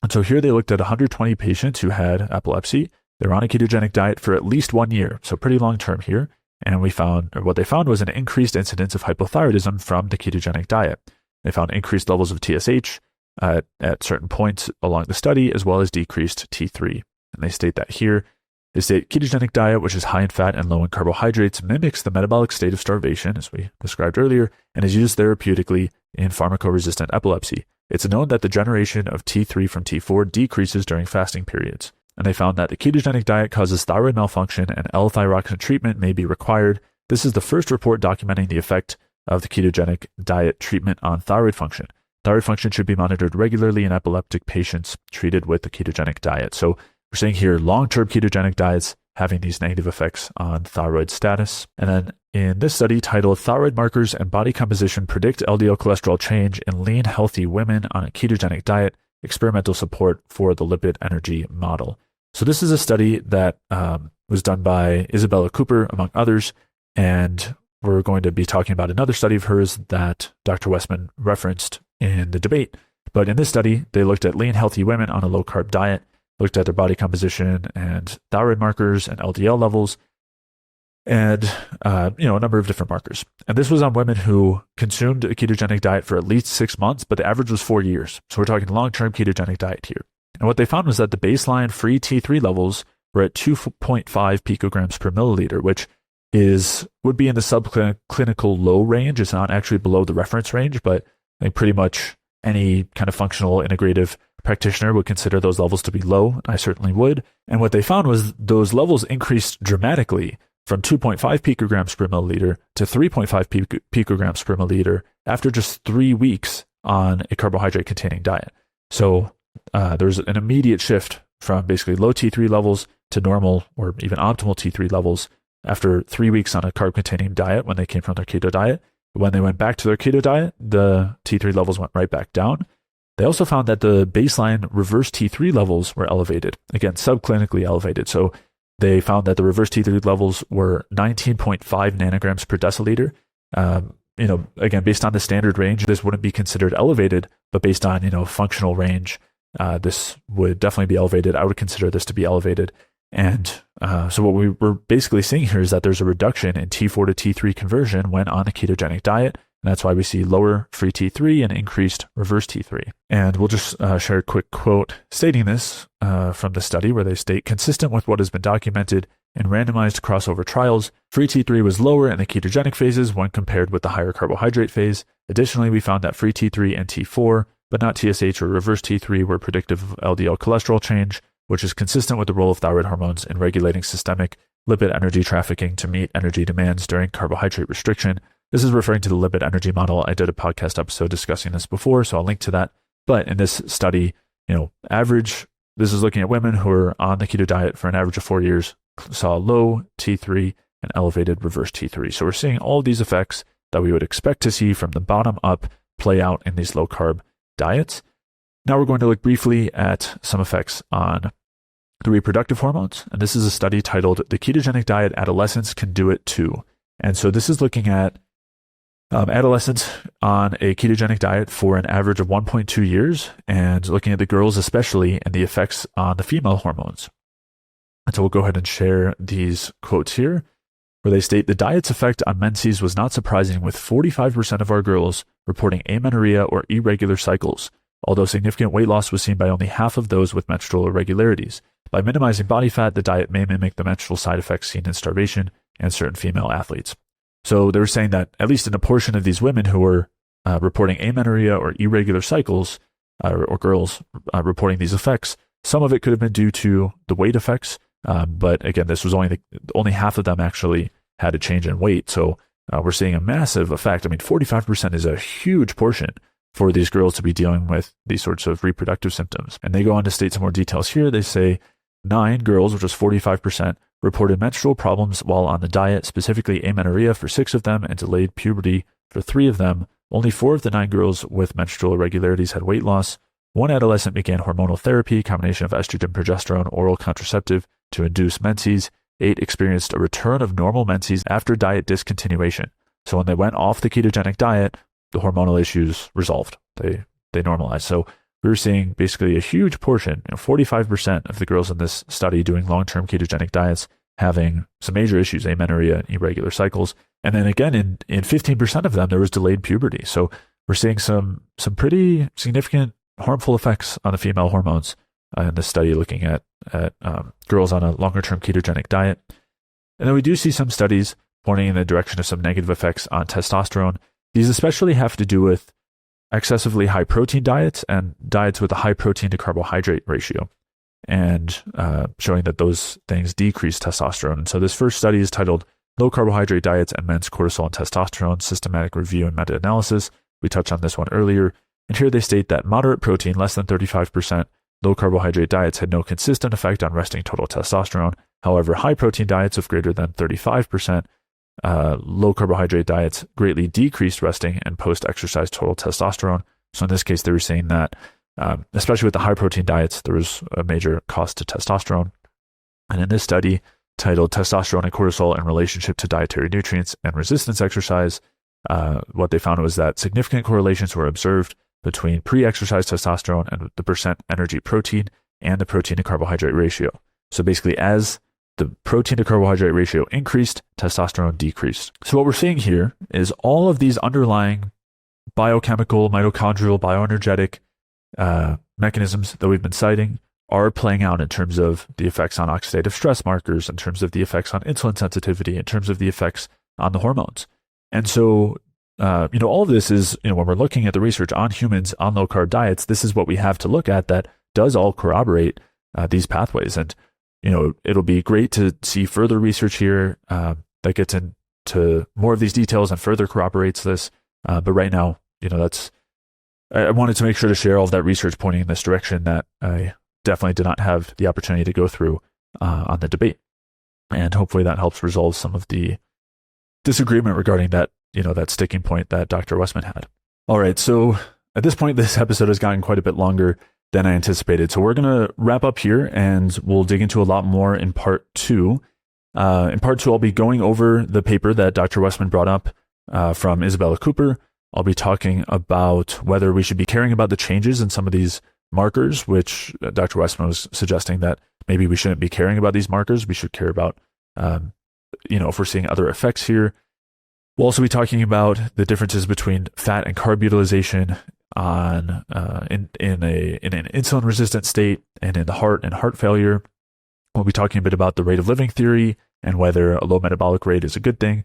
Speaker 1: And so here they looked at 120 patients who had epilepsy. They were on a ketogenic diet for at least 1 year, so pretty long-term here. And what they found was an increased incidence of hypothyroidism from the ketogenic diet. They found increased levels of TSH at certain points along the study, as well as decreased T3. And they state that here. They state ketogenic diet, which is high in fat and low in carbohydrates, mimics the metabolic state of starvation, as we described earlier, and is used therapeutically in pharmacoresistant epilepsy. It's known that the generation of T3 from T4 decreases during fasting periods. And they found that the ketogenic diet causes thyroid malfunction and L-thyroxine treatment may be required. This is the first report documenting the effect of the ketogenic diet treatment on thyroid function. Thyroid function should be monitored regularly in epileptic patients treated with the ketogenic diet. So we're seeing here long-term ketogenic diets having these negative effects on thyroid status. And then in this study titled Thyroid Markers and Body Composition Predict LDL Cholesterol Change in Lean, Healthy Women on a Ketogenic Diet, Experimental Support for the Lipid Energy Model. So this is a study that was done by Isabella Cooper, among others, and we're going to be talking about another study of hers that Dr. Westman referenced in the debate. But in this study, they looked at lean, healthy women on a low-carb diet, looked at their body composition and thyroid markers and LDL levels, and a number of different markers. And this was on women who consumed a ketogenic diet for at least 6 months, but the average was 4 years. So we're talking long-term ketogenic diet here. And what they found was that the baseline free T3 levels were at 2.5 picograms per milliliter, which would be in the subclinical low range. It's not actually below the reference range, but I think pretty much any kind of functional integrative practitioner would consider those levels to be low. I certainly would. And what they found was those levels increased dramatically from 2.5 picograms per milliliter to 3.5 picograms per milliliter after just 3 weeks on a carbohydrate-containing diet. So there's an immediate shift from basically low T3 levels to normal or even optimal T3 levels after 3 weeks on a carb-containing diet when they came from their keto diet. When they went back to their keto diet, the T3 levels went right back down. They also found that the baseline reverse T3 levels were elevated, again, subclinically elevated. So they found that the reverse T3 levels were 19.5 nanograms per deciliter. Again, based on the standard range, this wouldn't be considered elevated, but based on, functional range, this would definitely be elevated. I would consider this to be elevated. And so what we were basically seeing here is that there's a reduction in T4 to T3 conversion when on a ketogenic diet. And that's why we see lower free T3 and increased reverse T3. And we'll just share a quick quote stating this from the study where they state, consistent with what has been documented in randomized crossover trials, free T3 was lower in the ketogenic phases when compared with the higher carbohydrate phase. Additionally, we found that free T3 and T4, but not TSH or reverse T3, were predictive of LDL cholesterol change, which is consistent with the role of thyroid hormones in regulating systemic lipid energy trafficking to meet energy demands during carbohydrate restriction. This is referring to the lipid energy model. I did a podcast episode discussing this before, so I'll link to that. But in this study, this is looking at women who are on the keto diet for an average of 4 years, saw low T3 and elevated reverse T3. So we're seeing all of these effects that we would expect to see from the bottom up play out in these low carb diets. Now we're going to look briefly at some effects on the reproductive hormones. And this is a study titled The Ketogenic Diet Adolescents Can Do It Too. And so this is looking at adolescents on a ketogenic diet for an average of 1.2 years and looking at the girls especially and the effects on the female hormones. And so we'll go ahead and share these quotes here where they state the diet's effect on menses was not surprising, with 45% of our girls reporting amenorrhea or irregular cycles, although significant weight loss was seen by only half of those with menstrual irregularities. By minimizing body fat, the diet may mimic the menstrual side effects seen in starvation and certain female athletes. So they were saying that at least in a portion of these women who were reporting amenorrhea or irregular cycles, or girls reporting these effects, some of it could have been due to the weight effects. But again, this was only half of them actually had a change in weight. So we're seeing a massive effect. I mean, 45% is a huge portion for these girls to be dealing with these sorts of reproductive symptoms. And they go on to state some more details here. They say 9 girls, which was 45%, reported menstrual problems while on the diet, specifically amenorrhea for 6 of them and delayed puberty for 3 of them. Only 4 of the 9 girls with menstrual irregularities had weight loss. 1 adolescent began hormonal therapy, combination of estrogen, progesterone, oral contraceptive to induce menses. 8 experienced a return of normal menses after diet discontinuation. So when they went off the ketogenic diet, the hormonal issues resolved. They normalized. So we were seeing basically a huge portion, 45% of the girls in this study doing long-term ketogenic diets having some major issues, amenorrhea, irregular cycles. And then again, in 15% of them, there was delayed puberty. So we're seeing some pretty significant harmful effects on the female hormones in this study looking at girls on a longer-term ketogenic diet. And then we do see some studies pointing in the direction of some negative effects on testosterone. These especially have to do with excessively high protein diets and diets with a high protein to carbohydrate ratio, and showing that those things decrease testosterone. And so this first study is titled Low Carbohydrate Diets and Men's Cortisol and Testosterone, Systematic Review and Meta-Analysis. We touched on this one earlier. And here they state that moderate protein, less than 35%, low carbohydrate diets had no consistent effect on resting total testosterone. However, high protein diets of greater than 35%, low carbohydrate diets greatly decreased resting and post-exercise total testosterone. So in this case, they were saying that, especially with the high protein diets, there was a major cost to testosterone. And in this study titled Testosterone and Cortisol in Relationship to Dietary Nutrients and Resistance Exercise, what they found was that significant correlations were observed between pre-exercise testosterone and the percent energy protein and the protein to carbohydrate ratio. So basically, as the protein to carbohydrate ratio increased, testosterone decreased. So what we're seeing here is all of these underlying biochemical, mitochondrial, bioenergetic mechanisms that we've been citing are playing out in terms of the effects on oxidative stress markers, in terms of the effects on insulin sensitivity, in terms of the effects on the hormones. And so, all of this is, when we're looking at the research on humans on low-carb diets, this is what we have to look at that does all corroborate these pathways. And it'll be great to see further research here that gets into more of these details and further corroborates this. But right now, I wanted to make sure to share all of that research pointing in this direction that I definitely did not have the opportunity to go through on the debate. And hopefully that helps resolve some of the disagreement regarding that, that sticking point that Dr. Westman had. All right. So at this point, this episode has gotten quite a bit longer than I anticipated. So we're going to wrap up here and we'll dig into a lot more in part 2. In part 2, I'll be going over the paper that Dr. Westman brought up from Isabella Cooper. I'll be talking about whether we should be caring about the changes in some of these markers, which Dr. Westman was suggesting that maybe we shouldn't be caring about these markers. We should care about, if we're seeing other effects here. We'll also be talking about the differences between fat and carb utilization on in an insulin resistant state and in the heart and heart failure. We'll be talking a bit about the rate of living theory and whether a low metabolic rate is a good thing.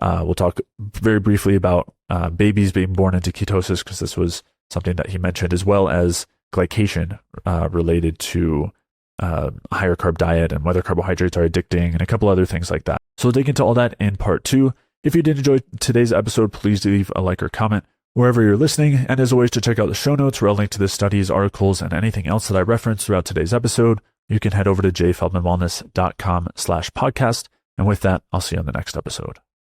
Speaker 1: We'll talk very briefly about babies being born into ketosis, because this was something that he mentioned, as well as glycation related to higher carb diet and whether carbohydrates are addicting and a couple other things like that. So we'll dig into all that in part 2. If you did enjoy today's episode, please leave a like or comment wherever you're listening. And as always, to check out the show notes where I'll link to the studies, articles, and anything else that I referenced throughout today's episode, you can head over to jfeldmanwellness.com/podcast. And with that, I'll see you on the next episode.